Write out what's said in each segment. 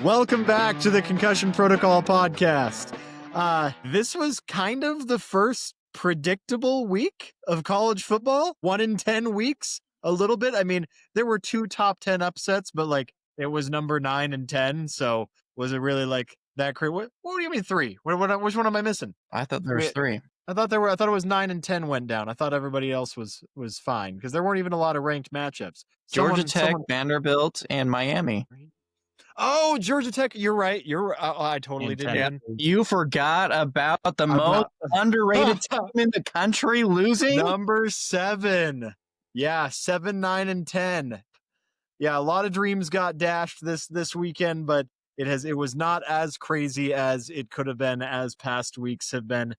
Welcome back to the Concussion Protocol Podcast. This was kind of the first predictable week of college football. 1 in 10 weeks, a little bit. I mean, there were 2 top 10 upsets, but like it was number 9 and 10. So was it really like that crazy? What do you mean 3? Which one am I missing? I thought there was 3. I thought it was 9 and 10 went down. I thought everybody else was fine because there weren't even a lot of ranked matchups. Georgia Tech, Vanderbilt, and Miami. Oh, Georgia Tech. You're right. I totally did. Yeah. You forgot about the most underrated team in the country losing? Number 7. Yeah, 7, 9, and 10. Yeah, a lot of dreams got dashed this weekend, but it was not as crazy as it could have been, as past weeks have been.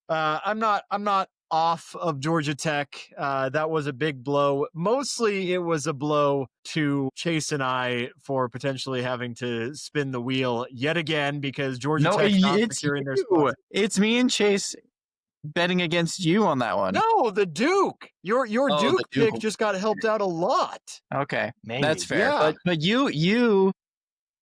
I'm not off of Georgia Tech. That was a big blow. Mostly it was a blow to Chase and I for potentially having to spin the wheel yet again because Georgia Tech not securing their spot. It's me and Chase betting against you on that one. No, the Duke. Your Duke pick just got helped out a lot. Okay, maybe. That's fair. Yeah. But you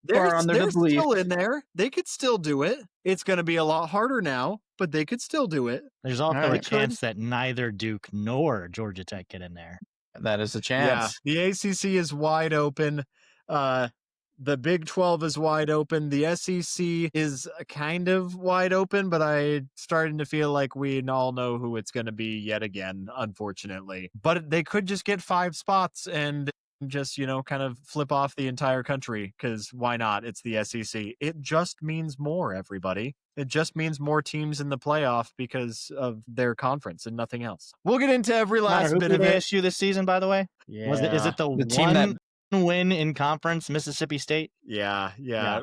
they're still in there. They could still do it. It's going to be a lot harder now, but they could still do it. There's also a chance that neither Duke nor Georgia Tech get in there. That is a chance. Yeah, the ACC is wide open. The Big 12 is wide open. The SEC is kind of wide open, but I'm starting to feel like we all know who it's going to be yet again, unfortunately. But they could just get 5 spots and just, kind of flip off the entire country because why not? It's the SEC. It just means more, everybody. It just means more teams in the playoff because of their conference and nothing else. We'll get into every last bit of it. ASU this season, by the way? Yeah. Is it the team that win in conference, Mississippi State? Yeah.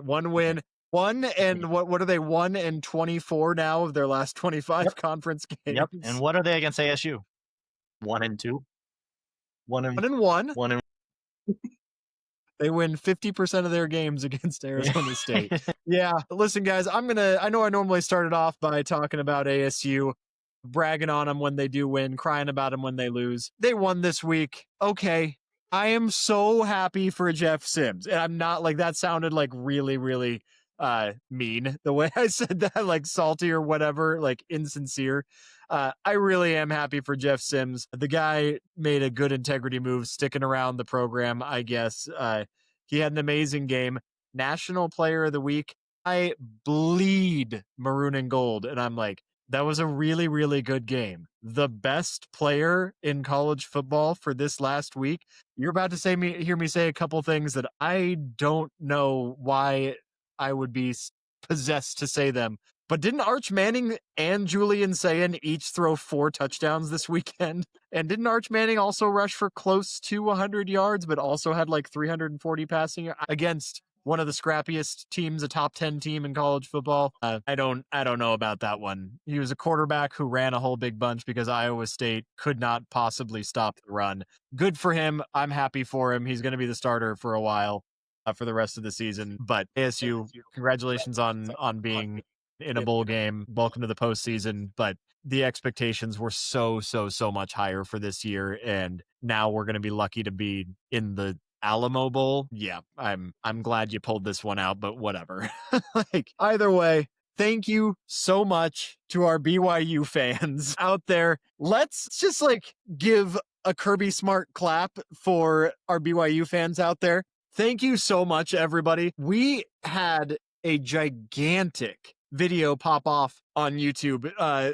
1 win. 1 and what are they? 1 and 24 now of their last 25 conference games. Yep. And what are they against ASU? 1 and 2. 1 and 1. 1 and They win 50% of their games against Arizona State. Yeah. Listen, guys, I know I normally started off by talking about ASU, bragging on them when they do win, crying about them when they lose. They won this week. Okay. I am so happy for Jeff Sims. And I'm not like, that sounded like really, really mean. The way I said that, like salty or whatever, like insincere. I really am happy for Jeff Sims. The guy made a good integrity move, sticking around the program, I guess. He had an amazing game. National Player of the Week. I bleed maroon and gold. And I'm like, that was a really, really good game. The best player in college football for this last week. You're about to hear me say a couple things that I don't know why I would be possessed to say them. But didn't Arch Manning and Julian Sayin each throw 4 touchdowns this weekend? And didn't Arch Manning also rush for close to 100 yards, but also had like 340 passing against one of the scrappiest teams, a top 10 team in college football? I don't know about that one. He was a quarterback who ran a whole big bunch because Iowa State could not possibly stop the run. Good for him. I'm happy for him. He's going to be the starter for a while for the rest of the season. But ASU, congratulations on being in a bowl game. Welcome to the postseason. But the expectations were so much higher for this year. And now we're going to be lucky to be in the Alamo Bowl. Yeah, I'm glad you pulled this one out, but whatever. Like, either way, thank you so much to our BYU fans out there. Let's just give a Kirby Smart clap for our BYU fans out there. Thank you so much, everybody. We had a gigantic video pop off on YouTube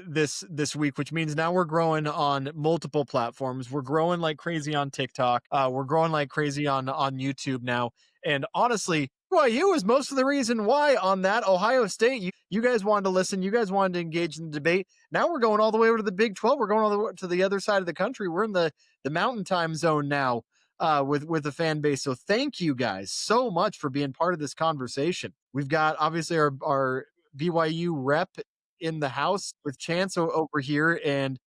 this week, which means now we're growing on multiple platforms. We're growing like crazy on TikTok. We're growing like crazy on YouTube now. And honestly, BYU is most of the reason why on that. Ohio State, you guys wanted to listen. You guys wanted to engage in the debate. Now we're going all the way over to the Big 12. We're going all the way to the other side of the country. We're in the mountain time zone now with the fan base. So thank you guys so much for being part of this conversation. We've got obviously our BYU rep in the house with Chance over here, and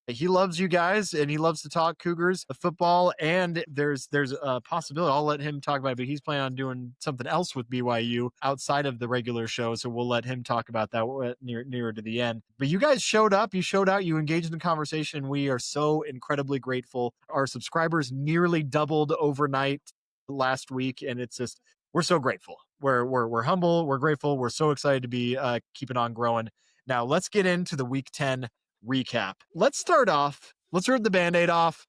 he loves you guys and he loves to talk Cougars football. And there's a possibility I'll let him talk about it, but he's planning on doing something else with BYU outside of the regular show. So we'll let him talk about that nearer to the end. But you guys showed up, you showed out, you engaged in the conversation. We are so incredibly grateful. Our subscribers nearly doubled overnight last week. And it's just, we're so grateful. we're humble, we're grateful, we're so excited to be keeping on growing. Now let's get into the Week 10 recap. Let's start off. Let's rip the Band-Aid off.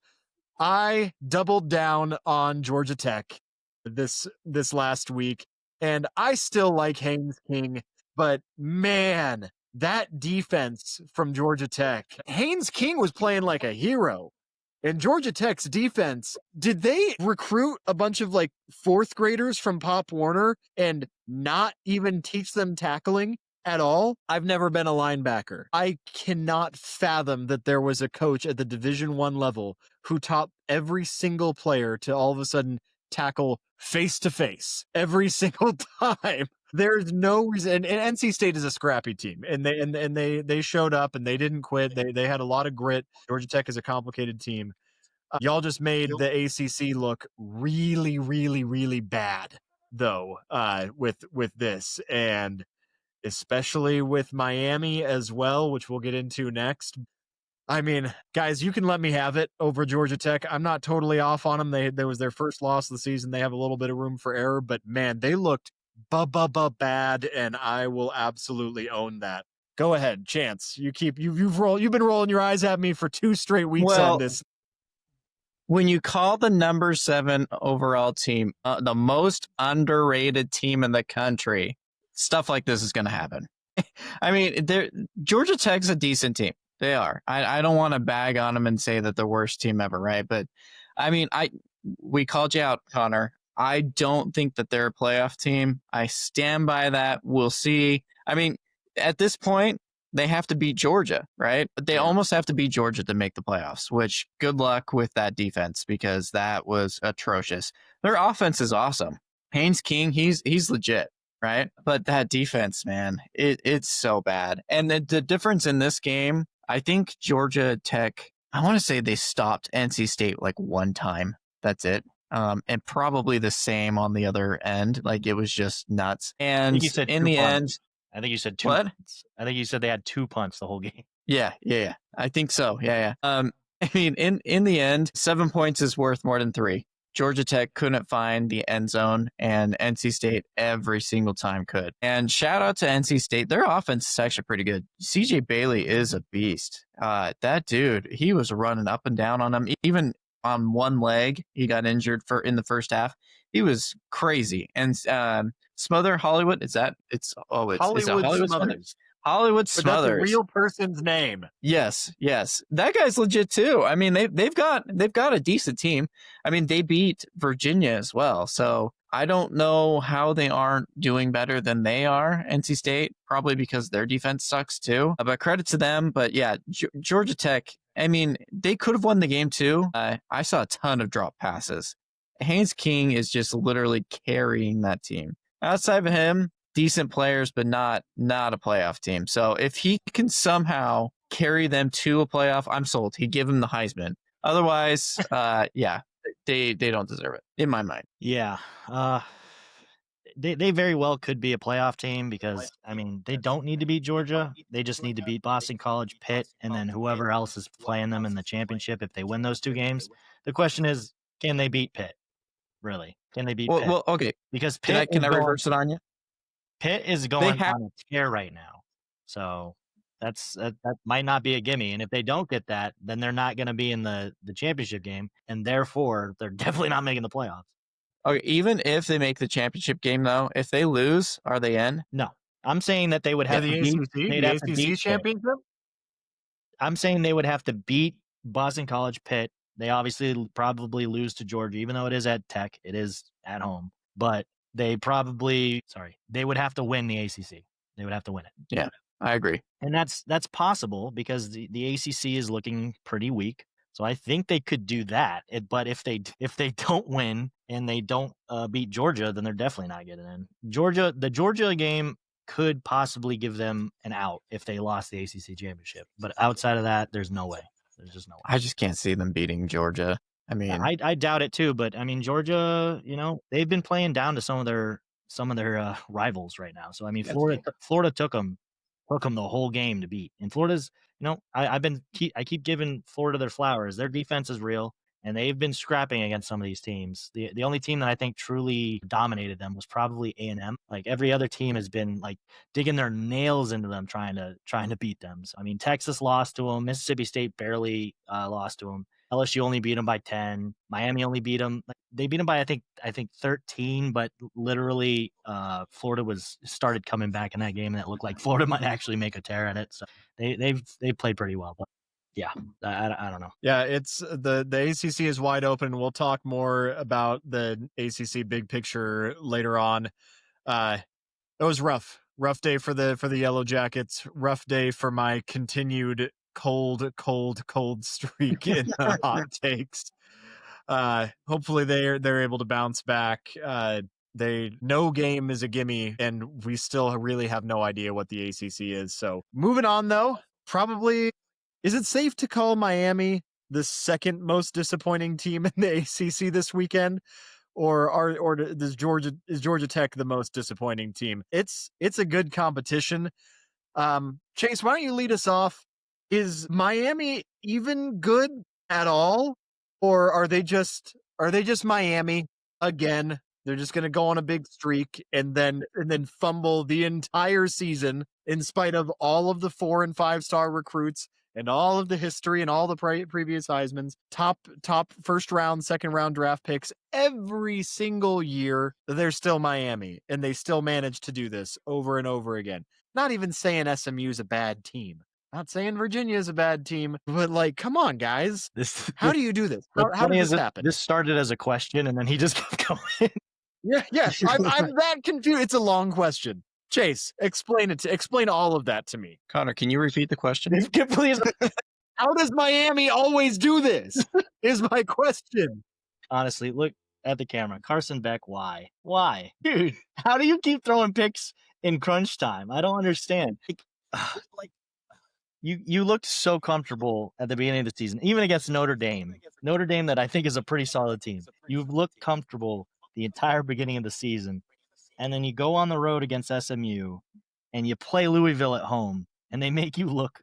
I doubled down on Georgia Tech this last week, and I still like Haynes King, but man, that defense from Georgia Tech. Haynes King was playing like a hero. And Georgia Tech's defense, did they recruit a bunch of like fourth graders from Pop Warner and not even teach them tackling at all? I've never been a linebacker. I cannot fathom that there was a coach at the Division I level who taught every single player to all of a sudden tackle face to face every single time. There's no reason. And NC State is a scrappy team, and they showed up and they didn't quit. They had a lot of grit. Georgia Tech is a complicated team. Y'all just made the ACC look really, really, really bad, though, with this, and especially with Miami as well, which we'll get into next. I mean, guys, you can let me have it over Georgia Tech. I'm not totally off on them. That was their first loss of the season. They have a little bit of room for error, but man, they looked bad, and I will absolutely own that. Go ahead, Chance. You've been rolling your eyes at me for 2 straight weeks on this. When you call the number 7 overall team the most underrated team in the country, stuff like this is going to happen. I mean, Georgia Tech's a decent team. They are. I don't want to bag on them and say that they're the worst team ever, right? But I mean, we called you out, Connor. I don't think that they're a playoff team. I stand by that. We'll see. I mean, at this point, they have to beat Georgia, right? But they almost have to beat Georgia to make the playoffs, which good luck with that defense because that was atrocious. Their offense is awesome. Haynes King, he's legit, right? But that defense, man, it's so bad. And the difference in this game, I think Georgia Tech, I want to say they stopped NC State like one time. That's it. And probably the same on the other end. Like it was just nuts. And you said in the end, I think you said 2 what? punts. I think you said they had 2 punts the whole game. Yeah. I think so. Yeah. I mean, in the end, 7 points is worth more than 3. Georgia Tech couldn't find the end zone, and NC State every single time could. And shout out to NC State. Their offense is actually pretty good. CJ Bailey is a beast. That dude, he was running up and down on him. Even on one leg, he got injured in the first half. He was crazy. And Smother Hollywood, Hollywood Smothers. Hollywood Smothers. But that's a real person's name. Yes. That guy's legit too. I mean, they've got a decent team. I mean, they beat Virginia as well. So I don't know how they aren't doing better than they are, NC State, probably because their defense sucks too. But credit to them. But yeah, Georgia Tech, I mean, they could have won the game too. I saw a ton of drop passes. Haynes King is just literally carrying that team. Outside of him, decent players, but not a playoff team. So if he can somehow carry them to a playoff, I'm sold. He'd give him the Heisman. Otherwise, they don't deserve it, in my mind. Yeah. They very well could be a playoff team because, I mean, they don't need to beat Georgia. They just need to beat Boston College, Pitt, and then whoever else is playing them in the championship if they win those 2 games. The question is, can they beat Pitt? Really? Can they beat Pitt? Well, okay. Because Pitt can I reverse it on you? Pitt is going on a tear right now. So that might not be a gimme. And if they don't get that, then they're not going to be in the championship game. And therefore, they're definitely not making the playoffs. Okay, even if they make the championship game, though, if they lose, are they in? No. I'm saying that they would have the ACC championship? I'm saying they would have to beat Boston College, Pitt. They obviously probably lose to Georgia, even though it is at Tech. It is at home. But they would have to win the ACC. They would have to win it. Yeah, I agree. And that's possible because the ACC is looking pretty weak. So I think they could do that. But if they don't win and they don't beat Georgia, then they're definitely not getting in. The Georgia game could possibly give them an out if they lost the ACC championship. But outside of that, there's no way. There's just no way. I just can't see them beating Georgia. I mean, I doubt it too. But I mean, Georgia, they've been playing down to some of their rivals right now. So I mean, Florida took them the whole game to beat. And Florida's, I keep giving Florida their flowers. Their defense is real. and they've been scrapping against some of these teams. The only team that I think truly dominated them was probably A&M. Like every other team has been like digging their nails into them trying to beat them. So, I mean, Texas lost to them. Mississippi State barely lost to them. LSU only beat them by 10. Miami only beat them. They beat them by I think 13, but literally Florida started coming back in that game, and it looked like Florida might actually make a tear at it. So they've played pretty well. But yeah, I don't know. Yeah, it's the ACC is wide open. We'll talk more about the ACC big picture later on. It was rough day for the Yellow Jackets. Rough day for my continued cold streak in the hot takes. Hopefully they're able to bounce back. No game is a gimme, and we still really have no idea what the ACC is. So moving on though, probably is it safe to call Miami the second most disappointing team in the ACC this weekend? Or is Georgia Tech the most disappointing team? It's a good competition. Chase, why don't you lead us off? Is Miami even good at all, or are they just Miami again? They're just going to go on a big streak and then fumble the entire season in spite of all of the 4- and 5-star recruits and all of the history and all the previous Heismans, top first round, second round draft picks every single year. They're still Miami, and they still manage to do this over and over again. Not even saying SMU is a bad team. Not saying Virginia is a bad team, but like, come on, guys. How do you do this? How did this happen? This started as a question, and then he just kept going. Yeah. I'm that confused. It's a long question. Chase, explain all of that to me. Connor, can you repeat the question? Please. How does Miami always do this? Is my question. Honestly, look at the camera. Carson Beck, why? Why? Dude, how do you keep throwing picks in crunch time? I don't understand. Like you looked so comfortable at the beginning of the season, even against Notre Dame. Notre Dame, that I think is a pretty solid team. You've looked comfortable the entire beginning of the season. And then you go on the road against SMU and you play Louisville at home and they make you look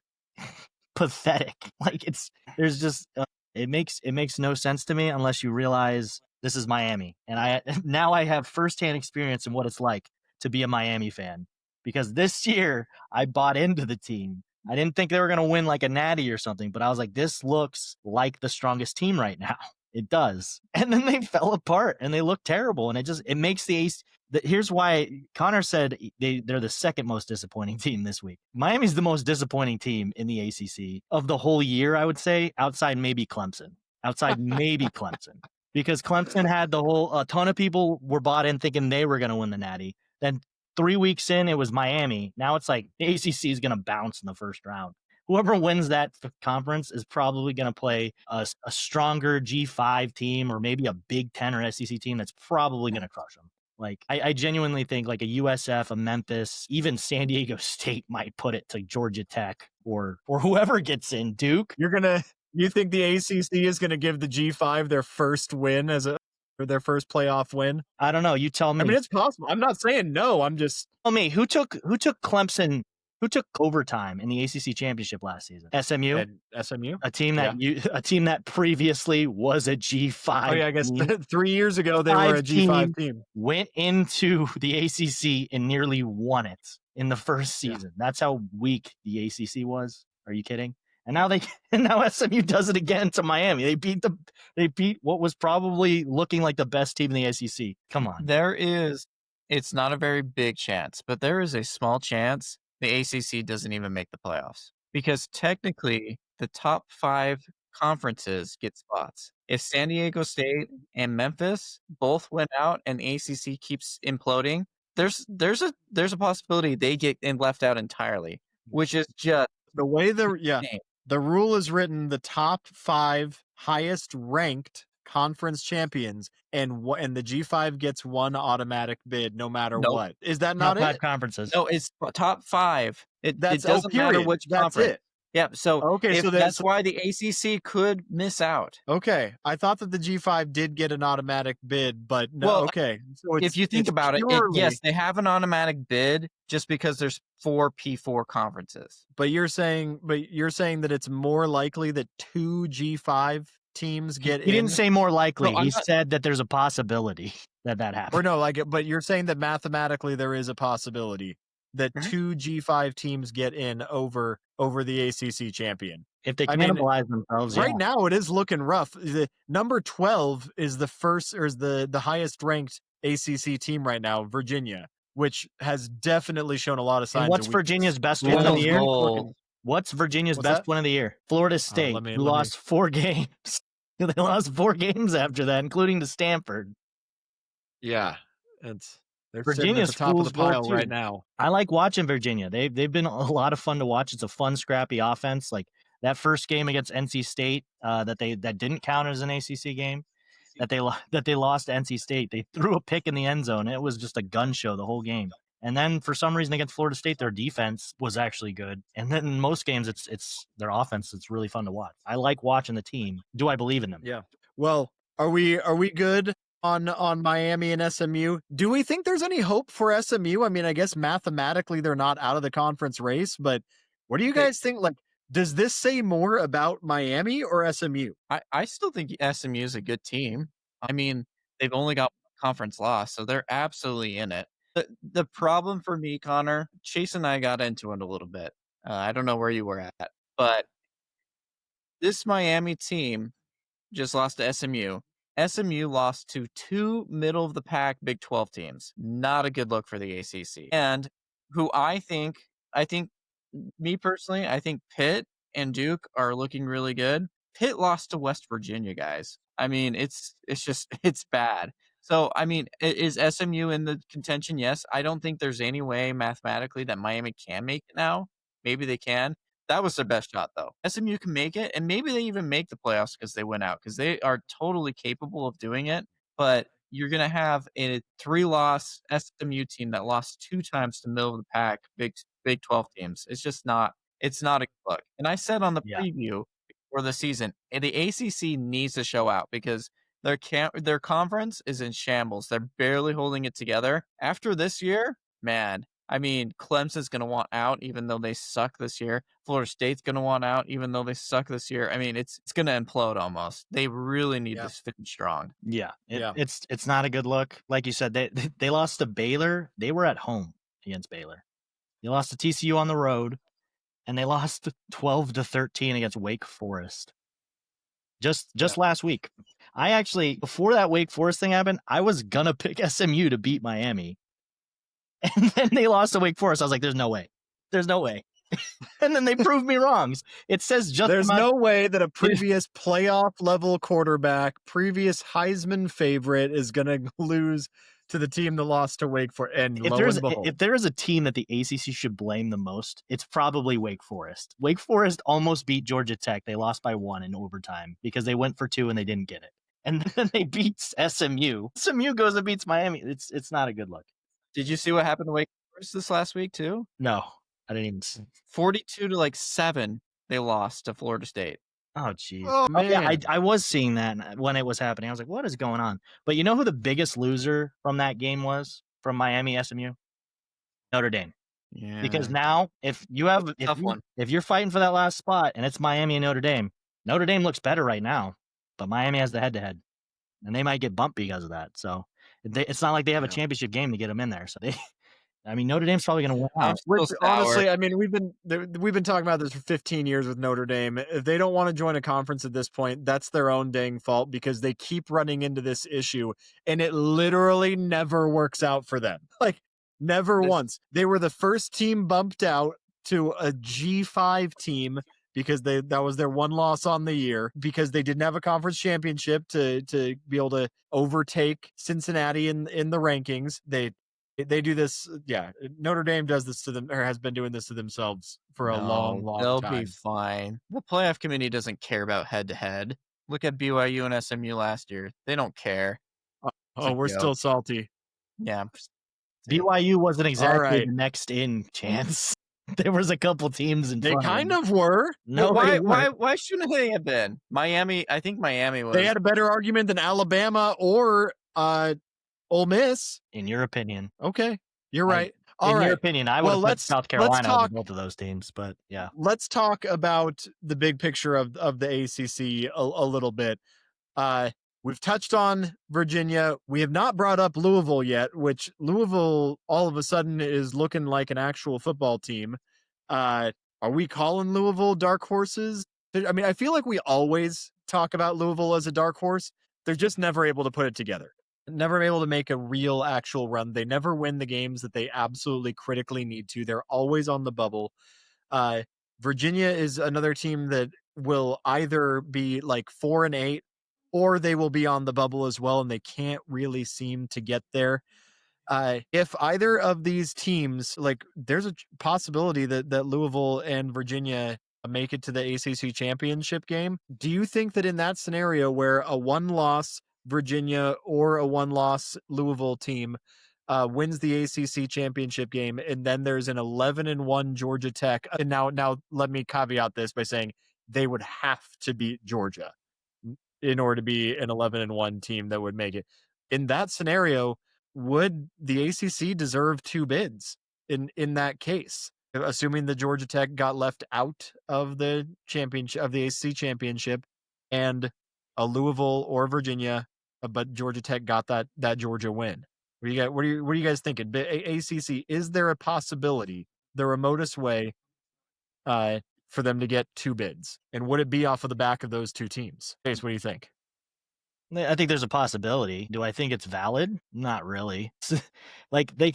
pathetic. Like it makes no sense to me unless you realize this is Miami. And I have firsthand experience in what it's like to be a Miami fan, because this year I bought into the team. I didn't think they were going to win like a natty or something, but I was like, this looks like the strongest team right now. It does. And then they fell apart and they look terrible. And it makes the Ace. Here's why Connor said they're the second most disappointing team this week. Miami's the most disappointing team in the ACC of the whole year, I would say, outside maybe Clemson. Because Clemson had a ton of people were bought in thinking they were going to win the natty. Then 3 weeks in, it was Miami. Now it's like the ACC is going to bounce in the first round. Whoever wins that conference is probably going to play a stronger G5 team, or maybe a Big Ten or SEC team that's probably going to crush them. Like, I genuinely think like a USF, a Memphis, even San Diego State might put it to Georgia Tech or whoever gets in. Duke. You think the ACC is going to give the G5 their first win or their first playoff win? I don't know. You tell me. I mean, it's possible. I'm not saying no. I'm just tell me who took Clemson. Who took overtime in the ACC championship last season? SMU. A team that previously was a G5. Oh yeah, I guess 3 years ago they were a G5 team. Went into the ACC and nearly won it in the first season. Yeah. That's how weak the ACC was. Are you kidding? And now SMU does it again to Miami. They beat what was probably looking like the best team in the SEC. Come on. It's not a very big chance, but there is a small chance the ACC doesn't even make the playoffs, because technically the top 5 conferences get spots. If San Diego State and Memphis both went out and ACC keeps imploding, there's a possibility they get left out entirely, which is just the way the rule is written. The top 5 highest ranked conference champions and the G5 gets one automatic bid no matter what. Is that not top 5 it? conferences? No, it's top 5. It doesn't matter which conference. It. Yeah, so that's why the ACC could miss out. Okay, I thought that the G5 did get an automatic bid, but no. Well, okay, so if you think about it, yes, they have an automatic bid just because there's 4 P4 conferences. But you're saying that it's more likely that 2 G5 teams get in. He didn't say more likely. No, he said that there's a possibility that happens. Or no, but you're saying that mathematically there is a possibility that 2 G5 teams get in over the ACC champion. If they cannibalize themselves, right now it is looking rough. The number 12 is the first, or is the highest ranked ACC team right now, Virginia, which has definitely shown a lot of signs. And what's Virginia's best win of the year? What's Virginia's best win of the year? Florida State, who lost 4 games. They lost 4 games after that, including to Stanford. Yeah, they're Virginia's sitting at the top of the pile right now. I like watching Virginia. They've been a lot of fun to watch. It's a fun, scrappy offense. Like that first game against NC State, that didn't count as an ACC game, that they lost to NC State. They threw a pick in the end zone. It was just a gun show the whole game. And then for some reason against Florida State, their defense was actually good. And then in most games, it's their offense. It's really fun to watch. I like watching the team. Do I believe in them? Yeah. Well, are we good on Miami and SMU? Do we think there's any hope for SMU? I mean, I guess mathematically they're not out of the conference race, but what do you guys think? Like, does this say more about Miami or SMU? I still think SMU is a good team. I mean, they've only got one conference loss, so they're absolutely in it. The problem for me, Connor, Chase and I got into it a little bit. I don't know where you were at, but this Miami team just lost to SMU. SMU lost to 2 middle-of-the-pack Big 12 teams. Not a good look for the ACC. And who I think, me personally, I think Pitt and Duke are looking really good. Pitt lost to West Virginia, guys. I mean, it's bad. So, I mean, is SMU in the contention? Yes. I don't think there's any way mathematically that Miami can make it now. Maybe they can. That was their best shot, though. SMU can make it, and maybe they even make the playoffs because they went out, because they are totally capable of doing it. But you're going to have a 3-loss SMU team that lost 2 times to middle of the pack Big 12 teams. It's just not. It's not a good look. And I said on the preview for the season, the ACC needs to show out because their conference is in shambles. They're barely holding it together. After this year, man, I mean, Clemson's going to want out even though they suck this year. Florida State's going to want out even though they suck this year. I mean, it's going to implode almost. They really need to finish strong. Yeah, it's not a good look. Like you said, they lost to Baylor. They were at home against Baylor. They lost to TCU on the road, and they lost 12-13 against Wake Forest. Just last week. I actually, before that Wake Forest thing happened, I was gonna pick SMU to beat Miami. And then they lost to Wake Forest. I was like, there's no way. And then they proved me wrong. It says just there's no way that a previous playoff level quarterback, previous Heisman favorite, is gonna lose to the team that lost to Wake Forest. And if there is a team that the ACC should blame the most, it's probably Wake Forest. Wake Forest almost beat Georgia Tech. They lost by 1 in overtime because they went for 2 and they didn't get it. And then they beat SMU. SMU goes and beats Miami. It's not a good look. Did you see what happened to Wake Forest this last week too? No, I didn't even see. 42-7, they lost to Florida State. Oh, geez. Oh, man. Yeah, I was seeing that when it was happening. I was like, what is going on? But you know who the biggest loser from that game was, from Miami SMU? Notre Dame. Yeah. Because now, if you're fighting for that last spot and it's Miami and Notre Dame looks better right now, but Miami has the head-to-head. And they might get bumped because of that. So it's not like they have a championship game to get them in there. So Notre Dame's probably going to win out. Honestly, I mean, we've been talking about this for 15 years with Notre Dame. If they don't want to join a conference at this point, that's their own dang fault because they keep running into this issue and it literally never works out for them. Like never once. They were the first team bumped out to a G5 team because that was their one loss on the year because they didn't have a conference championship to be able to overtake Cincinnati in the rankings. They do this. Yeah. Notre Dame does this to them or has been doing this to themselves for a long time. They'll be fine. The playoff committee doesn't care about head to head. Look at BYU and SMU last year. They don't care. We're still salty. Yeah. BYU wasn't exactly the next in chance. There was a couple teams in front. They kind of were. No, why shouldn't they have been? Miami, I think Miami was. They had a better argument than Alabama or Ole Miss. In your opinion. Okay. You're right. All In your right. opinion, I would have put South let's Carolina over talk. both of those teams, but yeah. Let's talk about the big picture of the ACC a little bit. We've touched on Virginia. We have not brought up Louisville yet, which Louisville all of a sudden is looking like an actual football team. Are we calling Louisville dark horses? I mean, I feel like we always talk about Louisville as a dark horse. They're just never able to put it together. Never able to make a real actual run. They never win the games that they absolutely critically need to. They're always on the bubble. Virginia is another team that will either be like 4-8 or they will be on the bubble as well, and they can't really seem to get there. If either of these teams, like, there's a possibility that Louisville and Virginia make it to the ACC championship game. Do you think that in that scenario where a one-loss Virginia or a one-loss Louisville team wins the ACC championship game, and then there's an 11-1 Georgia Tech, and now let me caveat this by saying they would have to beat Georgia in order to be an 11-1 team that would make it. In that scenario, would the ACC deserve two bids in that case? Assuming the Georgia Tech got left out of the championship of the ACC championship, and a Louisville or Virginia, but Georgia Tech got that Georgia win. What are you guys thinking? ACC, is there a possibility, the remotest way, for them to get two bids? And would it be off of the back of those two teams? Chase, what do you think? I think there's a possibility. Do I think it's valid? Not really. Like they,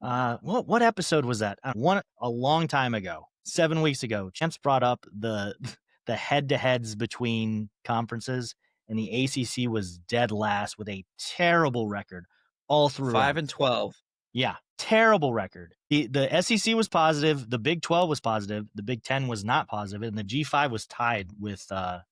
what episode was that? A long time ago, 7 weeks ago. Champs brought up the head-to-heads between conferences, and the ACC was dead last with a terrible record all through 5-12. Yeah, terrible record. The SEC was positive, the Big 12 was positive, the Big 10 was not positive, and the G5 was tied with the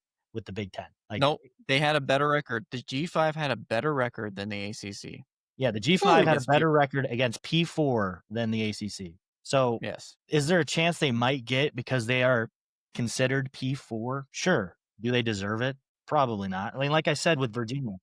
Big 10. Like, nope, they had a better record. The G5 had a better record than the ACC. Yeah, the G5 had a better record against P4 than the ACC. So, yes, is there a chance they might get because they are considered P4? Sure. Do they deserve it? Probably not. I mean, like I said with Virginia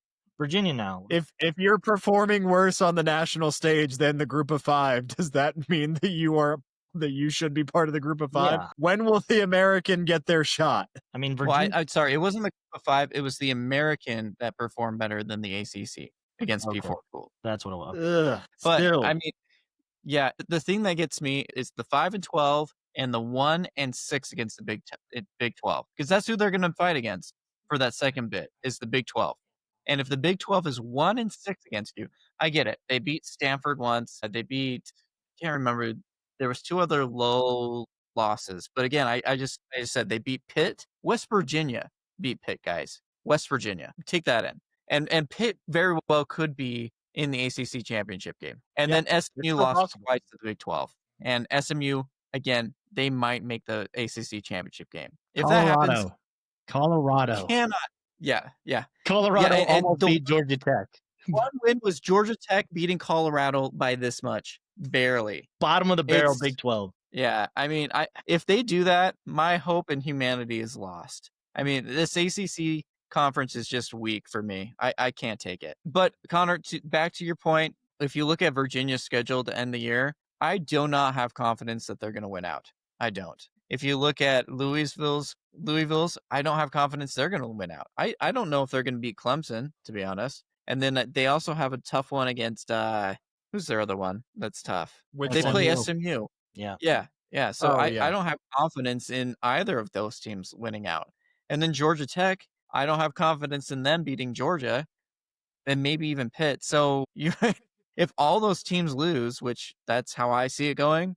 now. If you're performing worse on the national stage than the Group of Five, does that mean that you should be part of the Group of Five? Yeah. When will the American get their shot? I mean, Virginia. I'm sorry, it wasn't the Group of Five. It was the American that performed better than the ACC against P4 schools. That's what it was. Ugh, but still. I mean, yeah, the thing that gets me is the 5-12 and the 1-6 against the Big 12, because that's who they're going to fight against for that second bit, is the Big 12. And if the Big 12 is 1-6 against you, I get it. They beat Stanford once. Can't remember. There was two other low losses. But again, I just said they beat Pitt. West Virginia beat Pitt, guys. West Virginia. Take that in. And Pitt very well could be in the ACC championship game. And then SMU lost twice to the Big 12. And SMU, again, they might make the ACC championship game. If that happens, Colorado cannot. Yeah. Colorado and almost beat Georgia Tech. One win was Georgia Tech beating Colorado by this much, barely. Bottom of the barrel, Big 12. Yeah, I mean, if they do that, my hope in humanity is lost. I mean, this ACC conference is just weak for me. I can't take it. But Connor, back to your point, if you look at Virginia's schedule to end the year, I do not have confidence that they're going to win out. I don't. If you look at Louisville's, I don't have confidence they're going to win out. I don't know if they're going to beat Clemson, to be honest. And then they also have a tough one against who's their other one that's tough? They play SMU. Yeah. So I don't have confidence in either of those teams winning out. And then Georgia Tech, I don't have confidence in them beating Georgia, and maybe even Pitt. So if all those teams lose, which that's how I see it going.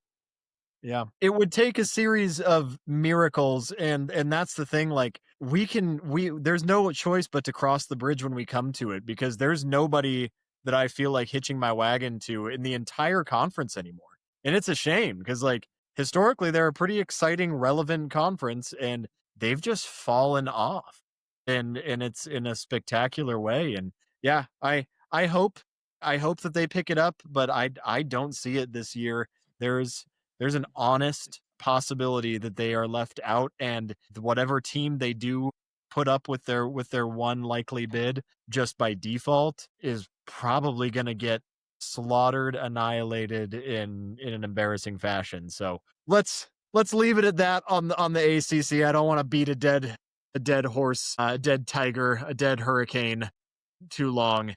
Yeah, it would take a series of miracles, and that's the thing. Like, there's no choice but to cross the bridge when we come to it, because there's nobody that I feel like hitching my wagon to in the entire conference anymore. And it's a shame, because like historically they're a pretty exciting, relevant conference, and they've just fallen off, and it's in a spectacular way. And yeah, I hope that they pick it up, but I don't see it this year. There's an honest possibility that they are left out, and whatever team they do put up with their one likely bid just by default is probably going to get slaughtered, annihilated in an embarrassing fashion. So let's leave it at that on the ACC. I don't want to beat a dead horse, a dead tiger, a dead hurricane too long.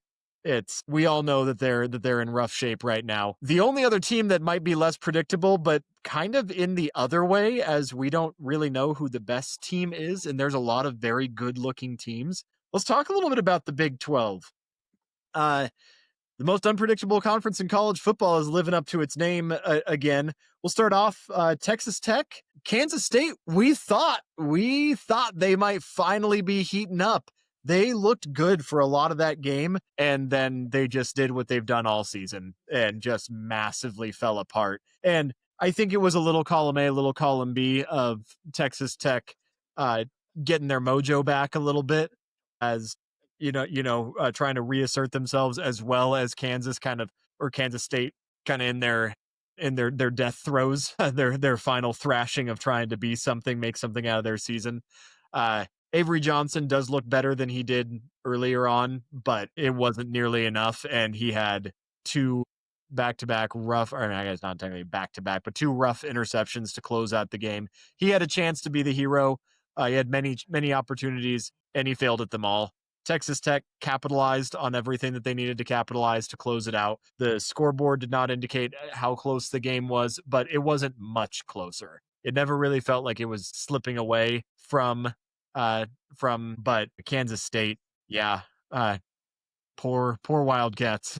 We all know that they're in rough shape right now. The only other team that might be less predictable, but kind of in the other way, as we don't really know who the best team is, and there's a lot of very good looking teams. Let's talk a little bit about the Big 12. The most unpredictable conference in college football is living up to its name again. We'll start off Texas Tech, Kansas State. We thought they might finally be heating up. They looked good for a lot of that game, and then they just did what they've done all season and just massively fell apart. And I think it was a little column A, little column B of Texas Tech getting their mojo back a little bit, as trying to reassert themselves, as well as Kansas State kind of in their death throes, their final thrashing of trying to be something, make something out of their season. Avery Johnson does look better than he did earlier on, but it wasn't nearly enough. And he had two back-to-back rough, or I guess not technically back-to-back, but two rough interceptions to close out the game. He had a chance to be the hero. He had many opportunities, and he failed at them all. Texas Tech capitalized on everything that they needed to capitalize to close it out. The scoreboard did not indicate how close the game was, but it wasn't much closer. It never really felt like it was slipping away from but Kansas State, yeah, poor Wildcats.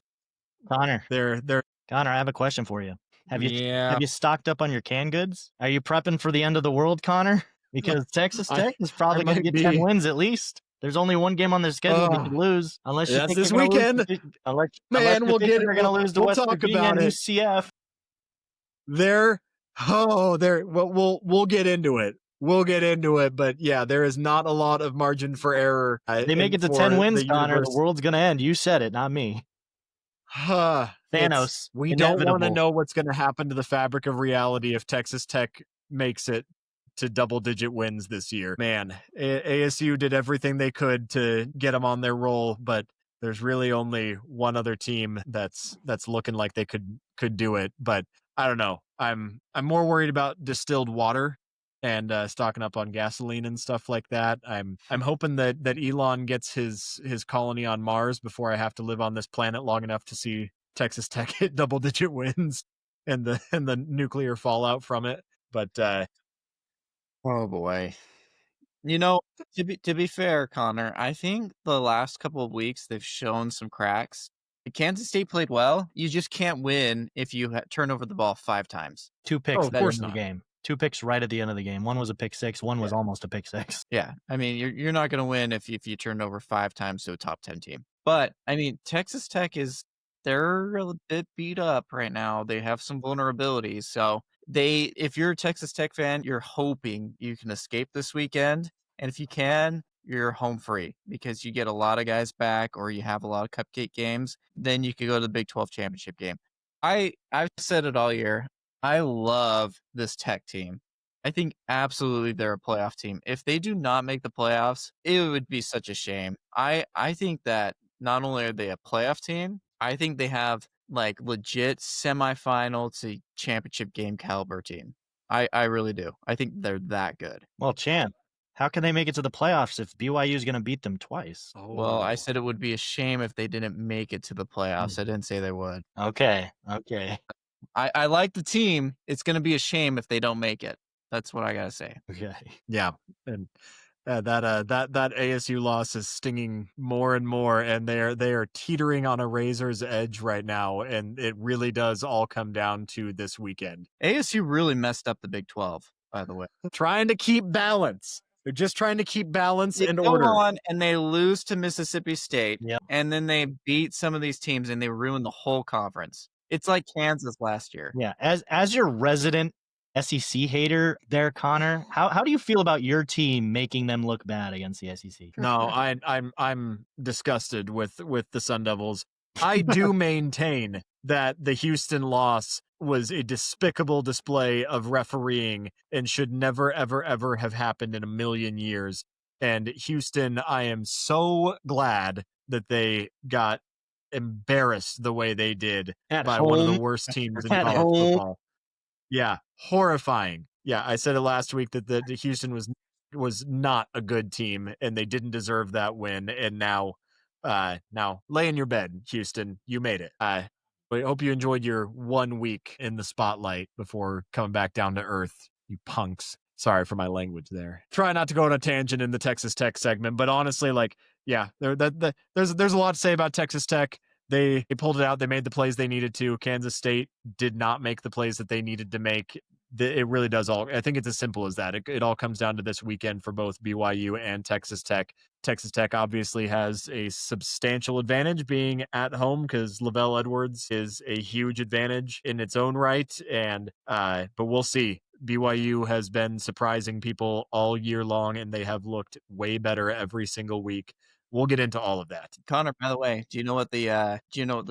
Connor, They're Connor, I have a question for you. Have you stocked up on your canned goods? Are you prepping for the end of the world, Connor? Because Texas Tech is probably going to get 10 wins at least. There's only one game on their schedule they could lose, unless you that's think this weekend. Unless Man, we're going to lose to West Virginia and UCF. We'll get into it. We'll get into it, but yeah, there is not a lot of margin for error. They make it to 10 wins, Connor. The world's going to end. You said it, not me. Thanos. We don't want to know what's going to happen to the fabric of reality if Texas Tech makes it to double-digit wins this year. Man, ASU did everything they could to get them on their roll, but there's really only one other team that's looking like they could do it. But I don't know. I'm more worried about distilled water and stocking up on gasoline and stuff like that. I'm hoping that Elon gets his colony on Mars before I have to live on this planet long enough to see Texas Tech hit double-digit wins and the nuclear fallout from it. But oh boy. To be fair, Connor, I think the last couple of weeks they've shown some cracks. Kansas State played well. You just can't win if you turn over the ball 5 times. 2 picks at the end of the game. 2 picks right at the end of the game. One was a pick 6. One was almost a pick 6. Yeah, I mean you're not going to win if you turn over 5 times to a top 10 team. But I mean Texas Tech they're a bit beat up right now. They have some vulnerabilities. So if you're a Texas Tech fan, you're hoping you can escape this weekend. And if you can, you're home free because you get a lot of guys back or you have a lot of cupcake games. Then you could go to the Big 12 championship game. I've said it all year. I love this Tech team. I think absolutely they're a playoff team. If they do not make the playoffs, it would be such a shame. I think that not only are they a playoff team, I think they have like legit semifinal to championship game caliber team. I really do. I think they're that good. Well, champ, how can they make it to the playoffs if BYU is going to beat them twice? Oh. Well, I said it would be a shame if they didn't make it to the playoffs. I didn't say they would. Okay. I like the team. It's going to be a shame if they don't make it. That's what I got to say. Okay. Yeah. And that ASU loss is stinging more and more, and they are teetering on a razor's edge right now, and it really does all come down to this weekend. ASU really messed up the Big 12, by the way. Trying to keep balance. They're just trying to keep balance and go order. On and they lose to Mississippi State, Yep. And then they beat some of these teams, and they ruin the whole conference. It's like Kansas last year. Yeah, as your resident SEC hater there, Connor, how do you feel about your team making them look bad against the SEC? No, I'm disgusted with the Sun Devils. I do maintain that the Houston loss was a despicable display of refereeing and should never, ever, ever have happened in a million years. And Houston, I am so glad that they got embarrassed the way they did At by one of the home? worst teams in At college home? football. Yeah, horrifying. Yeah, I said it last week that the Houston was not a good team and they didn't deserve that win. And now lay in your bed, Houston. You made it. I hope you enjoyed your 1 week in the spotlight before coming back down to earth, you punks. Sorry for my language there. Try not to go on a tangent in the Texas Tech segment, but honestly, like, yeah, there's a lot to say about Texas Tech. They pulled it out. They made the plays they needed to. Kansas State did not make the plays that they needed to make. It really does all. I think it's as simple as that. It all comes down to this weekend for both BYU and Texas Tech. Texas Tech obviously has a substantial advantage being at home because Lavelle Edwards is a huge advantage in its own right. And but we'll see. BYU has been surprising people all year long, and they have looked way better every single week. We'll get into all of that. Connor, by the way, do you know what the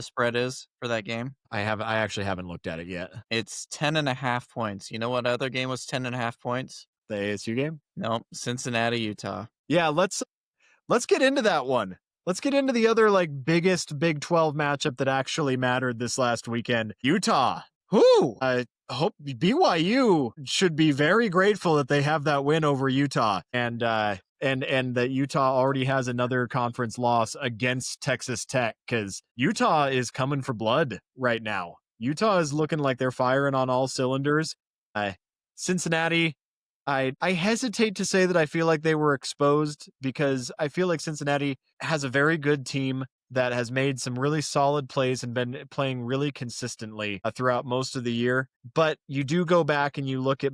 spread is for that game? I actually haven't looked at it yet. It's 10.5 points. You know what other game was 10.5 points? The ASU game? No, Cincinnati, Utah. Yeah, let's get into that one. Let's get into the other biggest Big 12 matchup that actually mattered this last weekend. Utah. Whoo! I hope BYU should be very grateful that they have that win over Utah. And that Utah already has another conference loss against Texas Tech because Utah is coming for blood right now. Utah is looking like they're firing on all cylinders. Cincinnati, I hesitate to say that I feel like they were exposed because I feel like Cincinnati has a very good team that has made some really solid plays and been playing really consistently throughout most of the year. But you do go back and you look at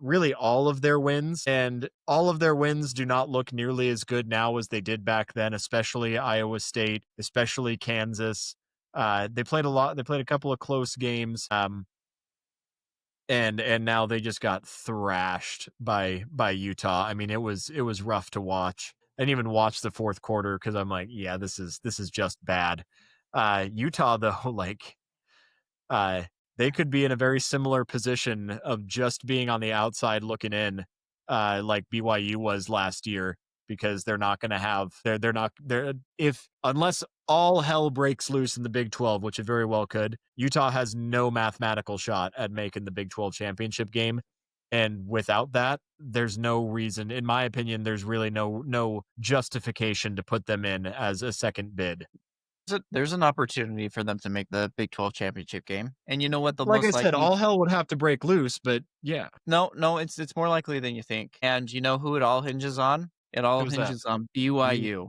really all of their wins, and all of their wins do not look nearly as good now as they did back then, especially Iowa State, especially Kansas. They played a lot. They played a couple of close games. And now they just got thrashed by Utah. I mean, it was rough to watch. I didn't even watch the fourth quarter because I'm like, yeah, this is just bad. Utah though, they could be in a very similar position of just being on the outside looking in, like BYU was last year, because they're not going to have unless all hell breaks loose in the Big 12, which it very well could. Utah has no mathematical shot at making the Big 12 championship game. And without that, there's no reason, in my opinion, there's really no justification to put them in as a second bid. There's an opportunity for them to make the Big 12 championship game. And you know what? Like I said, all hell would have to break loose, but yeah. No, it's more likely than you think. And you know who it all hinges on? It all hinges on BYU.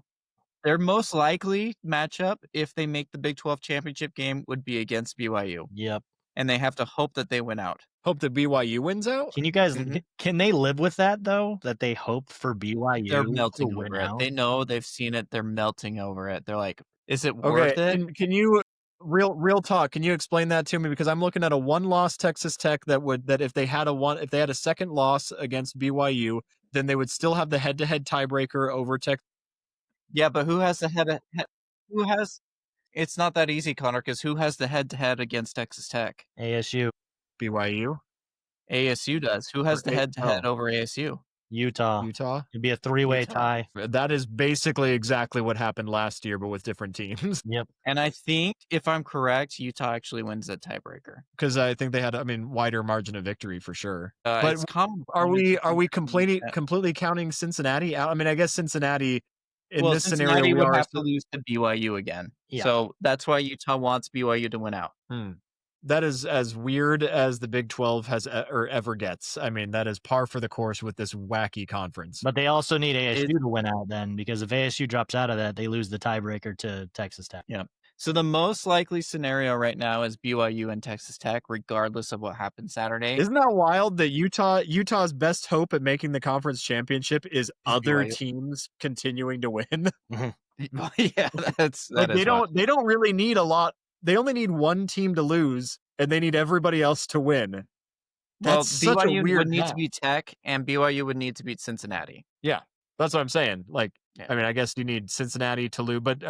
Their most likely matchup, if they make the Big 12 championship game, would be against BYU. Yep. And they have to hope that they win out. Hope that BYU wins out? Can you guys, can they live with that, though? That they hope for BYU They're melting to win over it. out? They know, they've seen it. They're melting over it. They're like, is it worth it? Can you, real talk, can you explain that to me? Because I'm looking at a one-loss Texas Tech that if they had a second loss against BYU, then they would still have the head-to-head tiebreaker over Texas. Yeah, but who has the who has? It's not that easy, Connor, because who has the head-to-head against Texas Tech? ASU. BYU? ASU does. Who has the head-to-head over ASU? Utah. It'd be a three-way tie. That is basically exactly what happened last year, but with different teams. Yep. And I think, if I'm correct, Utah actually wins that tiebreaker. Because I think they had, wider margin of victory for sure. But are we completely counting Cincinnati out? I mean, I guess Cincinnati this Cincinnati scenario would have to lose to BYU again. Yeah. So that's why Utah wants BYU to win out. That is as weird as the Big 12 has or ever gets. I mean, that is par for the course with this wacky conference. But they also need ASU to win out then, because if ASU drops out of that, they lose the tiebreaker to Texas Tech. Yeah. So the most likely scenario right now is BYU and Texas Tech, regardless of what happens Saturday. Isn't that wild that Utah's best hope at making the conference championship is other teams continuing to win? Yeah, they don't really need a lot. They only need one team to lose, and they need everybody else to win. That's such BYU a weird would need to beat Tech, and BYU would need to beat Cincinnati. Yeah, that's what I'm saying. I guess you need Cincinnati to lose, but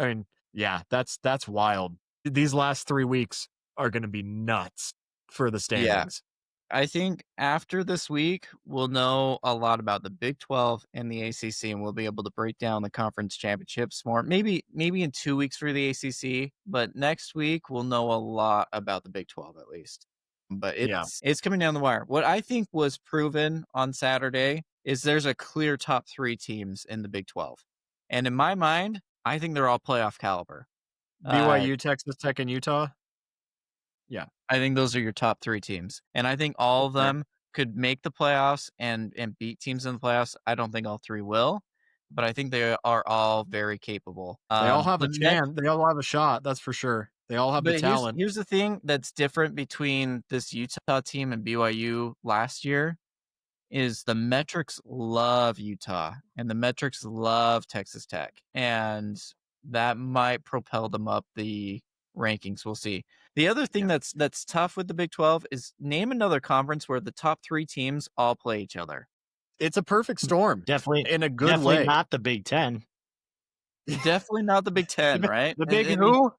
yeah, that's wild. These last 3 weeks are going to be nuts for the standings. I think after this week, we'll know a lot about the Big 12 and the ACC, and we'll be able to break down the conference championships more. Maybe in 2 weeks for the ACC, but next week we'll know a lot about the Big 12 at least. But it's coming down the wire. What I think was proven on Saturday is there's a clear top 3 teams in the Big 12. And in my mind, I think they're all playoff caliber. BYU, Texas Tech, and Utah. Yeah. I think those are your top 3 teams. And I think all of them could make the playoffs and beat teams in the playoffs. I don't think all 3 will, but I think they are all very capable. They all have a chance. They all have a shot. That's for sure. They all have the talent. Here's the thing that's different between this Utah team and BYU last year is the metrics love Utah and the metrics love Texas Tech. And that might propel them up the rankings. We'll see. The other thing that's tough with the Big 12 is name another conference where the top 3 teams all play each other. It's a perfect storm. Definitely in a good way. Not the Big 10. Definitely not the Big 10, right? The Big who?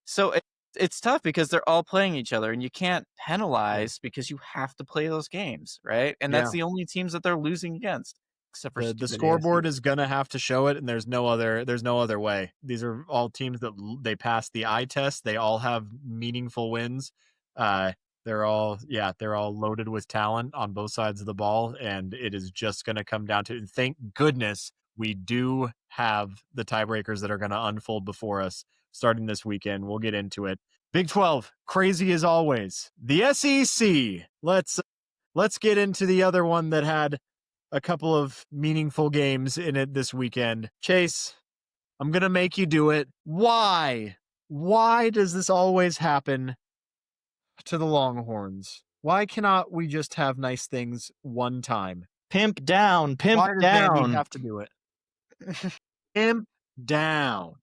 So it's tough because they're all playing each other, and you can't penalize because you have to play those games, right? And that's the only teams that they're losing against. Except for the scoreboard is gonna have to show it, and there's no other way. These are all teams that they pass the eye test. They all have meaningful wins. They're all loaded with talent on both sides of the ball, and it is just gonna come down to. Thank goodness we do have the tiebreakers that are gonna unfold before us starting this weekend. We'll get into it. Big 12, crazy as always. The SEC. Let's get into the other one that had a couple of meaningful games in it this weekend. Chase, I'm going to make you do it. Why? Why does this always happen to the Longhorns? Why cannot we just have nice things one time? Pimp down. Why does Vandy have to do it? Pimp down.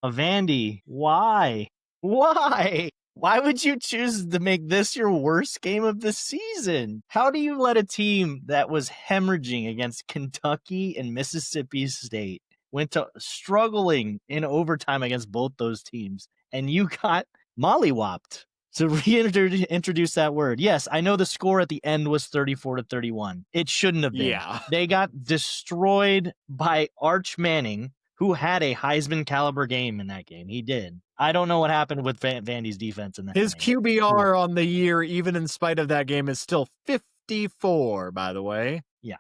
Vandy, why? Why? Why would you choose to make this your worst game of the season? How do you let a team that was hemorrhaging against Kentucky and Mississippi State, went to struggling in overtime against both those teams, and you got mollywopped? To reintroduce that word. Yes, I know the score at the end was 34-31. It shouldn't have been. Yeah. They got destroyed by Arch Manning, who had a Heisman caliber game in that game. He did. I don't know what happened with Vandy's defense in that His game. QBR on the year, even in spite of that game, is still 54, by the way. Yeah.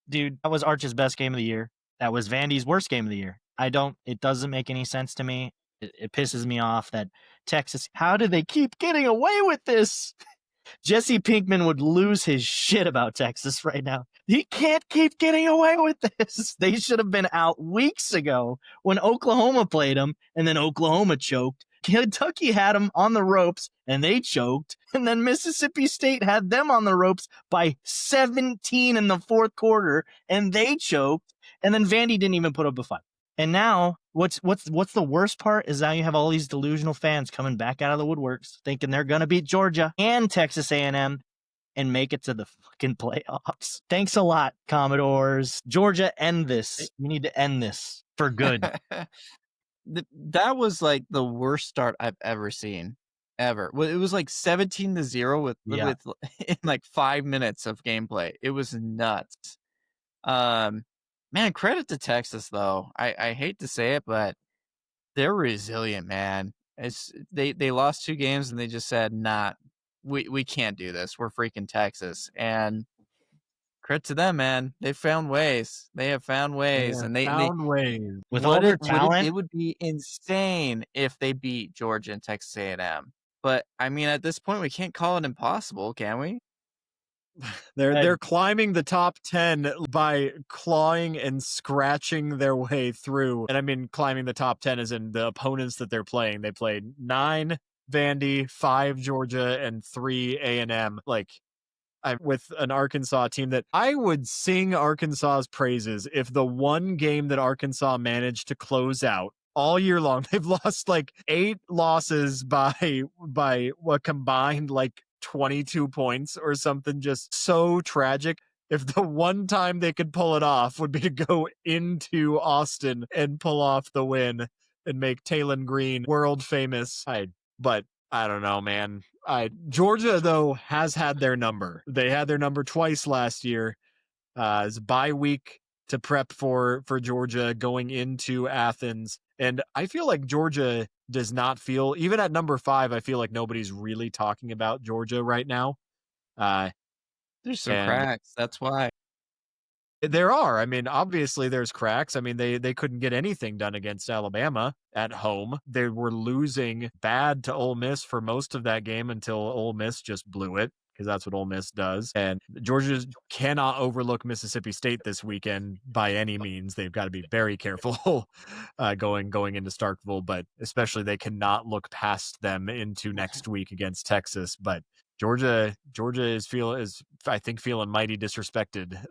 Dude, that was Arch's best game of the year. That was Vandy's worst game of the year. It doesn't make any sense to me. It pisses me off that Texas, how do they keep getting away with this? Jesse Pinkman would lose his shit about Texas right now. He can't keep getting away with this. They should have been out weeks ago when Oklahoma played them, and then Oklahoma choked. Kentucky had them on the ropes, and they choked. And then Mississippi State had them on the ropes by 17 in the fourth quarter, and they choked. And then Vandy didn't even put up a fight. And now, what's the worst part is now you have all these delusional fans coming back out of the woodworks, thinking they're gonna beat Georgia and Texas A&M and make it to the fucking playoffs. Thanks a lot, Commodores. Georgia, end this. You need to end this for good. That was like the worst start I've ever seen, ever. It was like 17-0 with in like 5 minutes of gameplay. It was nuts. Man, credit to Texas though. I hate to say it, but they're resilient, man. They lost 2 games and they just said, nah, we can't do this. We're freaking Texas. And credit to them, man. They found ways. They have found ways. Ways. With all their talent. It would be insane if they beat Georgia and Texas A&M. But I mean, at this point, we can't call it impossible, can we? They're climbing the top 10 by clawing and scratching their way through. And I mean, climbing the top 10 is in the opponents that they're playing. They played 9 Vandy, 5 Georgia, and 3 A&M. With an Arkansas team that I would sing Arkansas's praises if the one game that Arkansas managed to close out all year long. They've lost 8 losses by what combined 22 points or something, just so tragic. If the one time they could pull it off would be to go into Austin and pull off the win and make Talon Green world famous. But I don't know, man. Georgia, though, has had their number. They had their number twice last year. It's a bye week to prep for Georgia going into Athens. And I feel like Georgia does not feel, even at number 5, I feel like nobody's really talking about Georgia right now. There's some cracks. That's why. There are. I mean, obviously there's cracks. I mean, they couldn't get anything done against Alabama at home. They were losing bad to Ole Miss for most of that game until Ole Miss just blew it, because that's what Ole Miss does. And Georgia cannot overlook Mississippi State this weekend by any means. They've got to be very careful going into Starkville, but especially they cannot look past them into next week against Texas. But Georgia is I think feeling mighty disrespected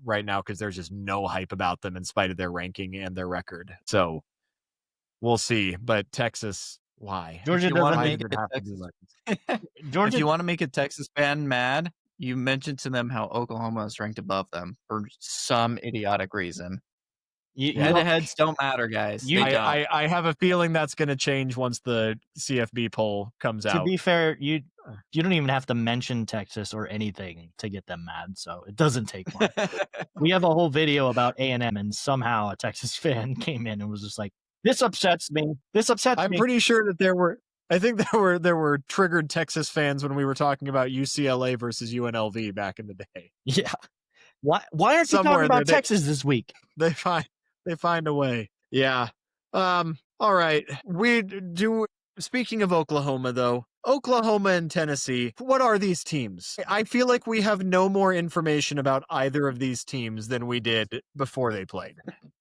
right now, because there's just no hype about them in spite of their ranking and their record. So we'll see. But Texas, why? Georgia doesn't make it. Georgia, if you want to make a Texas fan mad, you mention to them how Oklahoma is ranked above them for some idiotic reason. Head-to-heads don't matter, guys. I have a feeling that's going to change once the CFB poll comes out. To be fair, you don't even have to mention Texas or anything to get them mad, so it doesn't take much. We have a whole video about A&M, and somehow a Texas fan came in and was just like, "This upsets me. This upsets me." I'm pretty sure that there were triggered Texas fans when we were talking about UCLA versus UNLV back in the day. Yeah. Why aren't you talking about Texas this week? They find a way. Yeah. All right. Speaking of Oklahoma, though, Oklahoma and Tennessee, what are these teams? I feel like we have no more information about either of these teams than we did before they played.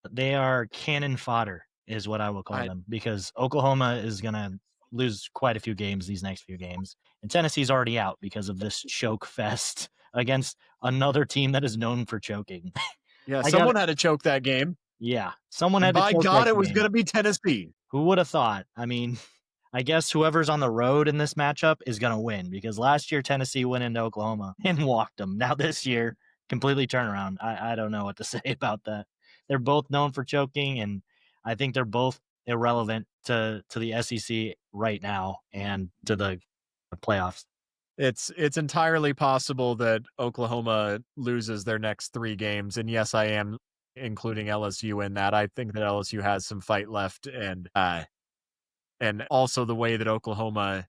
They are cannon fodder, is what I will call them, because Oklahoma is going to lose quite a few games these next few games. And Tennessee's already out because of this choke fest against another team that is known for choking. Yeah, someone had to choke that game. Yeah, someone had to choke that game. By God, it was going to be Tennessee. Who would have thought? I mean, I guess whoever's on the road in this matchup is going to win, because last year Tennessee went into Oklahoma and walked them. Now this year, completely turnaround. I don't know what to say about that. They're both known for choking, and I think they're both irrelevant to the SEC right now and to the playoffs. It's entirely possible that Oklahoma loses their next 3 games, and yes, I am including LSU in that. I think that LSU has some fight left, and also the way that Oklahoma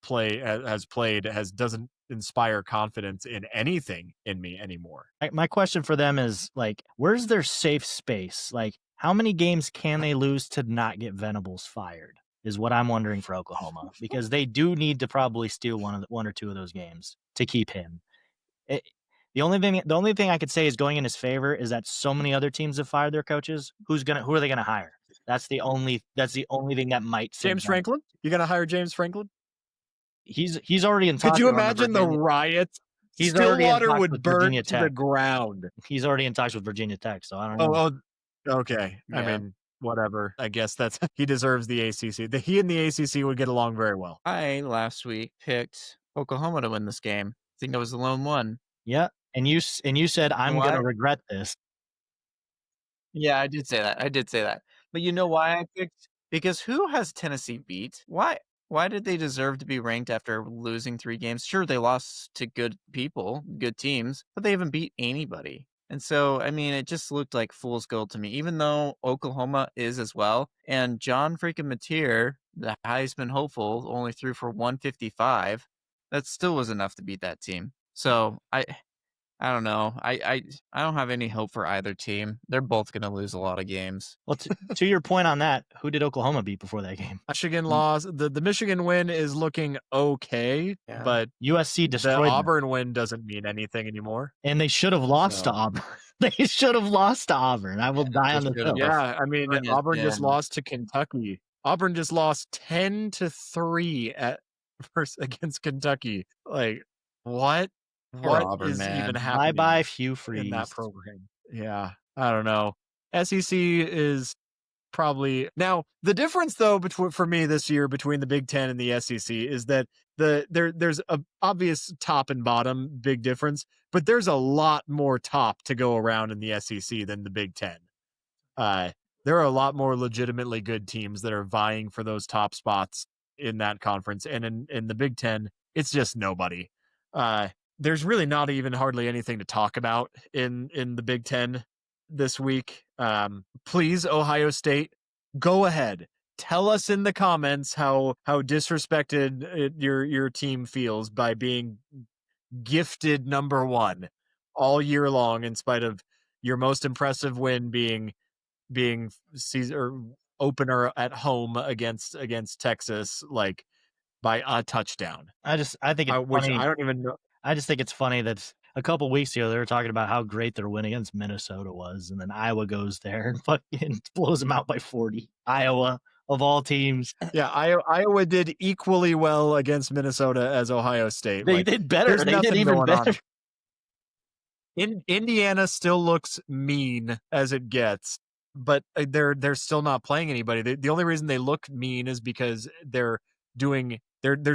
has played doesn't inspire confidence in anything in me anymore. My question for them is, like, where's their safe space? Like, how many games can they lose to not get Venables fired? Is what I'm wondering for Oklahoma, because they do need to probably steal one or two of those games to keep him. The only thing I could say is going in his favor is that so many other teams have fired their coaches. Who are they gonna hire? That's the only thing that might save James them. Franklin? You gonna hire James Franklin? He's already in talks. Could you imagine the riots? Stillwater would burn to the ground. He's already in talks with Virginia Tech, so I don't know. Oh, okay. Yeah. I mean, whatever. I guess he deserves the ACC. He and the ACC would get along very well. I last week picked Oklahoma to win this game. I think I was the lone one. Yeah, and you said I'm going to regret this. Yeah, I did say that. But you know why I picked? Because who has Tennessee beat? Why did they deserve to be ranked after losing 3 games? Sure, they lost to good people, good teams, but they haven't beat anybody. And so, I mean, it just looked like fool's gold to me, even though Oklahoma is as well. And John freaking Mateer, the Heisman hopeful, only threw for 155. That still was enough to beat that team. So I don't know. I don't have any hope for either team. They're both going to lose a lot of games. Well, to your point on that, who did Oklahoma beat before that game? Michigan lost. The Michigan win is looking okay, but USC destroyed the Auburn win doesn't mean anything anymore. And they should have lost to Auburn. They should have lost to Auburn. I will die on the hill. Yeah, I mean, Auburn just lost to Kentucky. Auburn just lost 10-3 against Kentucky. Like, what? What Auburn, is man. even happening? Bye, Hugh Freeze. In that program. Yeah, I don't know. SEC is probably now the difference though for me this year between the Big Ten and the SEC is that there's a obvious top and bottom big difference, but there's a lot more top to go around in the SEC than the Big Ten. There are a lot more legitimately good teams that are vying for those top spots in that conference, and in the Big Ten, it's just nobody. There's really not even hardly anything to talk about in the Big Ten this week. Please, Ohio State, go ahead. Tell us in the comments how disrespected your team feels by being gifted number 1 all year long, in spite of your most impressive win being opener at home against Texas, like by a touchdown. I think it's Which funny. I don't even know. I just think it's funny that a couple weeks ago they were talking about how great their win against Minnesota was, and then Iowa goes there and fucking blows them out by 40. Iowa, of all teams. Yeah, Iowa did equally well against Minnesota as Ohio State. They did better. They did even better. Indiana still looks mean as it gets, but they're still not playing anybody. The only reason they look mean is because they're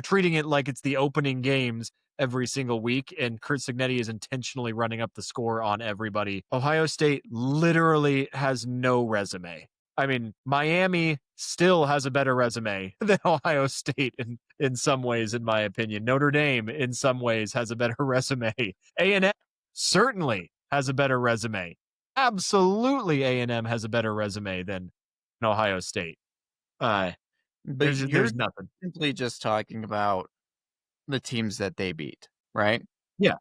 treating it like it's the opening games every single week, and Kurt Cignetti is intentionally running up the score on everybody. Ohio State literally has no resume. I mean, Miami still has a better resume than Ohio State in some ways, in my opinion. Notre Dame, in some ways, has a better resume. A&M certainly has a better resume. Absolutely, A&M has a better resume than Ohio State. But there's nothing. Simply just talking about the teams that they beat, right? Yeah.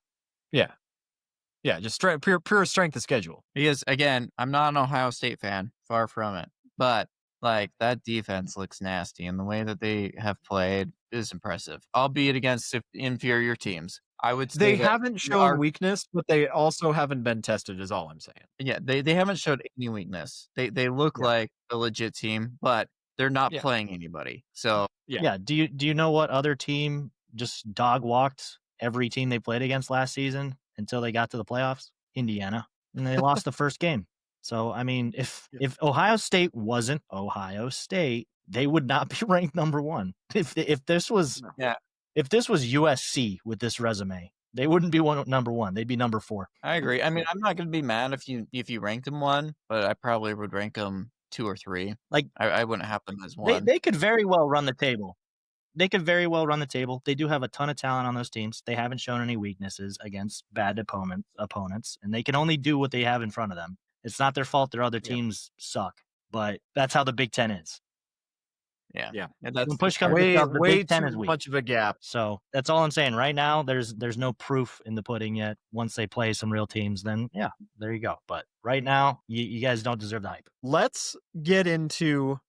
Just pure strength of schedule. Because again, I'm not an Ohio State fan, far from it. But like that defense looks nasty, and the way that they have played is impressive, albeit against inferior teams. I would say they haven't shown weakness, but they also haven't been tested, is all I'm saying. Yeah, they haven't showed any weakness. They look like a legit team, but they're not playing anybody. So yeah. Do you know what other team just dog walked every team they played against last season until they got to the playoffs? Indiana, and they lost the first game. So I mean, if Ohio State wasn't Ohio State, they would not be ranked number 1. If this was USC with this resume, they wouldn't be number 1. They'd be number 4. I agree. I mean, I'm not going to be mad if you ranked them 1, but I probably would rank them 2 or 3. Like I wouldn't have them as 1. They could very well run the table. They do have a ton of talent on those teams. They haven't shown any weaknesses against bad opponents, and they can only do what they have in front of them. It's not their fault their other teams suck, but that's how the Big Ten is. Yeah. And that's when push comes to shove, the Big Ten is weak. Much of a gap. So that's all I'm saying. Right now, there's no proof in the pudding yet. Once they play some real teams, then yeah, there you go. But right now, you guys don't deserve the hype. Let's get into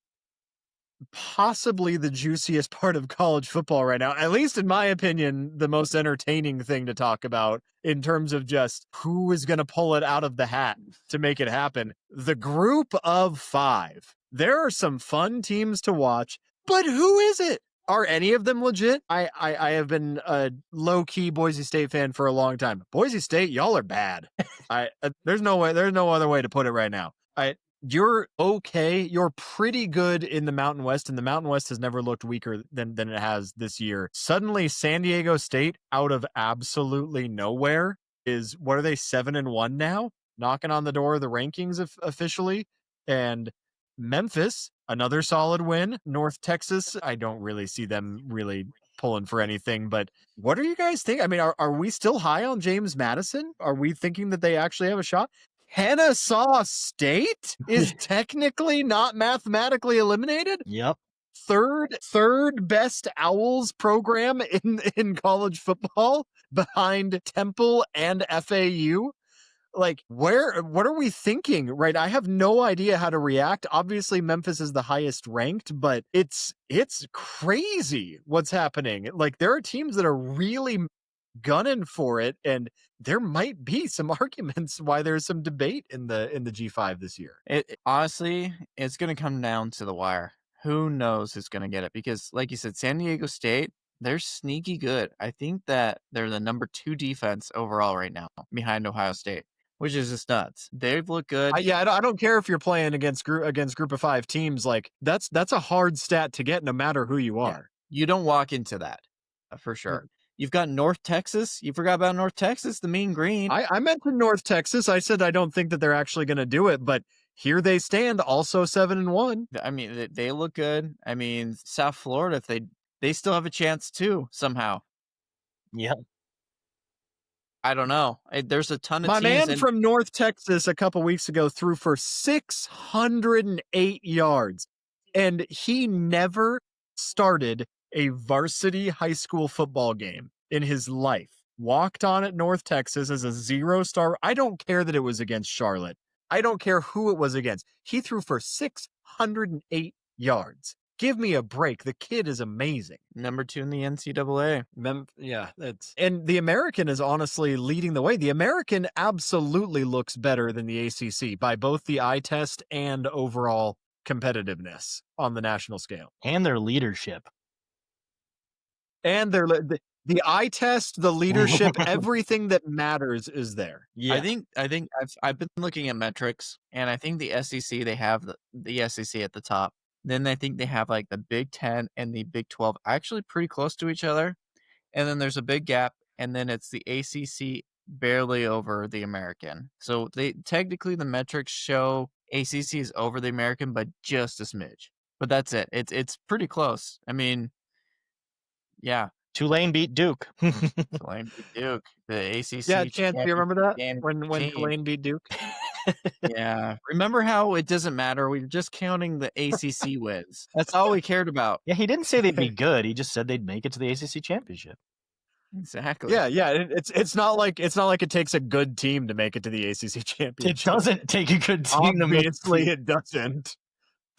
possibly the juiciest part of college football right now, at least in my opinion, the most entertaining thing to talk about in terms of just who is going to pull it out of the hat to make it happen. The group of 5. There are some fun teams to watch, but who is it? Are any of them legit? I have been a low-key Boise State fan for a long time. Boise State, y'all are bad. There's no other way to put it right now. You're okay. You're pretty good in the Mountain West, and the Mountain West has never looked weaker than it has this year. Suddenly, San Diego State, out of absolutely nowhere, is, what are they, 7-1 now? Knocking on the door of the rankings officially. And Memphis, another solid win. North Texas, I don't really see them really pulling for anything, but what are you guys thinking? I mean, are we still high on James Madison? Are we thinking that they actually have a shot? Kennesaw State is technically not mathematically eliminated. Yep. Third best Owls program in college football behind Temple and FAU. Like, what are we thinking, right? I have no idea how to react. Obviously, Memphis is the highest ranked, but it's crazy what's happening. Like, there are teams that are really gunning for it, and there might be some arguments why there's some debate in the G5 this year. Honestly, it's going to come down to the wire. Who knows who's going to get it? Because, like you said, San Diego State, they're sneaky good. I think that they're the number 2 defense overall right now behind Ohio State, which is just nuts. They've looked good. I don't care if you're playing against group of 5 teams. Like, that's a hard stat to get no matter who you are. Yeah. You don't walk into that for sure. You've got North Texas. You forgot about North Texas, the Mean Green. I mentioned North Texas. I said I don't think that they're actually going to do it, but here they stand, also 7-1. I mean, they look good. I mean, South Florida, if they still have a chance too somehow. Yeah. I don't know. There's a ton of My teams. man from North Texas a couple weeks ago threw for 608 yards, and he never started a varsity high school football game in his life. Walked on at North Texas as a 0-star. I don't care that it was against Charlotte. I don't care who it was against. He threw for 608 yards. Give me a break. The kid is amazing. number 2 in the NCAA. And the American is honestly leading the way. The American absolutely looks better than the ACC by both the eye test and overall competitiveness on the national scale. And their leadership. And the eye test, the leadership, everything that matters is there. Yeah. I think I've been looking at metrics, and I think the SEC, they have the SEC at the top. Then I think they have like the Big 10 and the Big 12 actually pretty close to each other. And then there's a big gap, and then it's the ACC barely over the American. So technically the metrics show ACC is over the American, but just a smidge. But that's it. It's pretty close. I mean, yeah. Tulane beat Duke. Tulane beat Duke. The ACC. Yeah, Chance, do you remember that? When team. Tulane beat Duke? Yeah. Remember how it doesn't matter? We were just counting the ACC wins. That's all we cared about. Yeah, he didn't say they'd be good. He just said they'd make it to the ACC championship. Exactly. Yeah. It's not like it takes a good team to make it to the ACC championship. It doesn't take a good team to make Obviously, it doesn't.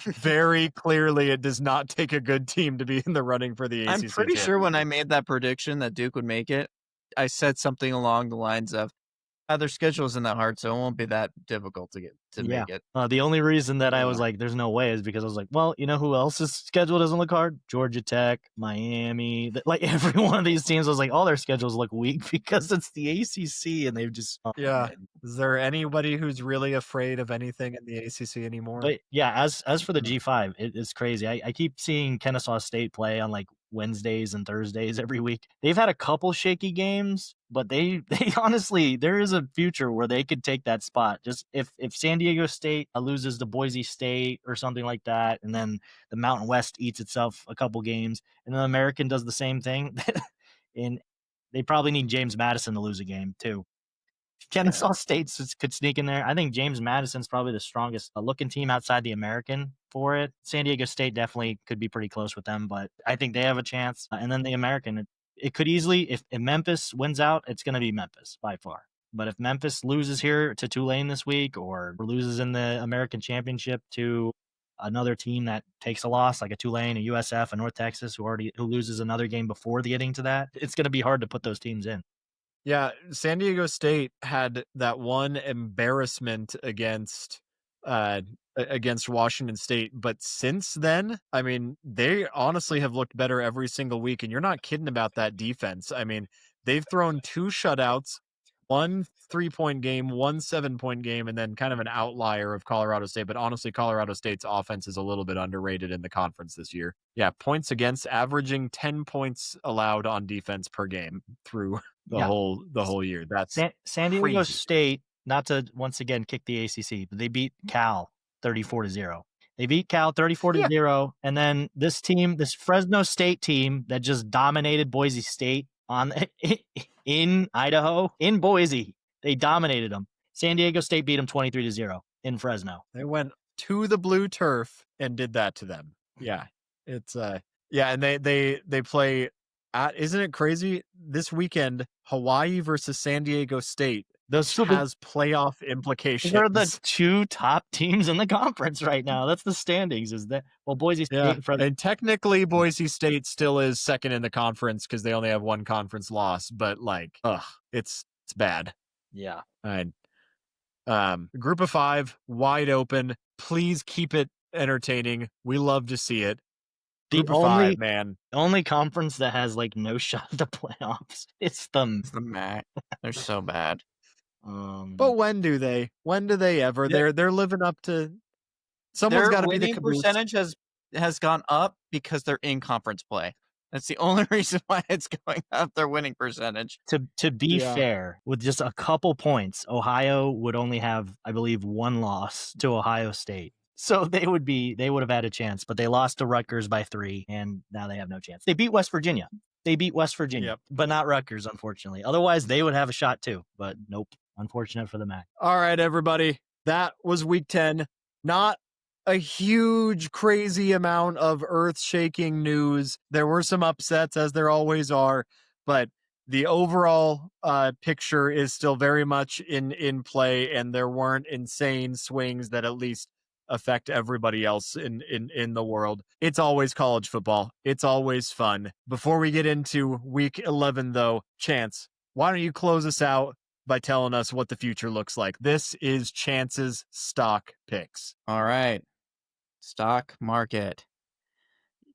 Very clearly, it does not take a good team to be in the running for the ACC. I'm pretty sure when I made that prediction that Duke would make it, I said something along the lines of, their schedule isn't that hard, so it won't be that difficult to make it. The only reason that I was like, there's no way is because I was like, well, you know who else's schedule doesn't look hard? Georgia Tech, Miami. Like every one of these teams, I was like, all their schedules look weak because it's the ACC and they've just. Is there anybody who's really afraid of anything in the ACC anymore? But yeah, as for the G5, it's crazy. I keep seeing Kennesaw State play on like Wednesdays and Thursdays every week. They've had a couple shaky games, but they honestly, there is a future where they could take that spot. Just if San Diego State loses to Boise State or something like that, and then the Mountain West eats itself a couple games, and then the American does the same thing, and they probably need James Madison to lose a game too. Kennesaw State could sneak in there. I think James Madison's probably the strongest looking team outside the American for it. San Diego State definitely could be pretty close with them, but I think they have a chance. And then the American, it could easily, if Memphis wins out, it's going to be Memphis by far. But if Memphis loses here to Tulane this week or loses in the American Championship to another team that takes a loss, like a Tulane, a USF, a North Texas, who loses another game before getting to that, it's going to be hard to put those teams in. Yeah, San Diego State had that one embarrassment against Washington State, but since then, I mean, they honestly have looked better every single week, and you're not kidding about that defense. I mean, they've thrown 2 shutouts, 1 3-point game, 1 7-point game, and then kind of an outlier of Colorado State. But honestly, Colorado State's offense is a little bit underrated in the conference this year. Yeah, points against, averaging 10 points allowed on defense per game through the whole year. That's San Diego crazy. State, not to once again kick the ACC, but they beat Cal 34-0. They beat Cal 34-0, and then this Fresno State team that just dominated Boise State in Idaho, in Boise, they dominated them. San Diego State beat them 23-0 in Fresno. They went to the blue turf and did that to them. Yeah, it's and they play at. Isn't it crazy? This weekend, Hawaii versus San Diego State. Those has playoff implications. They're the 2 top teams in the conference right now. That's the standings. Is that Boise State? And technically, Boise State still is second in the conference because they only have 1 conference loss. But it's bad. Yeah. Group of 5, wide open. Please keep it entertaining. We love to see it. Group of 5, man. The only conference that has like no shot at the playoffs. It's the MAC. They're so bad. But when do they? When do they ever? They're living up to. Someone's got to be the caboose. Percentage has gone up because they're in conference play. That's the only reason why it's going up. Their winning percentage. To be fair, with just a couple points, Ohio would only have, I believe, 1 loss to Ohio State. So they would have had a chance, but they lost to Rutgers by 3, and now they have no chance. They beat West Virginia. They beat West Virginia, Yep. but not Rutgers, unfortunately. Otherwise, they would have a shot too, but nope. Unfortunate for the MAC. All right, everybody. That was week 10. Not a huge, crazy amount of earth-shaking news. There were some upsets, as there always are, but the overall picture is still very much in play, and there weren't insane swings that at least affect everybody else in the world. It's always college football. It's always fun. Before we get into week 11, though, Chance, why don't you close us out by telling us what the future looks like? This is Chance's stock picks. All right. Stock market.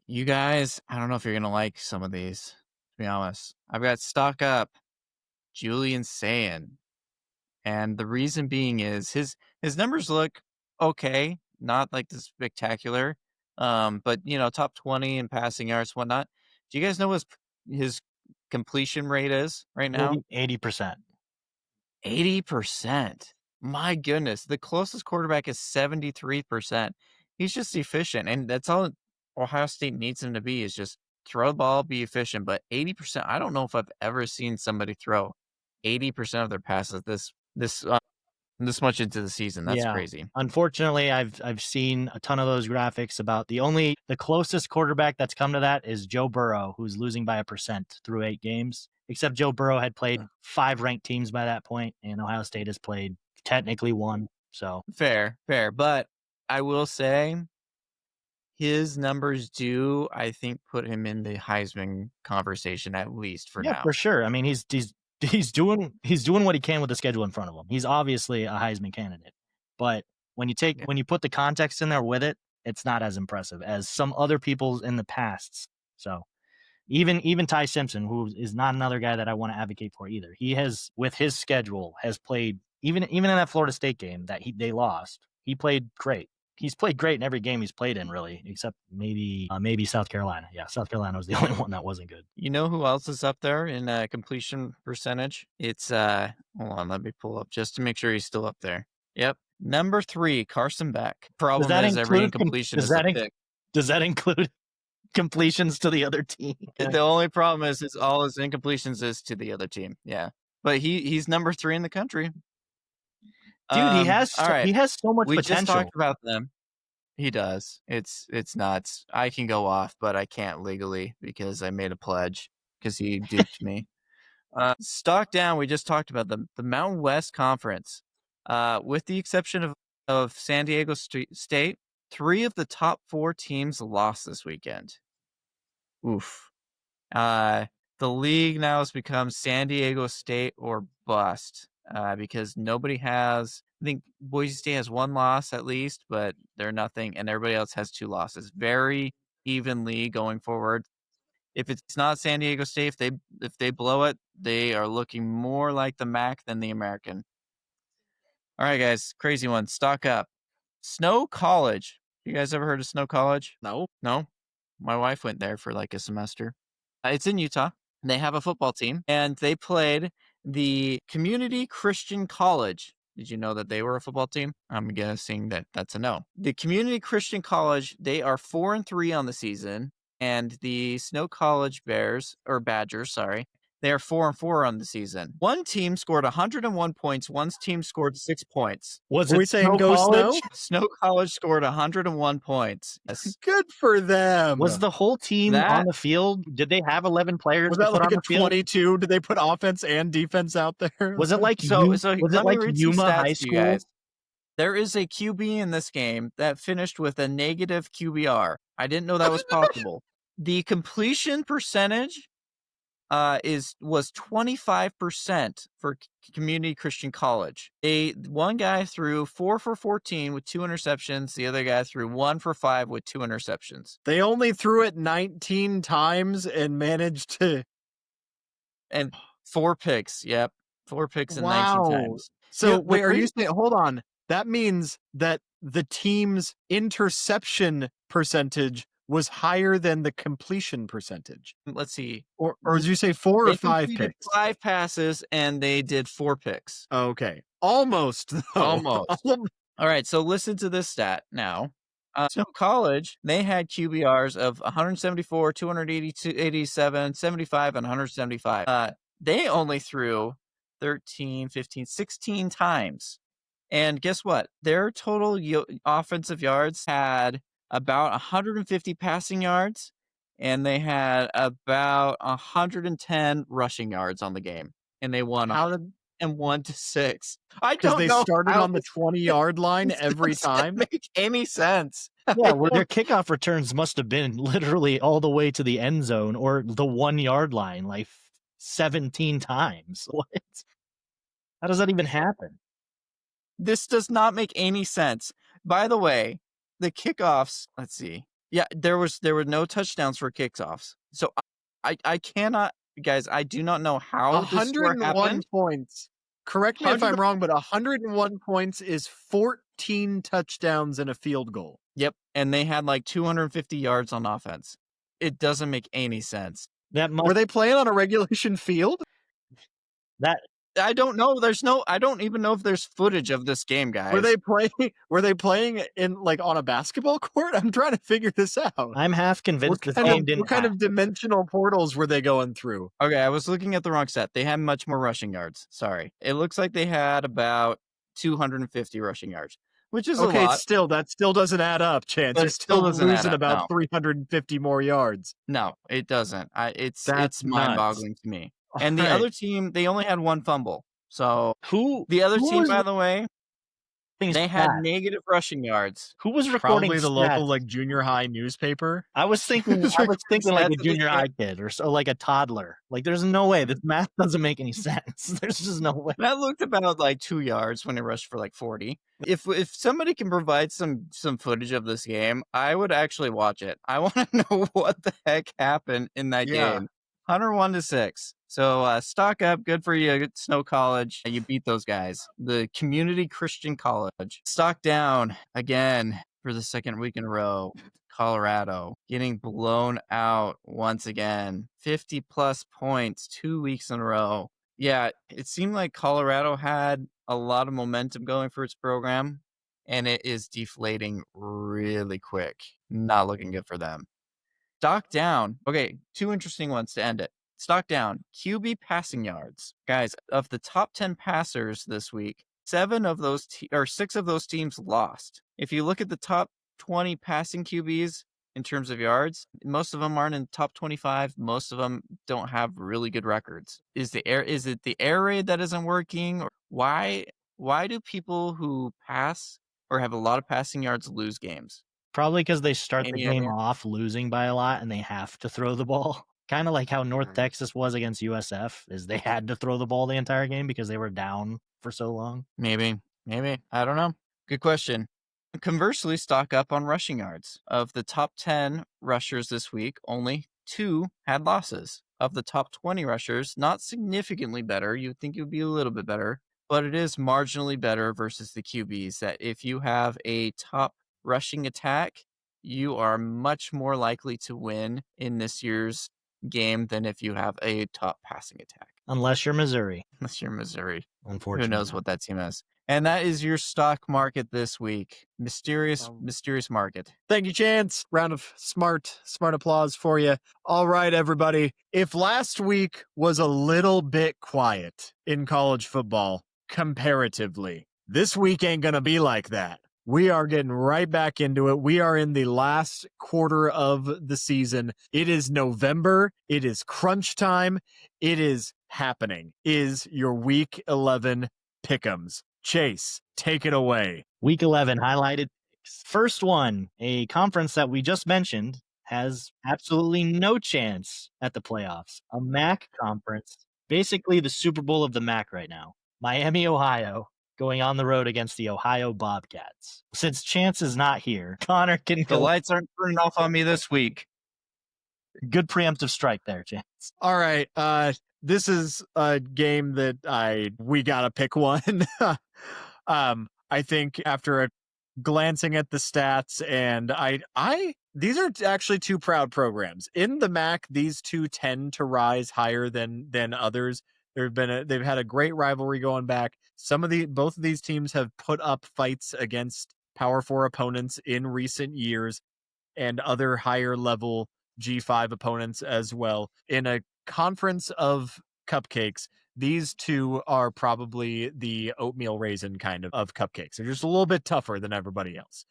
You guys, I don't know if you're going to like some of these, to be honest. I've got stock up Julian Sayin. And the reason being is his numbers look okay, not like this spectacular. But top 20 in passing yards, whatnot. Do you guys know what his completion rate is right now? 80%. 80%. My goodness. The closest quarterback is 73%. He's just efficient. And that's all Ohio State needs him to be, is just throw the ball, be efficient. But 80%, I don't know if I've ever seen somebody throw 80% of their passes this much into the season. That's crazy. Unfortunately, I've seen a ton of those graphics about the closest quarterback that's come to that is Joe Burrow, who's losing by 1% through 8 games. Except Joe Burrow had played 5 ranked teams by that point, and Ohio State has played technically 1. So fair. But I will say his numbers do, I think, put him in the Heisman conversation, at least for now. Yeah, for sure. I mean, he's doing what he can with the schedule in front of him. He's obviously a Heisman candidate, but when you put the context in there with it, it's not as impressive as some other people in the past. So even Ty Simpson, who is not another guy that I want to advocate for either, he has, with his schedule, has played even in that Florida State game that they lost. He played great. He's played great in every game he's played in, really, except maybe South Carolina. Yeah, South Carolina was the only one that wasn't good. You know who else is up there in completion percentage? It's hold on, let me pull up just to make sure he's still up there. Yep, number 3, Carson Beck. Problem is every incompletion is a pick. Does that include completions to the other team? The only problem is all his incompletions is to the other team. Yeah, but he's number 3 in the country. Dude, he has so much potential. We just talked about them. He does. It's nuts. I can go off, but I can't legally because I made a pledge because he duped me. Stock down. We just talked about the Mountain West Conference. With the exception of San Diego State, 3 of the top 4 teams lost this weekend. Oof. The league now has become San Diego State or bust. Because nobody has, I think Boise State has 1 loss at least, but they're nothing, and everybody else has 2 losses. Very evenly going forward. If it's not San Diego State, if they blow it, they are looking more like the MAC than the American. All right, guys, crazy one. Stock up. Snow College. You guys ever heard of Snow College? No. My wife went there for like a semester. It's in Utah. They have a football team, and they played the Community Christian College. Did you know that they were a football team? I'm guessing that's a no. The Community Christian College, they are 4-3 on the season, and the Snow College Badgers, they are 4-4 on the season. One team scored 101 points. One team scored 6 points. Were we saying go Snow? Snow College scored 101 points. Yes. Good for them. Was the whole team on the field? Did they have 11 players? Was that like a 22? Did they put offense and defense out there? Was it like was it like Yuma High School? There is a QB in this game that finished with a negative QBR. I didn't know that was possible. The completion percentage was 25% for Community Christian College. One guy threw 4 for 14 with 2 interceptions. The other guy threw 1 for 5 with 2 interceptions. They only threw it 19 times and managed to. And 4 picks. Yep, 4 picks and 19 times. So wait, are you saying? Hold on. That means that the team's interception percentage was higher than the completion percentage. Let's see. Or did you say 4 or 5 picks? 5 passes, and they did 4 picks. Okay. Almost, though. Almost. All right, so listen to this stat now. So college, they had QBRs of 174, 282, 87, 75, and 175. They only threw 13, 15, 16 times. And guess what? Their total offensive yards had about 150 passing yards, and they had about 110 rushing yards on the game. And they won How did 1-6. I because don't they know started how on the 20-yard line this every doesn't time? make any sense. Yeah, well, their kickoff returns must have been literally all the way to the end zone or the 1 yard line, like 17 times. What? How does that even happen? This does not make any sense. By the way, the kickoffs, let's see. Yeah, there were no touchdowns for kickoffs. So I cannot, guys, I do not know how this score 101 happened. points. Correct me if 100 I'm wrong, but 101 points is 14 touchdowns and a field goal. Yep, and they had like 250 yards on offense. It doesn't make any sense. That Were must they playing on a regulation field? that I don't know. I don't even know if there's footage of this game, guys. Were they playing in like on a basketball court? I'm trying to figure this out. I'm half convinced this game didn't What kind of dimensional portals were they going through? Okay, I was looking at the wrong set. They had much more rushing yards. Sorry. It looks like they had about 250 rushing yards, which is a lot. Still, that still doesn't add up, Chance. But You're it still still doesn't add losing up, about no. 350 more yards. No, it doesn't. It's That's mind-boggling to me. And the All right. other team, they only had one fumble. So Who the other who team, was by the way, recording they had stats? negative rushing yards. Who was recording Probably the local stats? like junior high newspaper. I was thinking like Stats a of the junior game. high kid or so, like a toddler. Like there's no way this math doesn't make any sense. There's just no way. That looked about like 2 yards when it rushed for like 40. If somebody can provide some footage of this game, I would actually watch it. I want to know what the heck happened in that game. 101-6. So stock up. Good for you, Snow College. You beat those guys. The Community Christian College. Stock down again for the second week in a row. Colorado getting blown out once again. 50 plus points 2 weeks in a row. Yeah, it seemed like Colorado had a lot of momentum going for its program, and it is deflating really quick. Not looking good for them. Stock down. Okay, 2 interesting ones to end it. Stock down. QB passing yards. Guys, of the top 10 passers this week, 6 of those teams lost. If you look at the top 20 passing QBs in terms of yards, most of them aren't in top 25. Most of them don't have really good records. Is it the air raid that isn't working? Or why do people who pass or have a lot of passing yards lose games? Probably because they start the Any game idea? off losing by a lot and they have to throw the ball. Kind of like how North Texas was against USF, is they had to throw the ball the entire game because they were down for so long. Maybe. I don't know. Good question. Conversely, stock up on rushing yards. Of the top 10 rushers this week, only 2 had losses. Of the top 20 rushers, not significantly better. You'd think it would be a little bit better, but it is marginally better versus the QBs. That if you have a top rushing attack, you are much more likely to win in this year's game than if you have a top passing attack. Unless you're Missouri. Unfortunately. Who knows what that team is. And that is your stock market this week. Mysterious market. Thank you, Chance. Round of smart applause for you. All right, everybody. If last week was a little bit quiet in college football, comparatively, this week ain't going to be like that. We are getting right back into it. We are in the last quarter of the season. It is November. It is crunch time. It is happening. Is your Week 11 pick'ems. Chase, take it away. Week 11 highlighted picks. First one, a conference that we just mentioned has absolutely no chance at the playoffs. A MAC conference, basically the Super Bowl of the MAC right now. Miami, Ohio, going on the road against the Ohio Bobcats. Since Chance is not here, Connor can The lights aren't turning off on me this week. Good preemptive strike there, Chance. All right. This is a game that we gotta pick one. I think after glancing at the stats, and these are actually 2 proud programs in the MAC. These 2 tend to rise higher than others. They've had a great rivalry going back. Both of these teams have put up fights against Power 4 opponents in recent years and other higher level G5 opponents as well. In a conference of cupcakes, these two are probably the oatmeal raisin kind of cupcakes. They're just a little bit tougher than everybody else.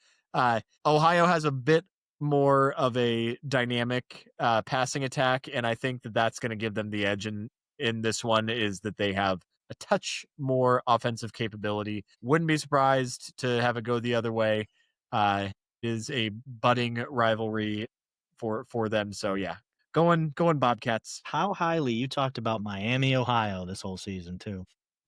Ohio has a bit more of a dynamic passing attack, and I think that that's going to give them the edge in this one, is that they have a touch more offensive capability. Wouldn't be surprised to have it go the other way. Is a budding rivalry for them. So yeah, going Bobcats. How highly you talked about Miami, Ohio this whole season too.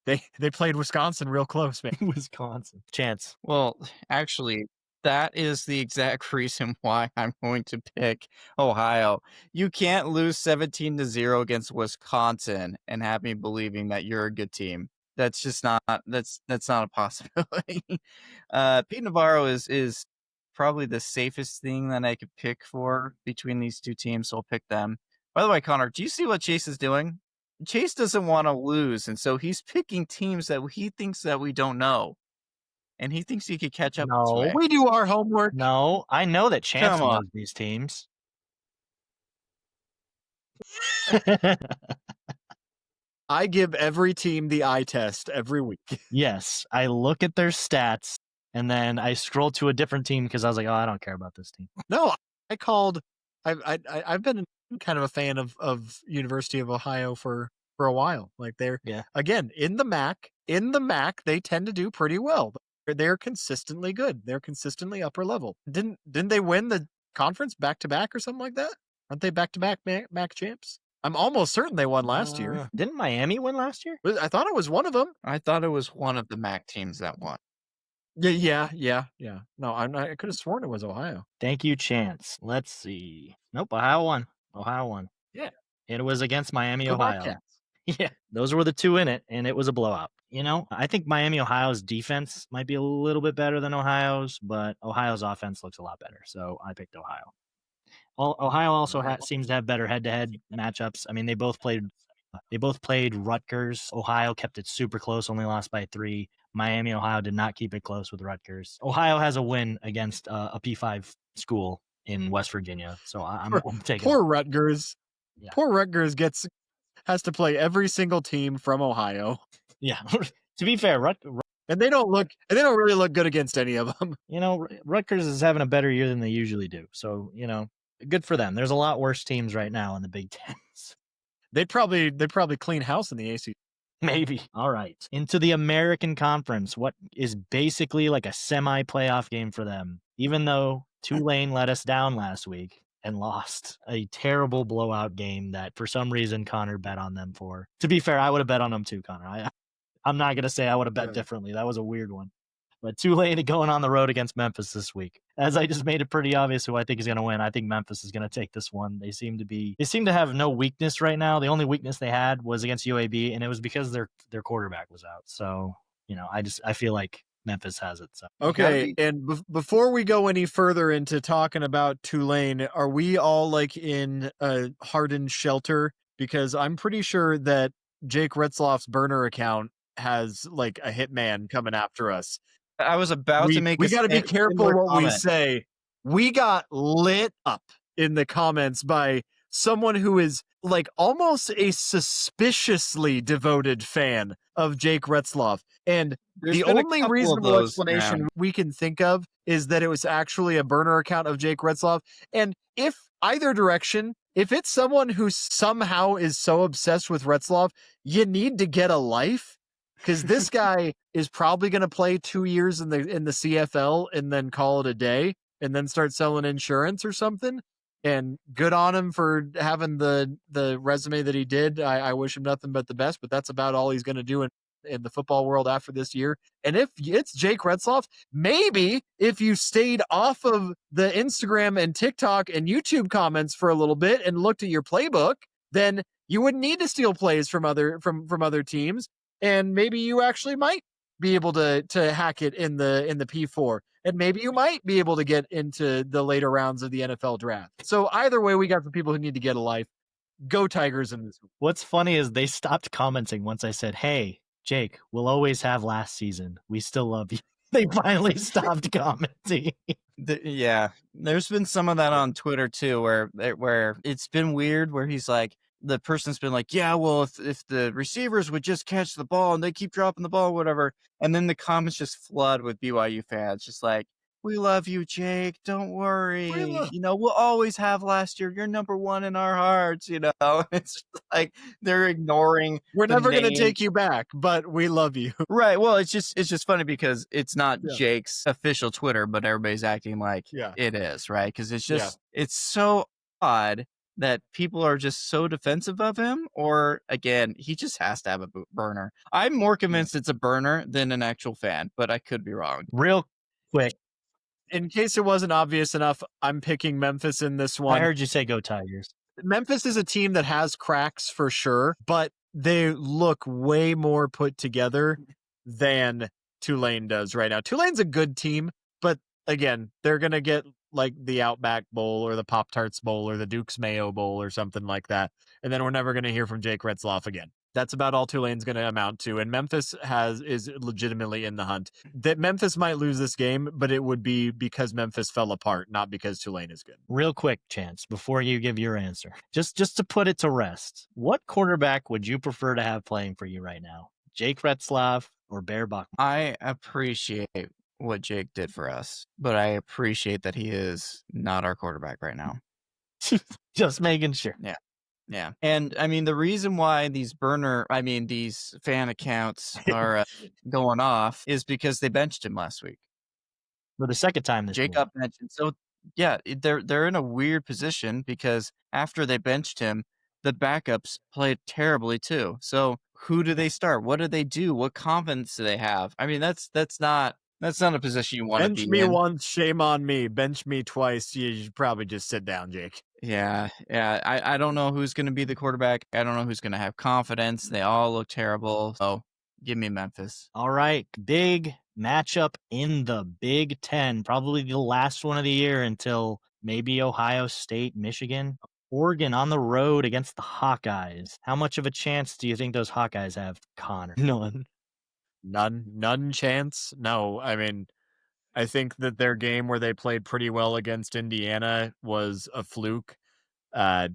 They played Wisconsin real close, man. Wisconsin. Chance. Well, actually, that is the exact reason why I'm going to pick Ohio. You can't lose 17-0 against Wisconsin and have me believing that you're a good team. That's just not that's not a possibility. Pete Navarro is probably the safest thing that I could pick for between these two teams, so I'll pick them. By the way, Connor, do you see what Chase is doing? Chase doesn't want to lose, and so he's picking teams that he thinks that we don't know. And he thinks he could catch up. No, we do our homework. No, I know that Chance knows these teams. I give every team the eye test every week. Yes, I look at their stats and then I scroll to a different team because I was like, oh, I don't care about this team. No, I've been kind of a fan of University of Ohio for a while. Like they're again in the MAC. In the MAC, they tend to do pretty well. They're consistently good. They're consistently upper level. Didn't they win the conference back to back or something like that? Aren't they back to back MAC champs? I'm almost certain they won last year. Didn't Miami win last year? I thought it was one of them. I thought it was one of the MAC teams that won. Yeah. No, I could have sworn it was Ohio. Thank you, Chance. Let's see. Nope, Ohio won. Yeah. It was against Miami, Go Ohio. Bobcats. Yeah, those were the two in it, and it was a blowout. You know, I think Miami, Ohio's defense might be a little bit better than Ohio's, but Ohio's offense looks a lot better, so I picked Ohio. Ohio also seems to have better head-to-head matchups. I mean, they both played Rutgers. Ohio kept it super close, only lost by 3. Miami, Ohio did not keep it close with Rutgers. Ohio has a win against a P5 school in West Virginia, so I'm taking poor Rutgers. Yeah. Poor Rutgers has to play every single team from Ohio. Yeah. To be fair, and they don't really look good against any of them. You know, Rutgers is having a better year than they usually do. So, you know, good for them. There's a lot worse teams right now in the Big Ten. They'd probably clean house in the ACC. Maybe. All right. Into the American Conference, what is basically like a semi-playoff game for them. Even though Tulane let us down last week and lost a terrible blowout game that for some reason Connor bet on them for. To be fair, I would have bet on them too, Connor. I'm not going to say I would have bet differently. That was a weird one. But Tulane going on the road against Memphis this week. As I just made it pretty obvious who I think is going to win. I think Memphis is going to take this one. They seem to have no weakness right now. The only weakness they had was against UAB, and it was because their quarterback was out. So, you know, I feel like Memphis has it. So. Okay, and before we go any further into talking about Tulane, are we all like in a hardened shelter? Because I'm pretty sure that Jake Retzloff's burner account has like a hitman coming after us. I was about to make. We got to be careful what we say. We got lit up in the comments by someone who is like almost a suspiciously devoted fan of Jake Retzloff, and the only reasonable explanation we can think of is that it was actually a burner account of Jake Retzloff. And if either direction, if it's someone who somehow is so obsessed with Retzloff, you need to get a life. Because this guy is probably going to play 2 years in the CFL and then call it a day and then start selling insurance or something. And good on him for having the resume that he did. I wish him nothing but the best, but that's about all he's going to do in the football world after this year. And if it's Jake Retzloff, maybe if you stayed off of the Instagram and TikTok and YouTube comments for a little bit and looked at your playbook, then you wouldn't need to steal plays from other teams. And maybe you actually might be able to hack it in the P4. And maybe you might be able to get into the later rounds of the NFL draft. So either way, we got some people who need to get a life. Go Tigers in this. What's funny is they stopped commenting once I said, hey, Jake, we'll always have last season. We still love you. They finally stopped commenting. Yeah, there's been some of that on Twitter too, where it's been weird. Where he's like, the person's been like, yeah, well, if the receivers would just catch the ball and they keep dropping the ball, whatever, and then the comments just flood with BYU fans, just like, we love you, Jake. Don't worry. We'll always have last year. You're number one in our hearts. It's just like they're ignoring. We're the never going to name. take you back, but we love you. Right. Well, it's just funny because it's not Yeah. Jake's official Twitter, but everybody's acting like it is, right? Because it's just it's so odd that people are just so defensive of him, or again, he just has to have a burner. I'm more convinced it's a burner than an actual fan, but I could be wrong. Real quick, in case it wasn't obvious enough, I'm picking Memphis in this one. I heard you say go Tigers. Memphis is a team that has cracks for sure, but they look way more put together than Tulane does right now. Tulane's a good team, but again, they're going to get like the Outback Bowl or the Pop-Tarts Bowl or the Duke's Mayo Bowl or something like that. And then we're never going to hear from Jake Retzloff again. That's about all Tulane's going to amount to. And Memphis is legitimately in the hunt. That Memphis might lose this game, but it would be because Memphis fell apart, not because Tulane is good. Real quick, Chance, before you give your answer, just to put it to rest, what quarterback would you prefer to have playing for you right now? Jake Retzloff or Bear Bachman? I appreciate what Jake did for us, but I appreciate that he is not our quarterback right now. Just making sure. Yeah. And I mean, the reason why these fan accounts are going off is because they benched him last week. For the second time this Jake got benched. So yeah, they're in a weird position because after they benched him, the backups played terribly too. So who do they start? What do they do? What confidence do they have? I mean, that's not a position you want to be in. Bench me once, shame on me. Bench me twice, you should probably just sit down, Jake. Yeah. I don't know who's going to be the quarterback. I don't know who's going to have confidence. They all look terrible. So give me Memphis. All right. Big matchup in the Big Ten. Probably the last one of the year until maybe Ohio State, Michigan. Oregon on the road against the Hawkeyes. How much of a chance do you think those Hawkeyes have, Connor? None chance. No, I mean, I think that their game where they played pretty well against Indiana was a fluke. Their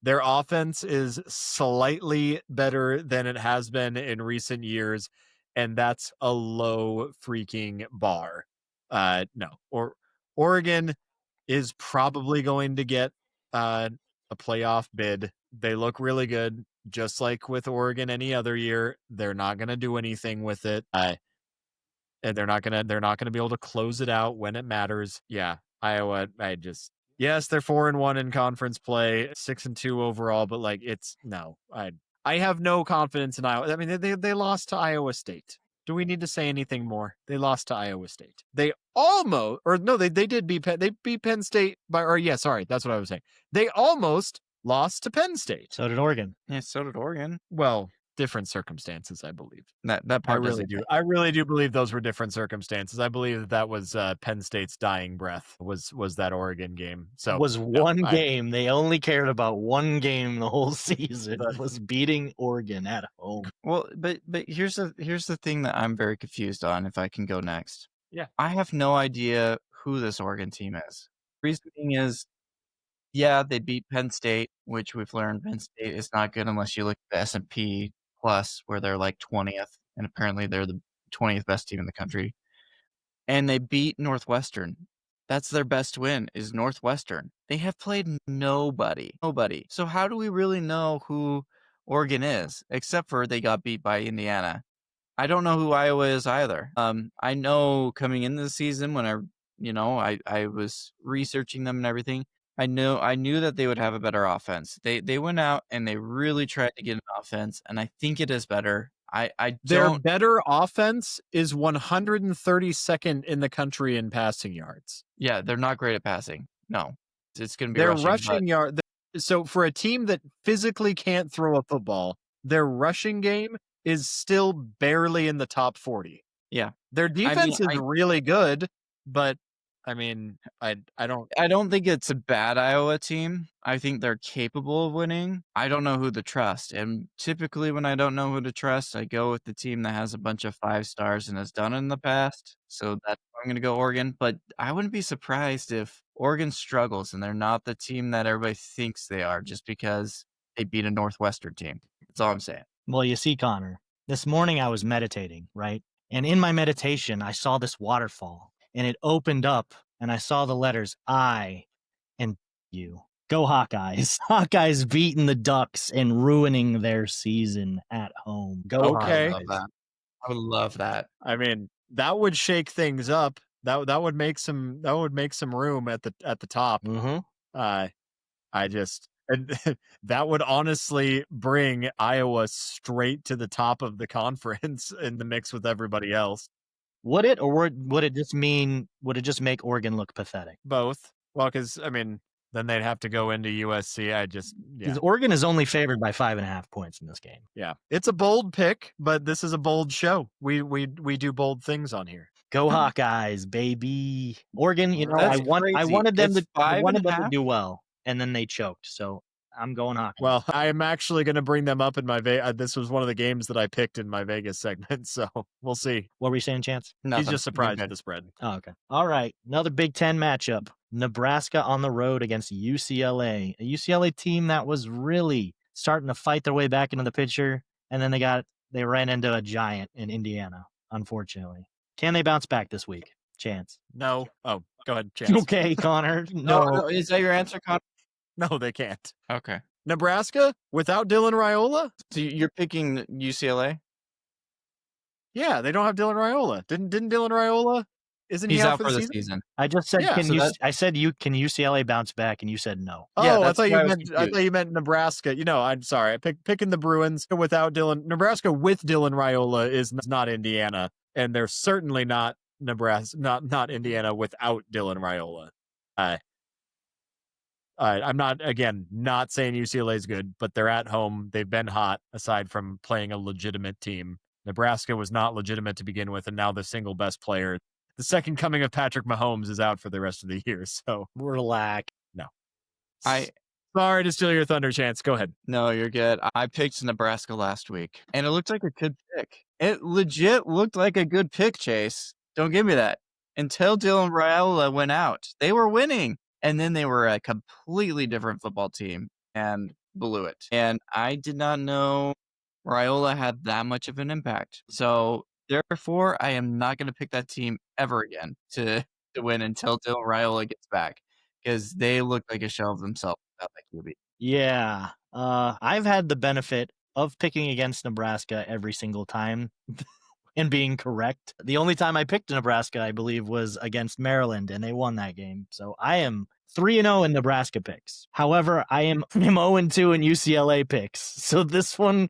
offense is slightly better than it has been in recent years, and that's a low freaking bar. No, or Oregon is probably going to get a playoff bid. They look really good. Just like with Oregon any other year, they're not going to do anything with it. And they're not going to be able to close it out when it matters. Yeah. Iowa, yes, they're 4-1 in conference play, 6-2 overall, but like I have no confidence in Iowa. I mean, they lost to Iowa State. Do we need to say anything more? They lost to Iowa State. They did beat they beat Penn State that's what I was saying. They almost lost to Penn State. So did Oregon. Yeah, so did Oregon. Well, different circumstances, I believe. That part I really do believe those were different circumstances. I believe that was Penn State's dying breath was that Oregon game. So it was one game. They only cared about one game the whole season. That was beating Oregon at home. Well, but here's the thing that I'm very confused on, if I can go next. Yeah. I have no idea who this Oregon team is. Reason being is, yeah, they beat Penn State, which we've learned Penn State is not good unless you look at the S&P Plus, where they're like 20th, and apparently they're the 20th best team in the country. And they beat Northwestern. That's their best win, is Northwestern. They have played nobody. So how do we really know who Oregon is, except for they got beat by Indiana? I don't know who Iowa is either. I know coming into the season when I was researching them and everything, I knew that they would have a better offense. They went out and they really tried to get an offense, and I think it is better. Their better offense is 132nd in the country in passing yards. Yeah, they're not great at passing. No, it's going to be their rushing yard. So for a team that physically can't throw a football, their rushing game is still barely in the top 40. Yeah, their defense is really good, but I mean, I don't. I don't think it's a bad Iowa team. I think they're capable of winning. I don't know who to trust. And typically when I don't know who to trust, I go with the team that has a bunch of 5 stars and has done it in the past. So that's why I'm going to go Oregon. But I wouldn't be surprised if Oregon struggles and they're not the team that everybody thinks they are just because they beat a Northwestern team. That's all I'm saying. Well, you see, Connor, this morning I was meditating, right? And in my meditation, I saw this waterfall and it opened up and I saw the letters I and you. Go Hawkeyes. Hawkeyes beating the Ducks and ruining their season at home. Go Okay. I would love that. I would love that. I mean, that would shake things up. That would make some room at the top. Mm-hmm. I just and that would honestly bring Iowa straight to the top of the conference in the mix with everybody else. Would it, or would it just make Oregon look pathetic? Both. Well, because I mean, then they'd have to go into USC. Yeah. Because Oregon is only favored by 5.5 points in this game. Yeah, it's a bold pick, but this is a bold show. We do bold things on here. Go Hawkeyes, baby! Oregon, That's I wanted them It's to do well, and then they choked. So I'm going Hawkeyes. Well, I am actually going to bring them up in my this was one of the games that I picked in my Vegas segment, so we'll see. What were you saying, Chance? Nothing. He's just surprised at the spread. Oh, okay. All right. Another Big Ten matchup. Nebraska on the road against UCLA. A UCLA team that was really starting to fight their way back into the picture, and then they ran into a giant in Indiana, unfortunately. Can they bounce back this week? Chance. No. Oh, go ahead, Chance. Okay, Connor. No. Is that your answer, Connor? No, they can't. Okay. Nebraska without Dylan Raiola? So you're picking UCLA? Yeah, they don't have Dylan Raiola. Didn't Dylan Raiola? Isn't He's he out for the season? I just said, Yeah, can UCLA bounce back? And you said no. Oh, Yeah, I thought that's you meant Nebraska. I'm sorry. Picking the Bruins without Dylan. Nebraska with Dylan Raiola is not Indiana, and they're certainly not Nebraska, not Indiana without Dylan Raiola. I'm not saying UCLA is good, but they're at home. They've been hot aside from playing a legitimate team. Nebraska was not legitimate to begin with, and now the single best player, the second coming of Patrick Mahomes, is out for the rest of the year. So Relax. No. Sorry to steal your thunder, Chance. Go ahead. No, you're good. I picked Nebraska last week, and it looked like a good pick. It legit looked like a good pick, Chase. Don't give me that. Until Dylan Raiola went out, they were winning. And then they were a completely different football team and blew it. And I did not know Raiola had that much of an impact. So therefore, I am not going to pick that team ever again to win until Dylan Raiola gets back, because they look like a shell of themselves without that QB. Yeah. I've had the benefit of picking against Nebraska every single time and being correct. The only time I picked Nebraska, I believe, was against Maryland, and they won that game. So I am 3-0 in Nebraska picks. However, I am 0-2 in UCLA picks. So this one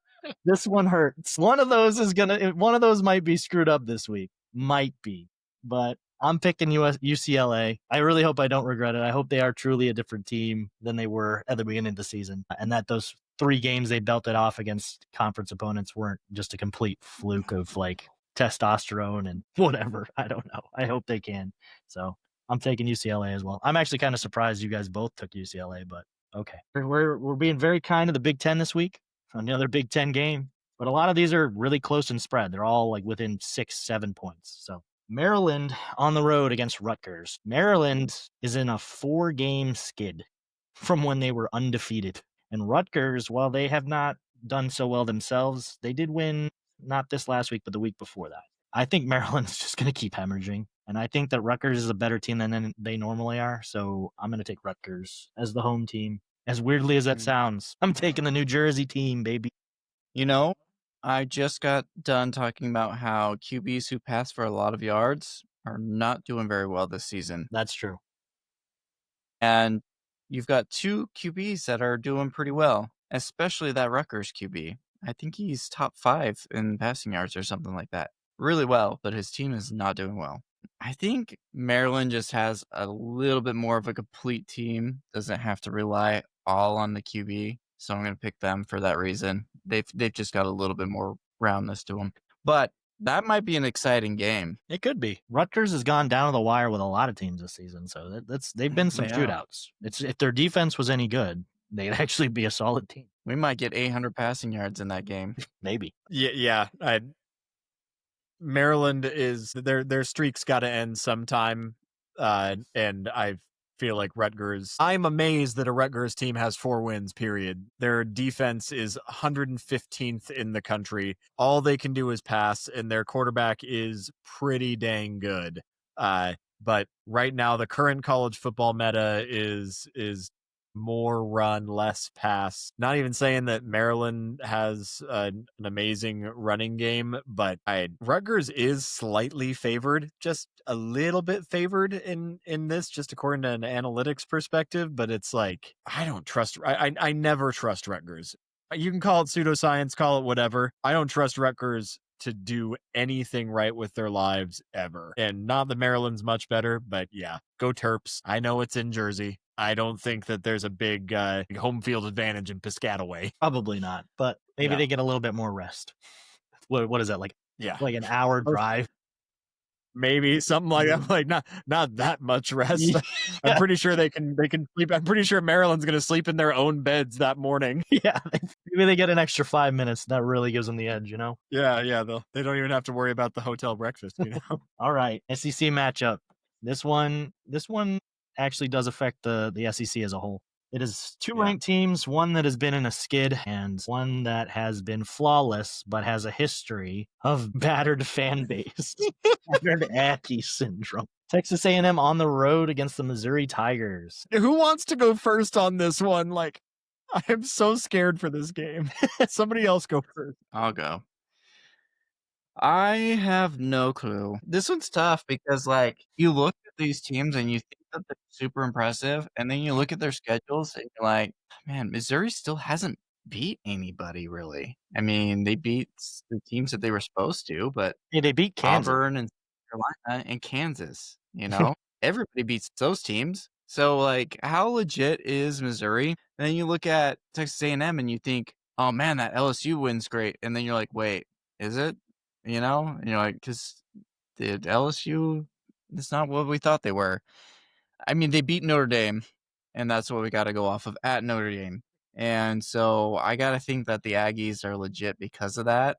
hurts. One of those might be screwed up this week. Might be. But I'm picking UCLA. I really hope I don't regret it. I hope they are truly a different team than they were at the beginning of the season, and that those 3 games they belted off against conference opponents weren't just a complete fluke of testosterone and whatever. I don't know. I hope they can. So I'm taking UCLA as well. I'm actually kind of surprised you guys both took UCLA, but okay. We're being very kind to the Big Ten this week. Another Big Ten game, but a lot of these are really close in spread. They're all within 6-7 points. So Maryland on the road against Rutgers. Maryland is in a 4-game skid from when they were undefeated. And Rutgers, while they have not done so well themselves, they did win not this last week, but the week before that. I think Maryland's just going to keep hemorrhaging. And I think that Rutgers is a better team than they normally are. So I'm going to take Rutgers as the home team. As weirdly as that sounds, I'm taking the New Jersey team, baby. I just got done talking about how QBs who pass for a lot of yards are not doing very well this season. That's true. And you've got 2 QBs that are doing pretty well, especially that Rutgers QB. I think he's top 5 in passing yards or something like that. Really well, but his team is not doing well. I think Maryland just has a little bit more of a complete team, doesn't have to rely all on the QB. So I'm going to pick them for that reason. They've just got a little bit more roundness to them. But That might be an exciting game. It could be. Rutgers has gone down to the wire with a lot of teams this season, so they've been some shootouts. If their defense was any good, they'd actually be a solid team. We might get 800 passing yards in that game. Maybe. Yeah. Maryland is their streak's got to end sometime, and I feel like Rutgers. I'm amazed that a Rutgers team has 4 wins. Period. Their defense is 115th in the country. All they can do is pass, and their quarterback is pretty dang good. But right now, the current college football meta is more run, less pass. Not even saying that Maryland has an amazing running game, but Rutgers is slightly favored, just a little bit favored in this, just according to an analytics perspective. But it's like, I don't trust. I never trust Rutgers. You can call it pseudoscience, call it whatever. I don't trust Rutgers to do anything right with their lives ever. And not that Maryland's much better, but yeah, go Terps. I know it's in Jersey. I don't think that there's a big home field advantage in Piscataway. Probably not, but maybe they get a little bit more rest. What is that, like? Yeah, like an hour drive? Maybe something like that. Like not that much rest. Yeah. I'm pretty sure they can sleep. I'm pretty sure Maryland's going to sleep in their own beds that morning. Yeah, maybe they get an extra 5 minutes. That really gives them the edge, Yeah. They don't even have to worry about the hotel breakfast. All right, SEC matchup. This one actually does affect the SEC as a whole. It is 2 ranked teams, one that has been in a skid and one that has been flawless but has a history of battered fan base. Battered Aggie syndrome. Texas A&M on the road against the Missouri Tigers. Who wants to go first on this one? Like, I'm so scared for this game. Somebody else go first. I'll go. I have no clue. This one's tough because, like, you look at these teams and you think that they're super impressive, and then you look at their schedules and you're like, man, Missouri still hasn't beat anybody, really. I mean, they beat the teams that they were supposed to, but they beat Kansas. Auburn and Carolina and Kansas, everybody beats those teams. So, like, how legit is Missouri? And then you look at Texas A&M and you think, oh man, that LSU win's great. And then you're like, wait, is it? And you're like, because the LSU, it's not what we thought they were. I mean, they beat Notre Dame, and that's what we got to go off of at Notre Dame. And so I got to think that the Aggies are legit because of that.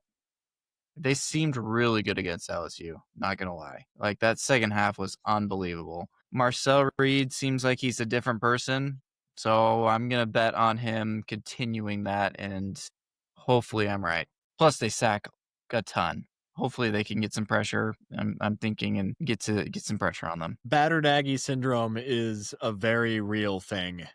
They seemed really good against LSU, not going to lie. Like, that second half was unbelievable. Marcel Reed seems like he's a different person, so I'm going to bet on him continuing that, and hopefully I'm right. Plus, they sack a ton. Hopefully they can get some pressure, I'm thinking, and get some pressure on them. Battered Aggie syndrome is a very real thing,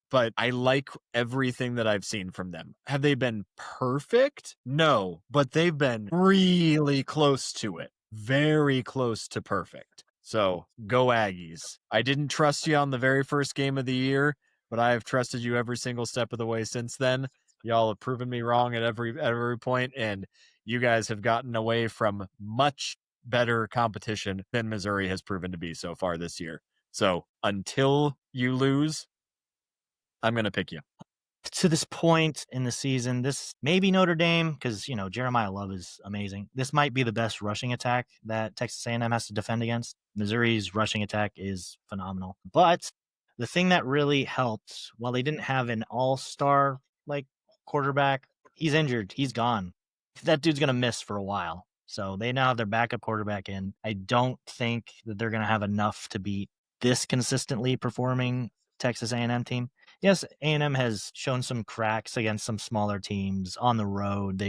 but I like everything that I've seen from them. Have they been perfect? No, but they've been really close to it. Very close to perfect. So go Aggies. I didn't trust you on the very first game of the year, but I have trusted you every single step of the way since then. Y'all have proven me wrong at every point, and you guys have gotten away from much better competition than Missouri has proven to be so far this year. So until you lose, I'm going to pick you. To this point in the season, this may be Notre Dame because, Jeremiah Love is amazing. This might be the best rushing attack that Texas A&M has to defend against. Missouri's rushing attack is phenomenal. But the thing that really helped, while they didn't have an all-star quarterback, he's injured. He's gone. That dude's going to miss for a while. So they now have their backup quarterback in. I don't think that they're going to have enough to beat this consistently performing Texas A&M team. Yes, A&M has shown some cracks against some smaller teams on the road.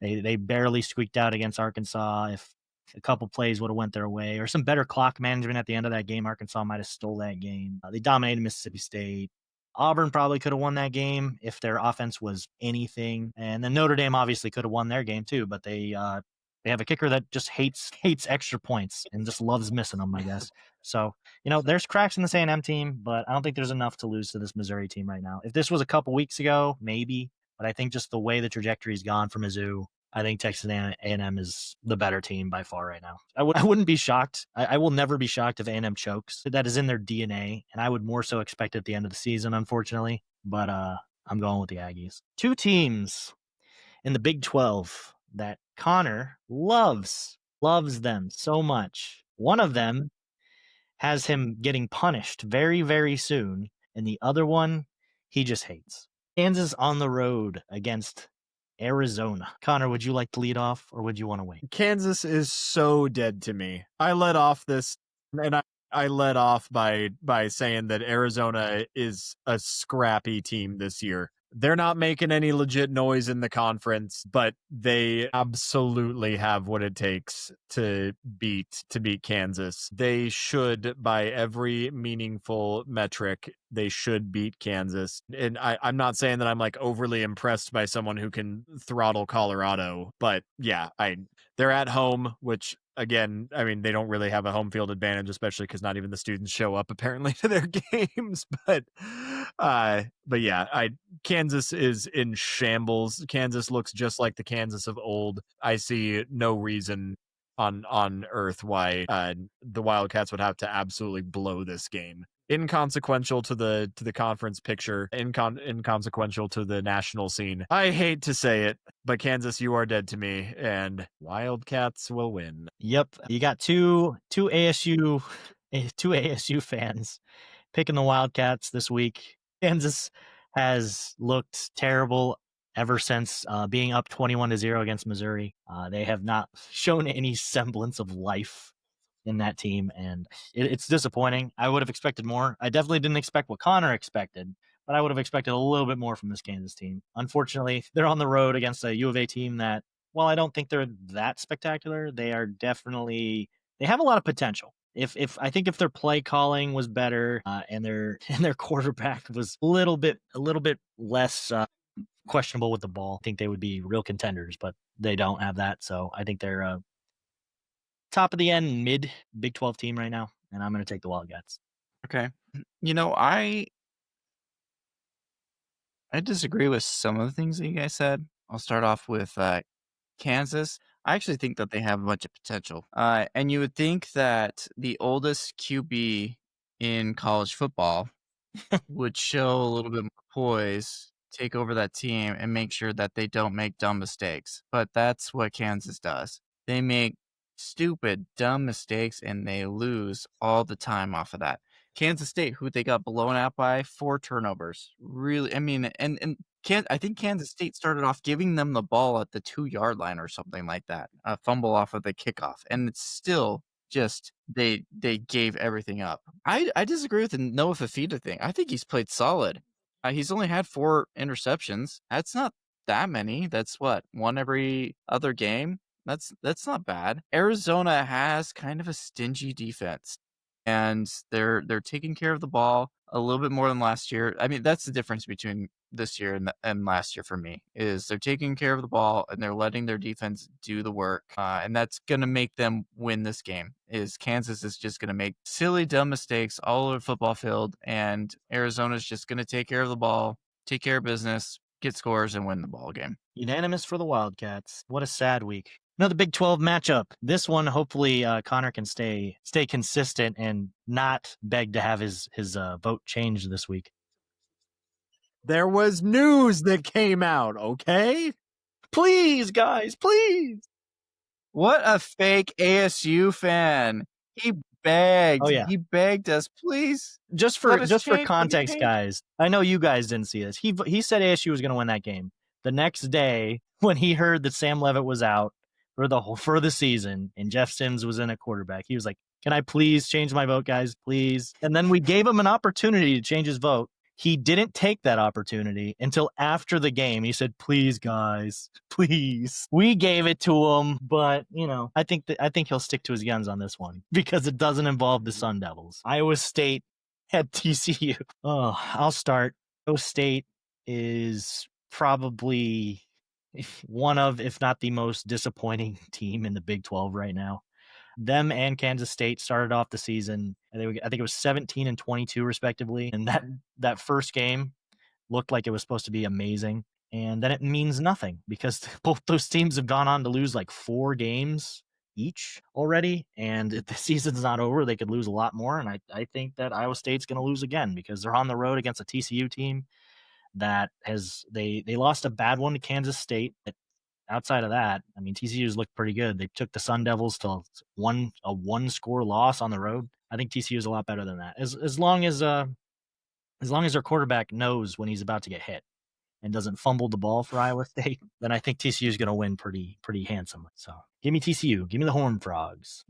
They barely squeaked out against Arkansas. If a couple plays would have went their way, or some better clock management at the end of that game, Arkansas might have stole that game. They dominated Mississippi State. Auburn probably could have won that game if their offense was anything. And then Notre Dame obviously could have won their game too, but they have a kicker that just hates extra points and just loves missing them, I guess. So, there's cracks in this A&M team, but I don't think there's enough to lose to this Missouri team right now. If this was a couple weeks ago, maybe, but I think just the way the trajectory's gone for Mizzou, I think Texas A&M is the better team by far right now. I wouldn't be shocked. I will never be shocked if A&M chokes. That is in their DNA, and I would more so expect it at the end of the season, unfortunately. But I'm going with the Aggies. 2 teams in the Big 12 that Connor loves them so much. One of them has him getting punished very, very soon, and the other one he just hates. Kansas on the road against Arizona. Connor, would you like to lead off, or would you want to wait? Kansas is so dead to me. I led off this, and I led off by saying that Arizona is a scrappy team this year. They're not making any legit noise in the conference, but they absolutely have what it takes to beat Kansas. They should, by every meaningful metric, they should beat Kansas. And I'm not saying that I'm like overly impressed by someone who can throttle Colorado, but yeah, they're at home, which again, I mean, they don't really have a home field advantage, especially because not even the students show up apparently to their games. But yeah, Kansas is in shambles. Kansas looks just like the Kansas of old. I see no reason on earth why the Wildcats would have to absolutely blow this game. Inconsequential to the conference picture, inconsequential to the national scene. I hate to say it, but Kansas, you are dead to me, and Wildcats will win. Yep, you got two ASU fans picking the Wildcats this week. Kansas has looked terrible ever since being up 21-0 against Missouri. They have not shown any semblance of life in that team, and it's disappointing. I would have expected more. I definitely didn't expect what Connor expected, but I would have expected a little bit more from this Kansas team. Unfortunately, they're on the road against a U of A team that, while I don't think they're that spectacular, they are definitely, they have a lot of potential. If I think if their play calling was better and their quarterback was a little bit less questionable with the ball, I think they would be real contenders, but they don't have that. So I think they're top of the end, mid Big 12 team right now, and I'm going to take the Wildcats. Okay. You know, I disagree with some of the things that you guys said. I'll start off with Kansas. I actually think that they have a bunch of potential. And you would think that the oldest QB in college football would show a little bit more poise, take over that team, and make sure that they don't make dumb mistakes. But that's what Kansas does. They make stupid, dumb mistakes, and they lose all the time off of that. Kansas State, who they got blown out by, 4 turnovers. Really, I mean, and I think Kansas State started off giving them the ball at the 2-yard line or something like that, a fumble off of the kickoff, and it's still just they gave everything up. I disagree with the Noah Fafita thing. I think he's played solid. He's only had 4 interceptions. That's not that many. That's what, 1 every other game. That's not bad. Arizona has kind of a stingy defense, and they're taking care of the ball a little bit more than last year. I mean, that's the difference between this year and last year for me, is they're taking care of the ball and they're letting their defense do the work. And that's going to make them win this game. Is Kansas is just going to make silly, dumb mistakes all over the football field, and Arizona's just going to take care of the ball, take care of business, get scores, and win the ball game. Unanimous for the Wildcats. What a sad week. Another Big 12 matchup. This one, hopefully, Connor can stay consistent and not beg to have his vote changed this week. There was news that came out, okay? Please, guys, please. What a fake ASU fan. He begged. Oh, yeah. He begged us, please. Just for context, guys. I know you guys didn't see this. He said ASU was going to win that game. The next day, when he heard that Sam Leavitt was out for the season and Jeff Sims was in at quarterback, he was like, "Can I please change my vote, guys? Please." And then we gave him an opportunity to change his vote. He didn't take that opportunity until after the game. He said, "Please, guys, please." We gave it to him, but I think he'll stick to his guns on this one because it doesn't involve the Sun Devils. Iowa State at TCU. Oh, I'll start. Iowa State is probably one of, if not the most disappointing team in the Big 12 right now. Them and Kansas State started off the season, I think it was 17 and 22 respectively. And that first game looked like it was supposed to be amazing. And then it means nothing because both those teams have gone on to lose like 4 games each already. And if the season's not over, they could lose a lot more. And I think that Iowa State's going to lose again because they're on the road against a TCU team that they lost a bad one to Kansas State. outside of that, I mean, TCU's looked pretty good. They took the Sun Devils to a one-score loss on the road. I think TCU is a lot better than that. As long as their quarterback knows when he's about to get hit and doesn't fumble the ball for Iowa State, then I think TCU is going to win pretty handsomely. So give me TCU. Give me the Horned Frogs.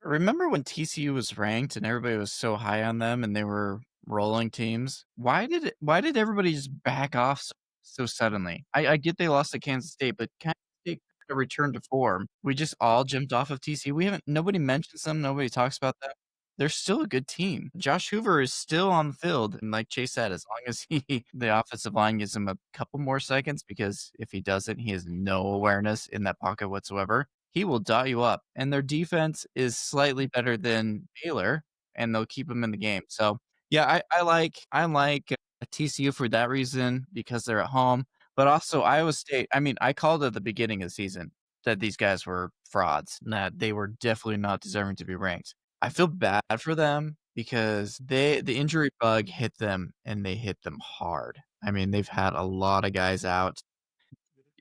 Remember when TCU was ranked and everybody was so high on them and they were rolling teams? Why did everybody just back off so suddenly? I get they lost to Kansas State, but Kansas State a return to form. We just all jumped off of TCU. Nobody mentions them. Nobody talks about them. They're still a good team. Josh Hoover is still on the field. And like Chase said, as long as the offensive line gives him a couple more seconds, because if he doesn't, he has no awareness in that pocket whatsoever. He will dot you up. And their defense is slightly better than Baylor, and they'll keep him in the game. So yeah, I like TCU for that reason, because they're at home. But also Iowa State. I mean, I called at the beginning of the season that these guys were frauds, and that they were definitely not deserving to be ranked. I feel bad for them because the injury bug hit them, and they hit them hard. I mean, they've had a lot of guys out.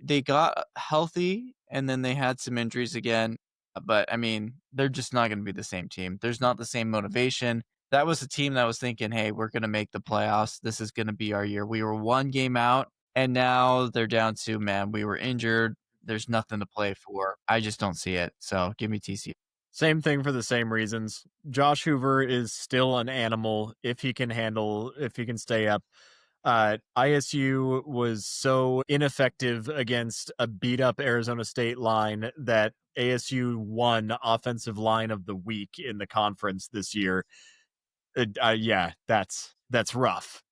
They got healthy, and then they had some injuries again. But, I mean, they're just not going to be the same team. There's not the same motivation. That was a team that was thinking, hey, we're going to make the playoffs. This is going to be our year. We were one game out, and now they're down to, man, we were injured. There's nothing to play for. I just don't see it. So give me TCU. Same thing for the same reasons. Josh Hoover is still an animal if he can stay up. ISU was so ineffective against a beat up Arizona State line that ASU won Offensive Line of the Week in the conference this year. Yeah, that's rough.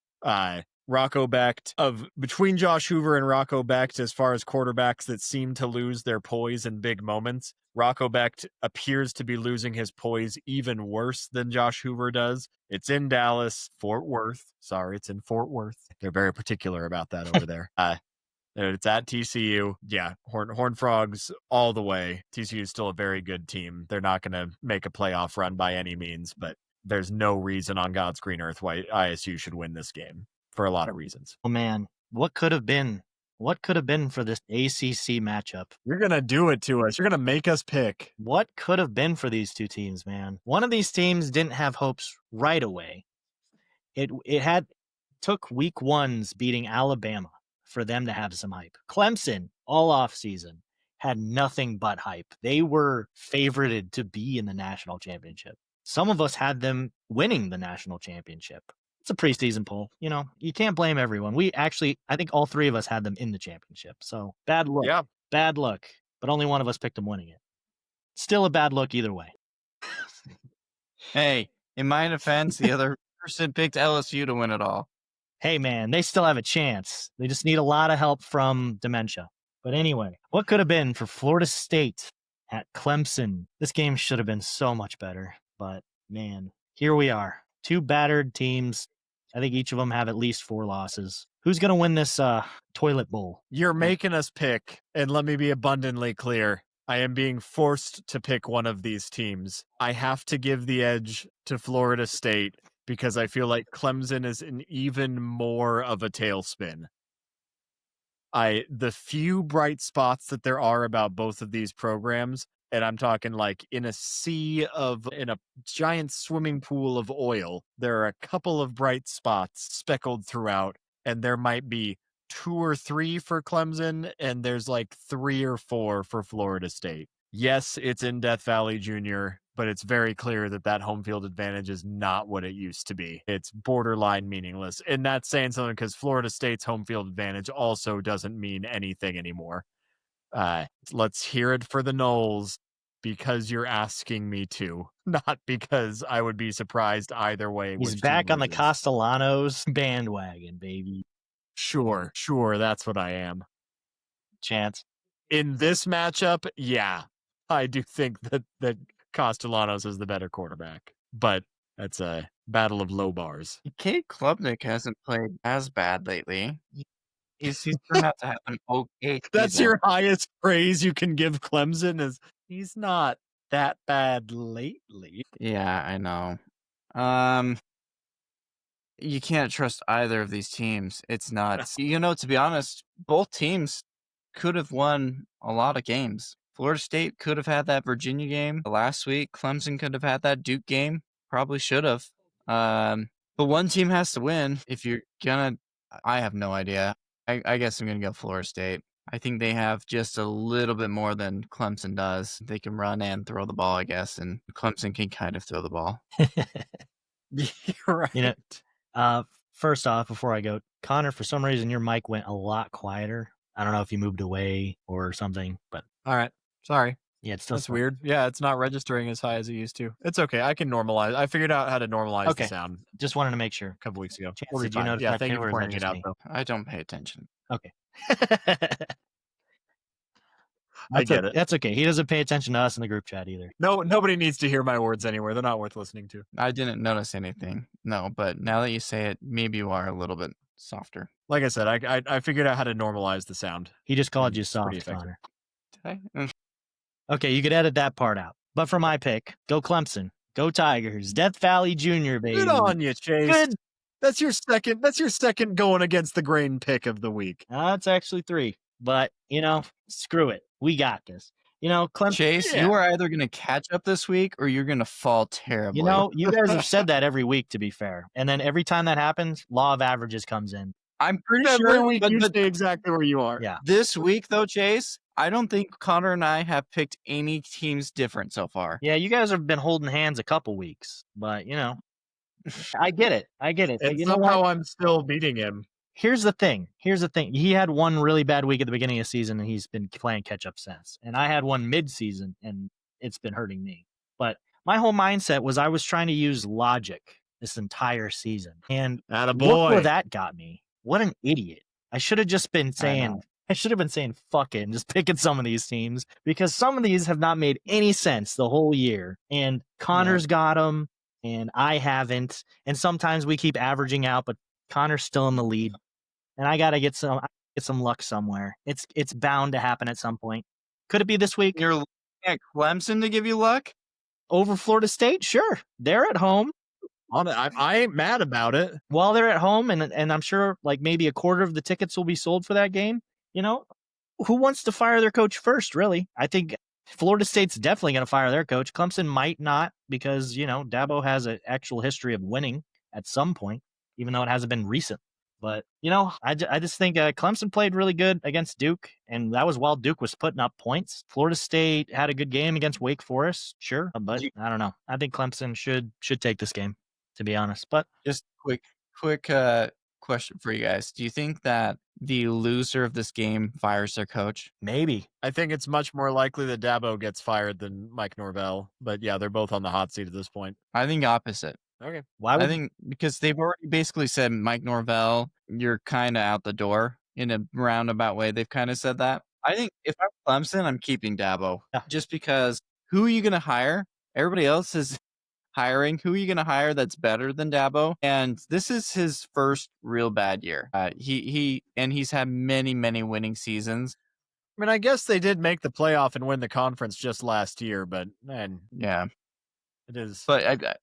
Rocco Becht, between Josh Hoover and Rocco Becht, as far as quarterbacks that seem to lose their poise in big moments, Rocco Becht appears to be losing his poise even worse than Josh Hoover does. It's in Dallas, Fort Worth. Sorry, it's in Fort Worth. They're very particular about that over there. It's at TCU. Yeah, Horned Frogs all the way. TCU is still a very good team. They're not going to make a playoff run by any means, but there's no reason on God's green earth why ISU should win this game, for a lot of reasons. Oh man, what could have been? What could have been for this ACC matchup? You're going to do it to us. You're going to make us pick. What could have been for these two teams, man? One of these teams didn't have hopes right away. It took week one's beating Alabama for them to have some hype. Clemson, all off season, had nothing but hype. They were favorited to be in the national championship. Some of us had them winning the national championship. It's a preseason poll. You can't blame everyone. I think all three of us had them in the championship. So bad luck. Yeah. Bad luck. But only one of us picked them winning it. Still a bad look either way. Hey, in my defense, the other person picked LSU to win it all. Hey, man, they still have a chance. They just need a lot of help from dementia. But anyway, what could have been for Florida State at Clemson? This game should have been so much better. But, man, here we are. Two battered teams. I think each of them have at least 4 losses. Who's going to win this toilet bowl? You're making us pick, and let me be abundantly clear. I am being forced to pick one of these teams. I have to give the edge to Florida State because I feel like Clemson is in even more of a tailspin. The few bright spots that there are about both of these programs, and I'm talking like in a giant swimming pool of oil, there are a couple of bright spots speckled throughout, and there might be 2 or 3 for Clemson, and there's like 3 or 4 for Florida State. Yes, it's in Death Valley Junior, but it's very clear that home field advantage is not what it used to be. It's borderline meaningless. And that's saying something because Florida State's home field advantage also doesn't mean anything anymore. Let's hear it for the Noles because you're asking me to, not because I would be surprised either way. He's back on the Castellanos bandwagon, baby. Sure, that's what I am. Chance. In this matchup, yeah, I do think that Castellanos is the better quarterback, but that's a battle of low bars. Cade Klubnik hasn't played as bad lately. He's turned out to have an okay That's season. your highest praise you can give Clemson, is he's not that bad lately. Yeah, I know. You can't trust either of these teams. It's not. To be honest, both teams could have won a lot of games. Florida State could have had that Virginia game last week. Clemson could have had that Duke game. Probably should have. But one team has to win. If you're gonna, I have no idea. I guess I'm gonna go Florida State. I think they have just a little bit more than Clemson does. They can run and throw the ball, I guess, and Clemson can kind of throw the ball. You're right. First off, before I go, Connor, for some reason your mic went a lot quieter. I don't know if you moved away or something, but all right. Sorry. Yeah, it's still that's weird. Yeah, it's not registering as high as it used to. It's okay. I can normalize. I figured out how to normalize the sound. Just wanted to make sure. A couple weeks ago. Chance, did you notice yeah, that thank too, you or for is that pointing it just out, me? though. I don't pay attention. Okay. I get it. That's okay. He doesn't pay attention to us in the group chat either. No, nobody needs to hear my words anywhere. They're not worth listening to. I didn't notice anything. No, but now that you say it, maybe you are a little bit softer. Like I said, I figured out how to normalize the sound. He just called you soft, Connor. Did I? Okay, you could edit that part out. But for my pick, go Clemson. Go Tigers. Death Valley Jr., baby. Good on you, Chase. Good. That's your second going against the grain pick of the week. That's actually 3. But, screw it. We got this. Clemson. Chase, you are either going to catch up this week or you're going to fall terribly. You guys have said that every week, to be fair. And then every time that happens, law of averages comes in. I'm pretty Every sure week you stay exactly where you are. Yeah. This week, though, Chase, I don't think Connor and I have picked any teams different so far. Yeah, you guys have been holding hands a couple weeks, but I get it. And somehow I'm still beating him. Here's the thing. He had one really bad week at the beginning of the season, and he's been playing catch up since. And I had one mid-season, and it's been hurting me. But my whole mindset was I was trying to use logic this entire season, and look where that got me. What an idiot! I should have just been saying. I should have been saying fuck it and just picking some of these teams, because some of these have not made any sense the whole year. And Connor's got them, and I haven't. And sometimes we keep averaging out, but Connor's still in the lead. And I gotta get some luck somewhere. It's bound to happen at some point. Could it be this week? You're looking at Clemson to give you luck? Over Florida State? Sure. They're at home. I ain't mad about it. While they're at home, and I'm sure like maybe a quarter of the tickets will be sold for that game. Who wants to fire their coach first, really? I think Florida State's definitely going to fire their coach. Clemson might not, because, Dabo has an actual history of winning at some point, even though it hasn't been recent. But, I just think Clemson played really good against Duke, and that was while Duke was putting up points. Florida State had a good game against Wake Forest, sure, but I don't know. I think Clemson should take this game, to be honest. But just quick question for you guys. Do you think that the loser of this game fires their coach? Maybe. I think it's much more likely that Dabo gets fired than Mike Norvell. But yeah, they're both on the hot seat at this point. I think opposite. Okay. Why? I think because they've already basically said, Mike Norvell, you're kind of out the door in a roundabout way. They've kind of said that. I think if I'm Clemson, I'm keeping Dabo. Yeah. Just because who are you going to hire? Everybody else is hiring. Who are you going to hire that's better than Dabo? And this is his first real bad year. He's had many, many winning seasons. I mean, I guess they did make the playoff and win the conference just last year, but yeah, it is. But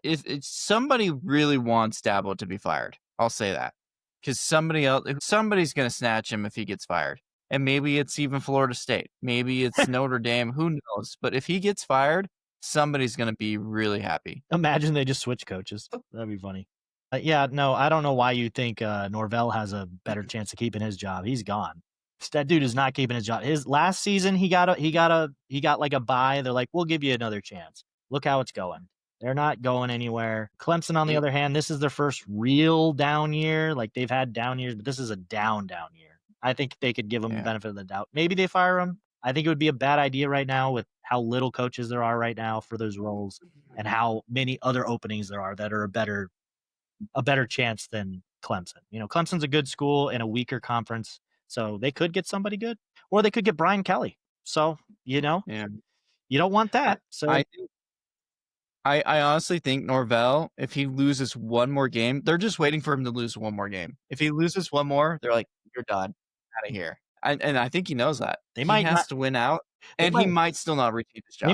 if somebody really wants Dabo to be fired, I'll say that, because somebody's going to snatch him if he gets fired. And maybe it's even Florida State. Maybe it's Notre Dame. Who knows? But if he gets fired, somebody's going to be really happy. Imagine they just switch coaches. That'd be funny. I don't know why you think Norvell has a better chance of keeping his job. He's gone. That dude is not keeping his job. His last season, he got like a bye. They're like, we'll give you another chance. Look how it's going. They're not going anywhere. Clemson, on the other hand, this is their first real down year. Like, they've had down years, but this is a down year. I think they could give him the benefit of the doubt. Maybe they fire him. I think it would be a bad idea right now with how little coaches there are right now for those roles, and how many other openings there are that are a better chance than Clemson. Clemson's a good school in a weaker conference, so they could get somebody good, or they could get Brian Kelly. So, you don't want that. So I honestly think Norvell, if he loses one more game, they're just waiting for him to lose one more game. If he loses one more, they're like, you're done, out of here. And I think he knows that. He has to win out, and he might still not retain his job.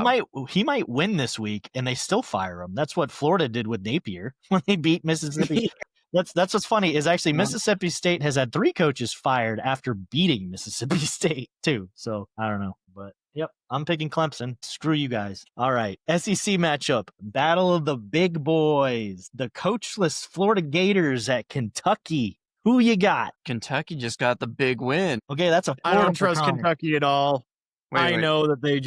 He might win this week, and they still fire him. That's what Florida did with Napier when they beat Mississippi. That's what's funny is actually Yeah. Mississippi State has had 3 coaches fired after beating Mississippi State too. So I don't know, but yep, I'm picking Clemson. Screw you guys. All right, SEC matchup, battle of the big boys, the coachless Florida Gators at Kentucky. Who you got? Kentucky just got the big win. Okay, that's a I don't Florida trust comment. Kentucky at all. I Wait. know that they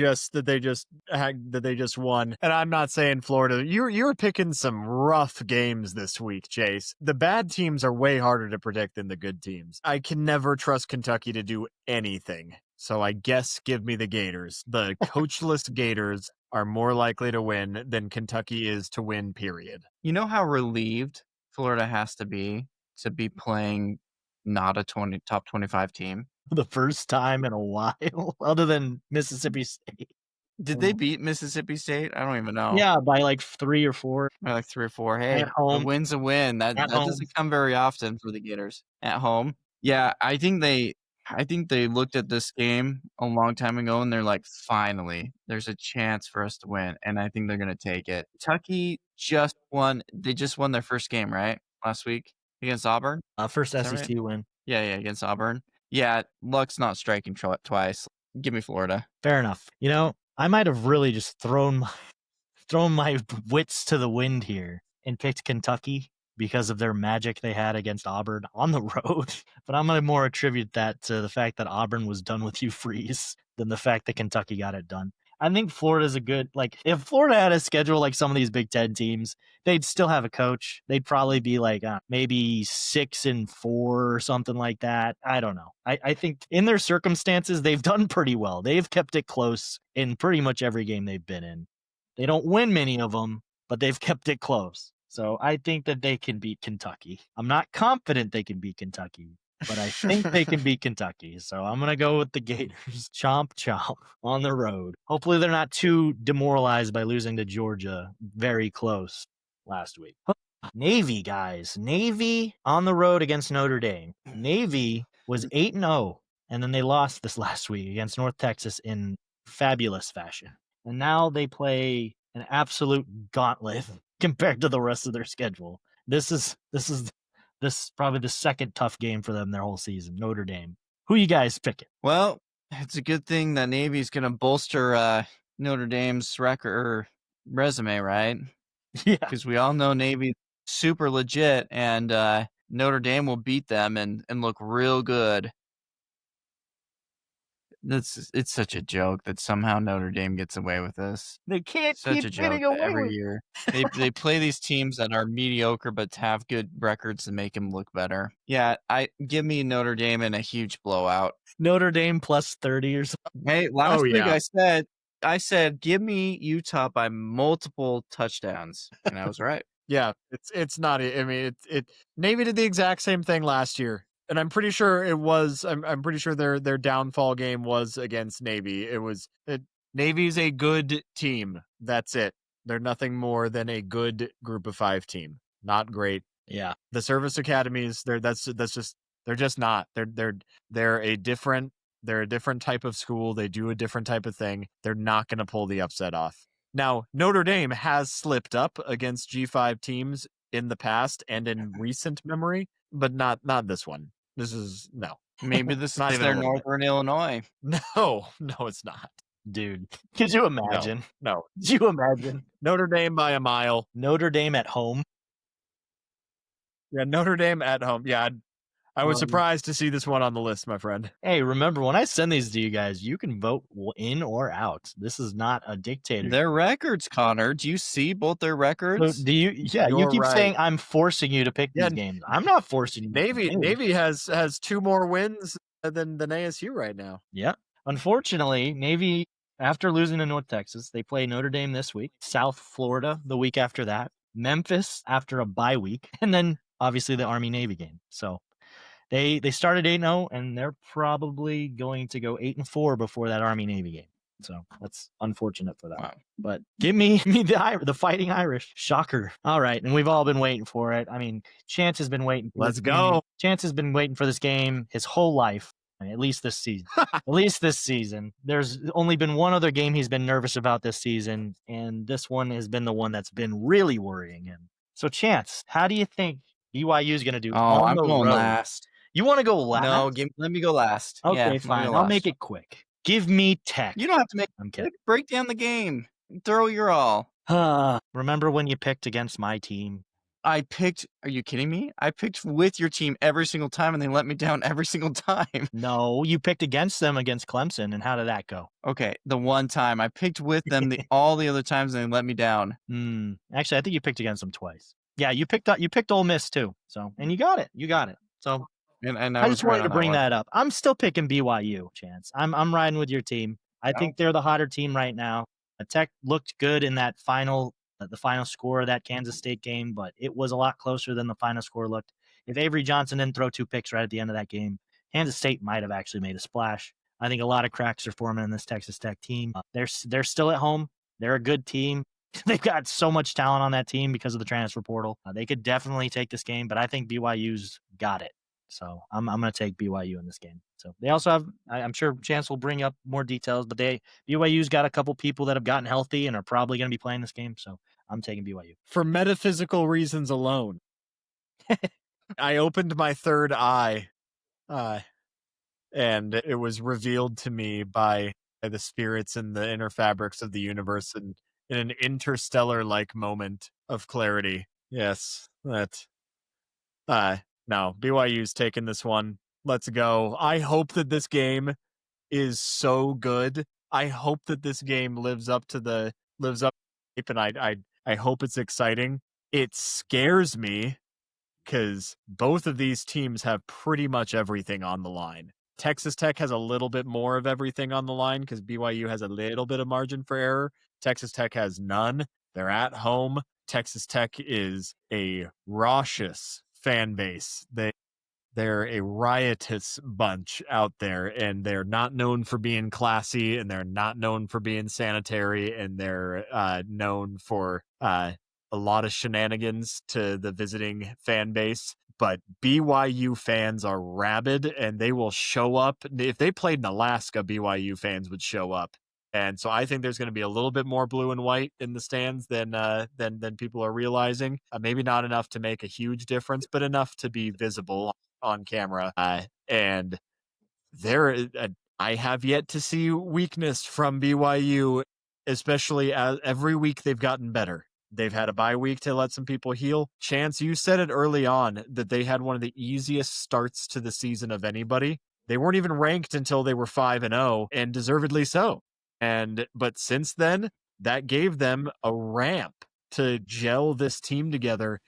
just won, and I'm not saying Florida. You're picking some rough games this week, Chase. The bad teams are way harder to predict than the good teams. I can never trust Kentucky to do anything, so I guess give me the Gators. The coachless Gators are more likely to win than Kentucky is to win. Period. You know how relieved Florida has to be playing not a top 25 team? The first time in a while, other than Mississippi State. Did they beat Mississippi State? I don't even know. Yeah, by like 3 or 4. By like 3 or 4. Hey, At home. a win's a win. That home. doesn't come very often for the Gators. At home. Yeah, I think they looked at this game a long time ago and they're like, finally, there's a chance for us to win. And I think they're going to take it. Kentucky just won. They just won their first game, right? Last week against Auburn. First that SEC right? win. Yeah, against Auburn. Yeah, luck's not striking twice. Give me Florida. Fair enough. You know, I might have really just thrown my wits to the wind here and picked Kentucky because of their magic they had against Auburn on the road. But I'm going to more attribute that to the fact that Auburn was done with Hugh Freeze than the fact that Kentucky got it done. I think Florida's a good, like, if Florida had a schedule like some of these Big Ten teams, they'd still have a coach. They'd probably be like maybe 6-4 or something like that. I don't know. I think in their circumstances, they've done pretty well. They've kept it close in pretty much every game they've been in. They don't win many of them, but they've kept it close. So I think that they can beat Kentucky. I'm not confident they can beat Kentucky, but I think they can beat Kentucky. So I'm going to go with the Gators. Chomp, chomp on the road. Hopefully they're not too demoralized by losing to Georgia very close last week. Navy, guys. Navy on the road against Notre Dame. Navy was 8-0, and then they lost this last week against North Texas in fabulous fashion. And now they play an absolute gauntlet compared to the rest of their schedule. This is probably the second tough game for them their whole season. Notre Dame. Who you guys picking? Well, it's a good thing that Navy's going to bolster Notre Dame's resume, right? Yeah. Because we all know Navy's super legit, and Notre Dame will beat them and look real good. It's such a joke that somehow Notre Dame gets away with this. They can't Such keep a joke getting that away every with year. They play these teams that are mediocre but have good records and make them look better. Yeah, give me Notre Dame in a huge blowout. Notre Dame plus 30 or something. Hey, last week yeah. I said give me Utah by multiple touchdowns, and I was right. Yeah, it's not. I mean, Navy did the exact same thing last year, and I'm pretty sure it was. I'm pretty sure their downfall game was against Navy. Navy's a good team. That's it. They're nothing more than a good Group of 5 team. Not great. Yeah. The service academies, they're just not. They're a different type of school. They do a different type of thing. They're not going to pull the upset off. Now, Notre Dame has slipped up against G5 teams in the past and in recent memory, but not this one. This is no. Maybe this Not is even their a little bit. Northern Illinois. No, it's not. Dude, could you imagine? No. Could you imagine? Notre Dame by a mile. Notre Dame at home. Yeah, Notre Dame at home. Yeah, I was surprised to see this one on the list, my friend. Hey, remember, when I send these to you guys, you can vote in or out. This is not a dictator. Their records, Connor. Do you see both their records? So you keep saying I'm forcing you to pick these games. I'm not forcing you. Navy has 2 more wins than ASU right now. Yeah. Unfortunately, Navy, after losing to North Texas, they play Notre Dame this week, South Florida the week after that, Memphis after a bye week, and then obviously the Army-Navy game. So they started 8-0, and they're probably going to go 8-4 before that Army-Navy game. So that's unfortunate for them. Wow. But give me the Fighting Irish. Shocker. All right, and we've all been waiting for it. I mean, Chance has been waiting for Let's go. Chance has been waiting for this game his whole life. At least this season. At least this season. There's only been one other game he's been nervous about this season, and this one has been the one that's been really worrying him. So, Chance, how do you think BYU is going to do Oh, on I'm the going road. last. You want to go last? No, let me go last. Okay, Yeah, fine. I'll make it quick. Give me Tech. You don't have to make I'm kidding. break down the game. Throw your all. Remember when you picked against my team? Are you kidding me? I picked with your team every single time and they let me down every single time. No, you picked against them against Clemson, and how did that go? Okay, the one time I picked with them, all the other times and they let me down. Actually, I think you picked against them twice. Yeah, you picked Ole Miss too. So, and you got it. So, and I just wanted to bring that up. I'm still picking BYU, Chance. I'm riding with your team. I think they're the hotter team right now. Tech looked good in that the final score of that Kansas State game, but it was a lot closer than the final score looked. If Avery Johnson didn't throw 2 picks right at the end of that game, Kansas State might have actually made a splash. I think a lot of cracks are forming in this Texas Tech team. They're still at home. They're a good team. They've got so much talent on that team because of the transfer portal. They could definitely take this game, but I think BYU's got it. So I'm going to take BYU in this game. So they also have, I'm sure Chance will bring up more details, but BYU's got a couple people that have gotten healthy and are probably going to be playing this game. So I'm taking BYU. For metaphysical reasons alone, I opened my third eye, and it was revealed to me by the spirits and the inner fabrics of the universe, and in an interstellar-like moment of clarity. Yes, that. No, BYU's taking this one. Let's go. I hope that this game is so good. I hope that this game lives up, and I hope it's exciting. It scares me because both of these teams have pretty much everything on the line. Texas Tech has a little bit more of everything on the line because BYU has a little bit of margin for error. Texas Tech has none. They're at home. Texas Tech is a raucous fan base. They're a riotous bunch out there, and they're not known for being classy, and they're not known for being sanitary, and they're known for a lot of shenanigans to the visiting fan base. But BYU fans are rabid, and they will show up. If they played in Alaska, BYU fans would show up. And so I think there's going to be a little bit more blue and white in the stands than people are realizing. Maybe not enough to make a huge difference, but enough to be visible on camera. And I have yet to see weakness from BYU, especially as every week they've gotten better. They've had a bye week to let some people heal. Chance, you said it early on that they had one of the easiest starts to the season of anybody. They weren't even ranked until they were 5-0, and deservedly so. But since then, that gave them a ramp to gel this team together,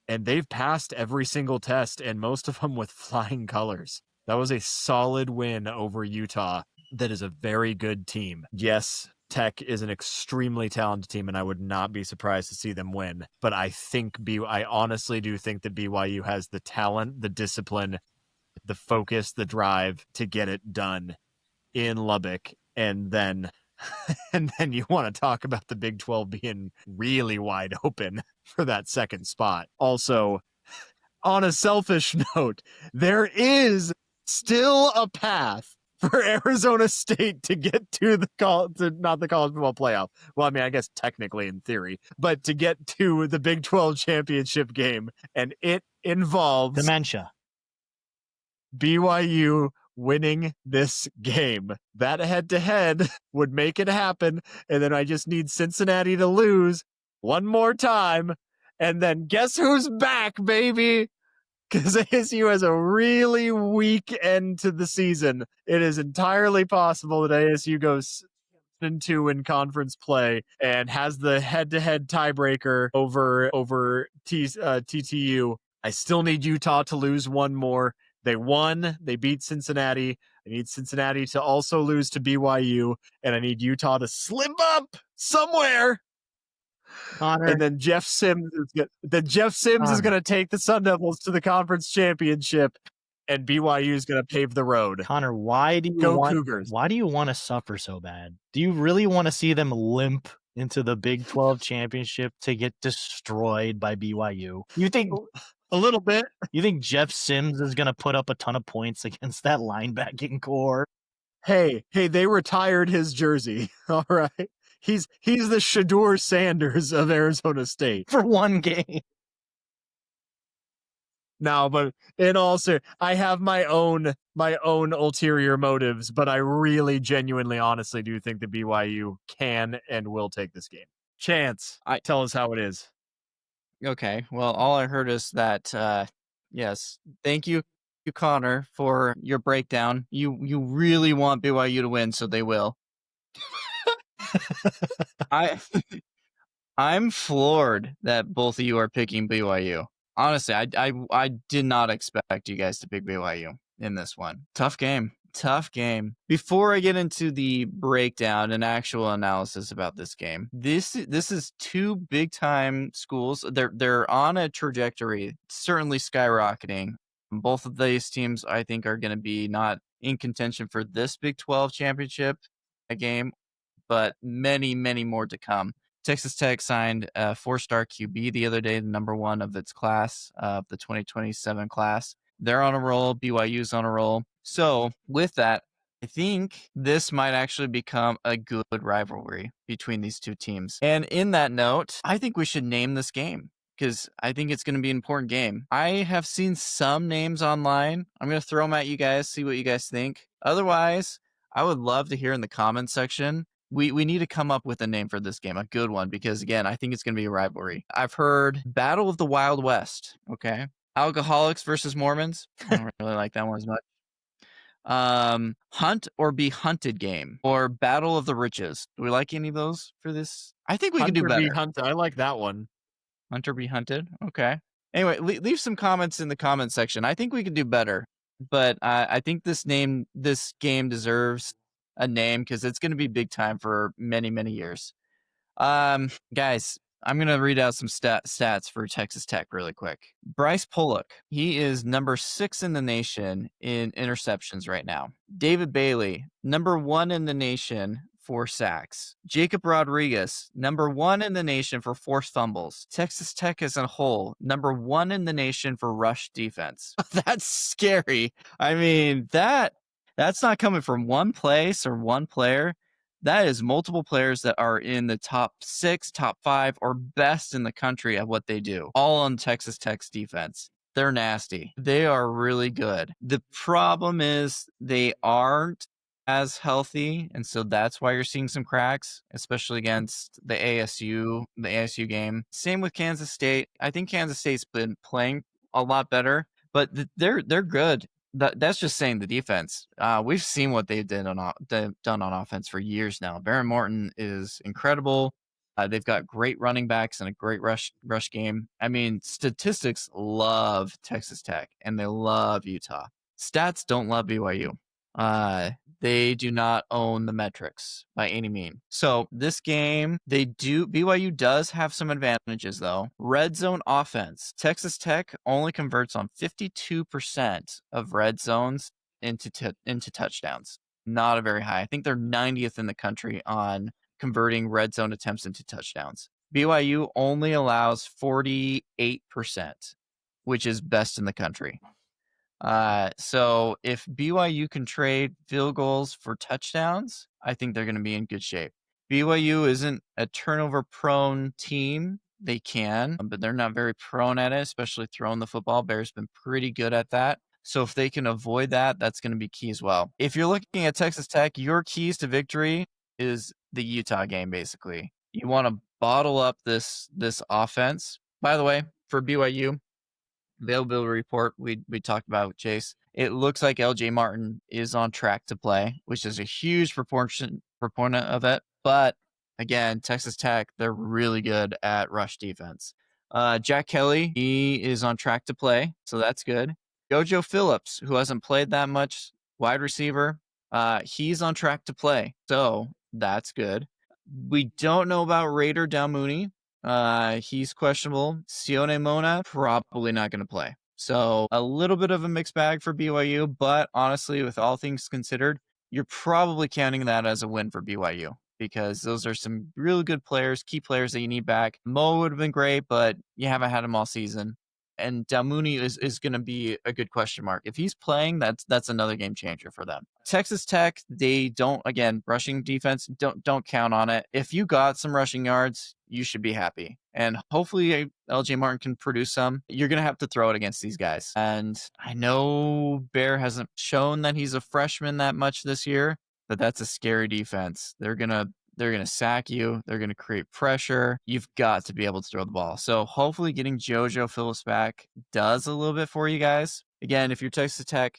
and they've passed every single test, and most of them with flying colors. That was a solid win over Utah. That is a very good team. Yes, Tech is an extremely talented team, and I would not be surprised to see them win. But I honestly do think that BYU has the talent, the discipline, the focus, the drive to get it done in Lubbock. And then you want to talk about the Big 12 being really wide open for that second spot. Also, on a selfish note, there is still a path for Arizona State to get to not the college football playoff. Well, I mean, I guess technically in theory, but to get to the Big 12 championship game, and it involves dementia. BYU winning this game. That head-to-head would make it happen, and then I just need Cincinnati to lose one more time, and then guess who's back, baby? Because ASU has a really weak end to the season. It is entirely possible that ASU goes 7-2 in conference play and has the head-to-head tiebreaker over TTU. I still need Utah to lose one more. They won. They beat Cincinnati. I need Cincinnati to also lose to BYU, and I need Utah to slip up somewhere. Connor. And then Jeff Sims is going to take the Sun Devils to the conference championship, and BYU is going to pave the road. Connor, why do you want to suffer so bad? Do you really want to see them limp into the Big 12 championship to get destroyed by BYU? You think a little bit? You think Jeff Sims is going to put up a ton of points against that linebacking core? Hey, they retired his jersey. All right. He's the Shedeur Sanders of Arizona State. For one game. No, but in all I have my own ulterior motives, but I really genuinely honestly do think that BYU can and will take this game. Chance, tell us how it is. Okay. Well, all I heard is that yes, thank you Connor for your breakdown. You really want BYU to win, so they will. I'm floored that both of you are picking BYU. Honestly, I did not expect you guys to pick BYU in this one. Tough game. Before I get into the breakdown and actual analysis about this game, this is two big time schools. They're on a trajectory, certainly skyrocketing. Both of these teams, I think, are going to be not in contention for this Big 12 championship game, but many, many more to come. Texas Tech signed a 4-star QB the other day, the number one of its class, the 2027 class. They're on a roll. BYU's on a roll. So with that, I think this might actually become a good rivalry between these two teams. And in that note, I think we should name this game because I think it's going to be an important game. I have seen some names online. I'm going to throw them at you guys, see what you guys think. Otherwise, I would love to hear in the comments section. We need to come up with a name for this game, a good one, because, again, I think it's going to be a rivalry. I've heard Battle of the Wild West, okay? Alcoholics versus Mormons. I don't really like that one as much. Hunt or Be Hunted game, or Battle of the Riches. Do we like any of those for this? I think we could do better. Be Hunted. I like that one. Hunt or Be Hunted. Okay. Anyway, leave some comments in the comment section. I think we could do better, but I think this game deserves a name because it's going to be big time for many, many years. Guys, I'm going to read out some stats for Texas Tech really quick. Bryce Pollock, he is number 6 in the nation in interceptions right now. David Bailey, number 1 in the nation for sacks. Jacob Rodriguez, number 1 in the nation for forced fumbles. Texas Tech as a whole, number 1 in the nation for rush defense. That's scary. I mean, that's not coming from one place or one player. That is multiple players that are in the top 6, top 5, or best in the country at what they do, all on Texas Tech's defense. They're nasty. They are really good. The problem is they aren't as healthy, and so that's why you're seeing some cracks, especially against the ASU game. Same with Kansas State. I think Kansas State's been playing a lot better, but they're good. That's just saying the defense. We've seen what they've done on offense for years now. Baron Morton is incredible. They've got great running backs and a great rush game. I mean, statistics love Texas Tech and they love Utah. Stats don't love BYU. They do not own the metrics by any means. So this game, BYU does have some advantages though. Red zone offense. Texas Tech only converts on 52% of red zones into touchdowns. Not a very high. I think they're 90th in the country on converting red zone attempts into touchdowns. BYU only allows 48%, which is best in the country. So if BYU can trade field goals for touchdowns, I think they're going to be in good shape. BYU isn't a turnover-prone team. They can, but they're not very prone at it, especially throwing the football. Bear's been pretty good at that. So if they can avoid that, that's going to be key as well. If you're looking at Texas Tech, your keys to victory is the Utah game, basically. You want to bottle up this offense. By the way, for BYU, availability report we talked about with Chase. It looks like LJ Martin is on track to play, which is a huge proponent of it. But again, Texas Tech, they're really good at rush defense. Jack Kelly, he is on track to play, so that's good. Jojo Phillips, who hasn't played that much, wide receiver, he's on track to play, so that's good. We don't know about Raider Dalmooney. He's questionable. Sione Mona, probably not going to play. So a little bit of a mixed bag for BYU, but honestly, with all things considered, you're probably counting that as a win for BYU because those are some really good players, key players that you need back. Mo would have been great, but you haven't had him all season. And Dalmooney is going to be a good question mark. If he's playing, that's another game changer for them. Texas Tech, they don't, again, rushing defense, don't count on it. If you got some rushing yards, you should be happy. And hopefully LJ Martin can produce some. You're going to have to throw it against these guys. And I know Bear hasn't shown that he's a freshman that much this year, but that's a scary defense. They're going to sack you. They're going to create pressure. You've got to be able to throw the ball. So hopefully getting JoJo Phillips back does a little bit for you guys. Again, if you're Texas Tech,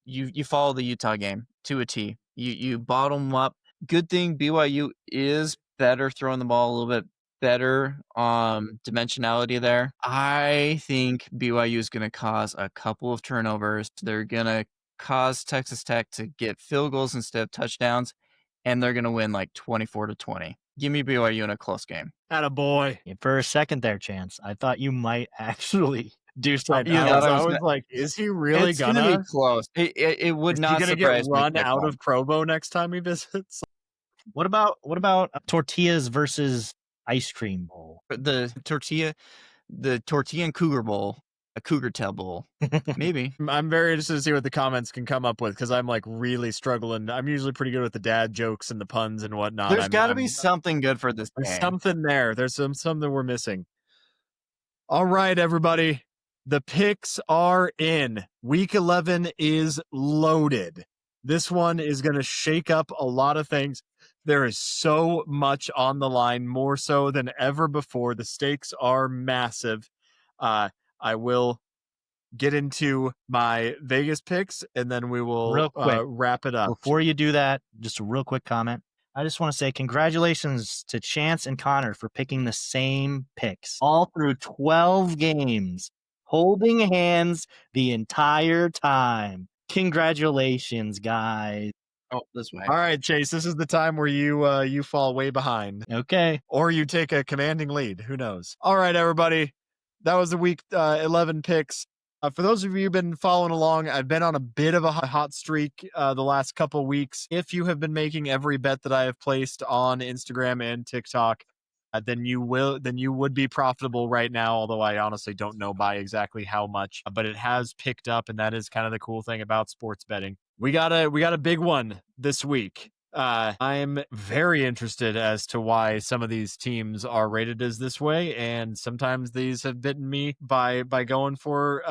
you follow the Utah game to a T. You bottle them up. Good thing BYU is better throwing the ball a little bit better dimensionality there. I think BYU is going to cause a couple of turnovers. They're going to cause Texas Tech to get field goals instead of touchdowns, and they're going to win like 24-20. Give me BYU in a close game. Attaboy. For a second there, Chance, I thought you might actually do something. I was like, is he really it's gonna be close? It would is not he gonna surprise get me. run out of Provo next time he visits? What about tortillas versus ice cream bowl? The tortilla and cougar bowl, a cougar tail bowl, maybe. I'm very interested to see what the comments can come up with, because I'm like really struggling. I'm usually pretty good with the dad jokes and the puns and whatnot. There's got to be something good for this game. There's something there. There's something we're missing. All right, everybody. The picks are in. Week 11 is loaded. This one is going to shake up a lot of things. There is so much on the line, more so than ever before. The stakes are massive. I will get into my Vegas picks, and then we will wrap it up. Before you do that, just a real quick comment. I just want to say congratulations to Chance and Connor for picking the same picks all through 12 games, holding hands the entire time. Congratulations, guys. Oh, this way. All right, Chase, this is the time where you fall way behind. Okay. Or you take a commanding lead. Who knows? All right, everybody. That was the week 11 picks. For those of you who've been following along, I've been on a bit of a hot streak the last couple weeks. If you have been making every bet that I have placed on Instagram and TikTok, then you would be profitable right now, although I honestly don't know by exactly how much, but it has picked up, and that is kind of the cool thing about sports betting. We got a big one this week. I'm very interested as to why some of these teams are rated as this way, and sometimes these have bitten me by going for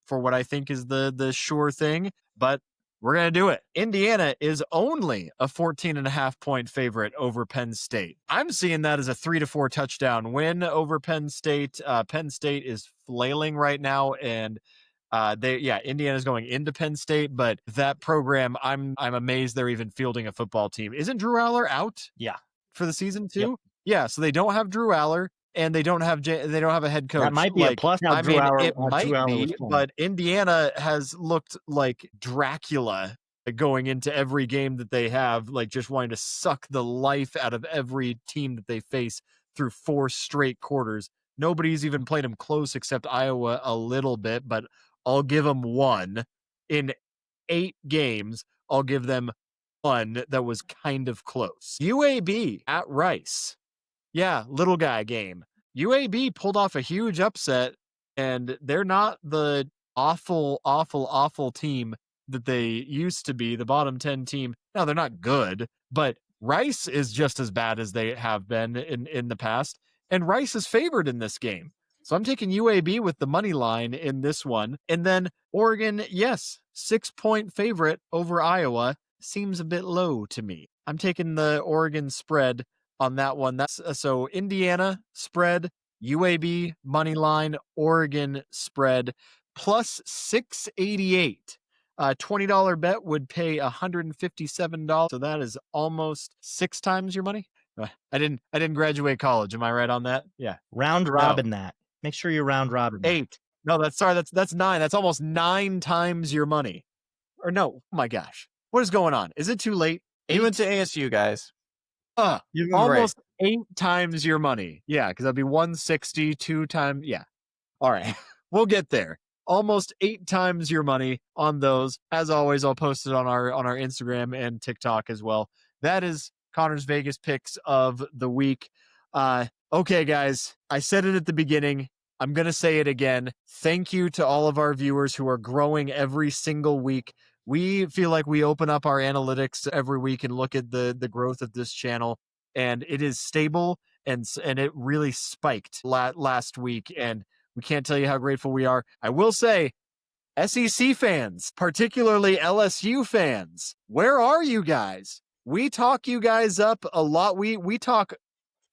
what I think is the sure thing, but we're going to do it. Indiana is only a 14.5 point favorite over Penn State. I'm seeing that as a 3-4 touchdown win over Penn State. Penn State is flailing right now, and Indiana's going into Penn State, but that program, I'm amazed they're even fielding a football team. Isn't Drew Aller out? Yeah. For the season too? Yep. Yeah, so they don't have Drew Aller, and they don't have a head coach. That might be a plus. Now, it might be, but Indiana has looked like Dracula going into every game that they have, like just wanting to suck the life out of every team that they face through 4 straight quarters. Nobody's even played them close except Iowa a little bit, but I'll give them one. In 8 games, I'll give them one that was kind of close. UAB at Rice. Yeah, little guy game. UAB pulled off a huge upset, and they're not the awful team that they used to be, the bottom 10 team. Now, they're not good, but Rice is just as bad as they have been in the past, and Rice is favored in this game. So I'm taking UAB with the money line in this one. And then Oregon, yes, 6-point favorite over Iowa seems a bit low to me. I'm taking the Oregon spread on that one. That's so Indiana spread, UAB money line, Oregon spread plus 688. $20 bet would pay $157. So that is almost 6 times your money. I didn't graduate college. Am I right on that? Yeah. Round robin that. Make sure you round robin. 8. No, that's 9. That's almost 9 times your money. Or no, oh my gosh. What is going on? Is it too late? You went to ASU, guys. Almost 8 times your money. Yeah, because that'd be 160, 2 times. Yeah. All right. We'll get there. Almost 8 times your money on those. As always, I'll post it on our Instagram and TikTok as well. That is Connor's Vegas picks of the week. Okay, guys, I said it at the beginning. I'm going to say it again. Thank you to all of our viewers who are growing every single week. We feel like we open up our analytics every week and look at the growth of this channel, and it is stable and it really spiked last week, and we can't tell you how grateful we are. I will say, SEC fans, particularly LSU fans, where are you guys? We talk you guys up a lot. We talk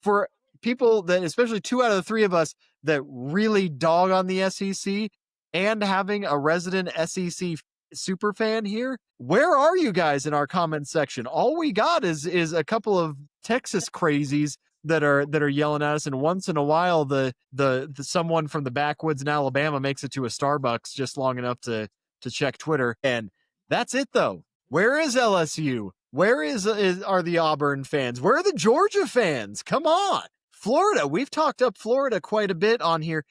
for people that, especially 2 out of the 3 of us that really dog on the SEC, and having a resident SEC super fan here. Where are you guys in our comment section? All we got is a couple of Texas crazies that are yelling at us, and once in a while the someone from the backwoods in Alabama makes it to a Starbucks just long enough to check Twitter, and that's it though. Where is LSU? Where are the Auburn fans? Where are the Georgia fans? Come on. Florida, we've talked up Florida quite a bit on here.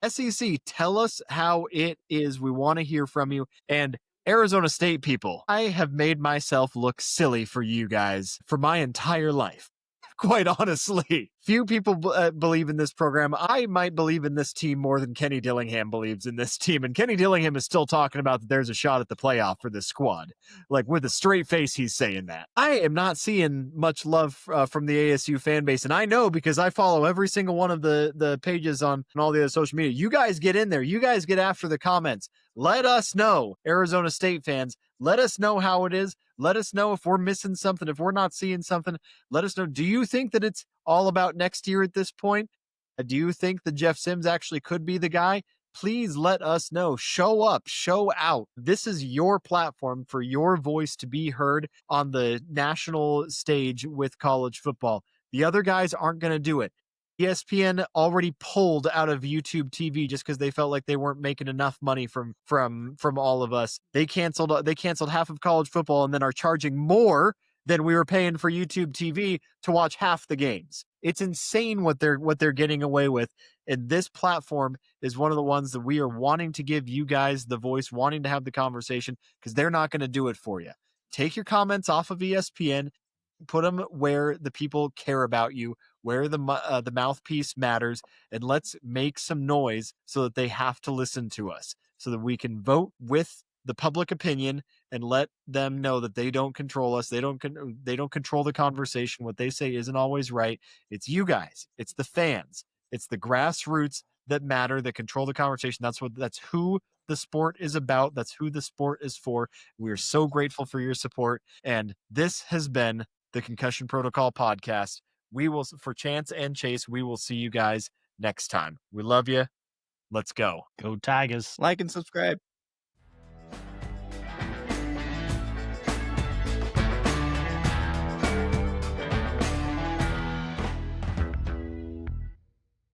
SEC, tell us how it is. We want to hear from you. And Arizona State people, I have made myself look silly for you guys for my entire life. Quite honestly, few people believe in this program. I might believe in this team more than Kenny Dillingham believes in this team. And Kenny Dillingham is still talking about that there's a shot at the playoff for this squad. Like, with a straight face, he's saying that. I am not seeing much love from the ASU fan base. And I know, because I follow every single one of the pages on all the other social media. You guys get in there. You guys get after the comments. Let us know, Arizona State fans. Let us know how it is. Let us know if we're missing something, if we're not seeing something. Let us know. Do you think that it's all about next year at this point? Do you think that Jeff Sims actually could be the guy? Please let us know. Show up, show out. This is your platform for your voice to be heard on the national stage with college football. The other guys aren't going to do it. ESPN already pulled out of YouTube TV just because they felt like they weren't making enough money from all of us. They canceled half of college football and then are charging more than we were paying for YouTube TV to watch half the games. It's insane what they're getting away with. And this platform is one of the ones that we are wanting to give you guys the voice, wanting to have the conversation, because they're not going to do it for you. Take your comments off of ESPN, put them where the people care about you, where the mouthpiece matters, and let's make some noise so that they have to listen to us, so that we can vote with the public opinion and let them know that they don't control us. They don't control the conversation. What they say isn't always right. It's you guys. It's the fans. It's the grassroots that matter, that control the conversation. That's who the sport is about. That's who the sport is for. We are so grateful for your support. And this has been the Concussion Protocol Podcast. We will, for Chance and Chase, we will see you guys next time. We love you. Let's go. Go Tigers. Like and subscribe.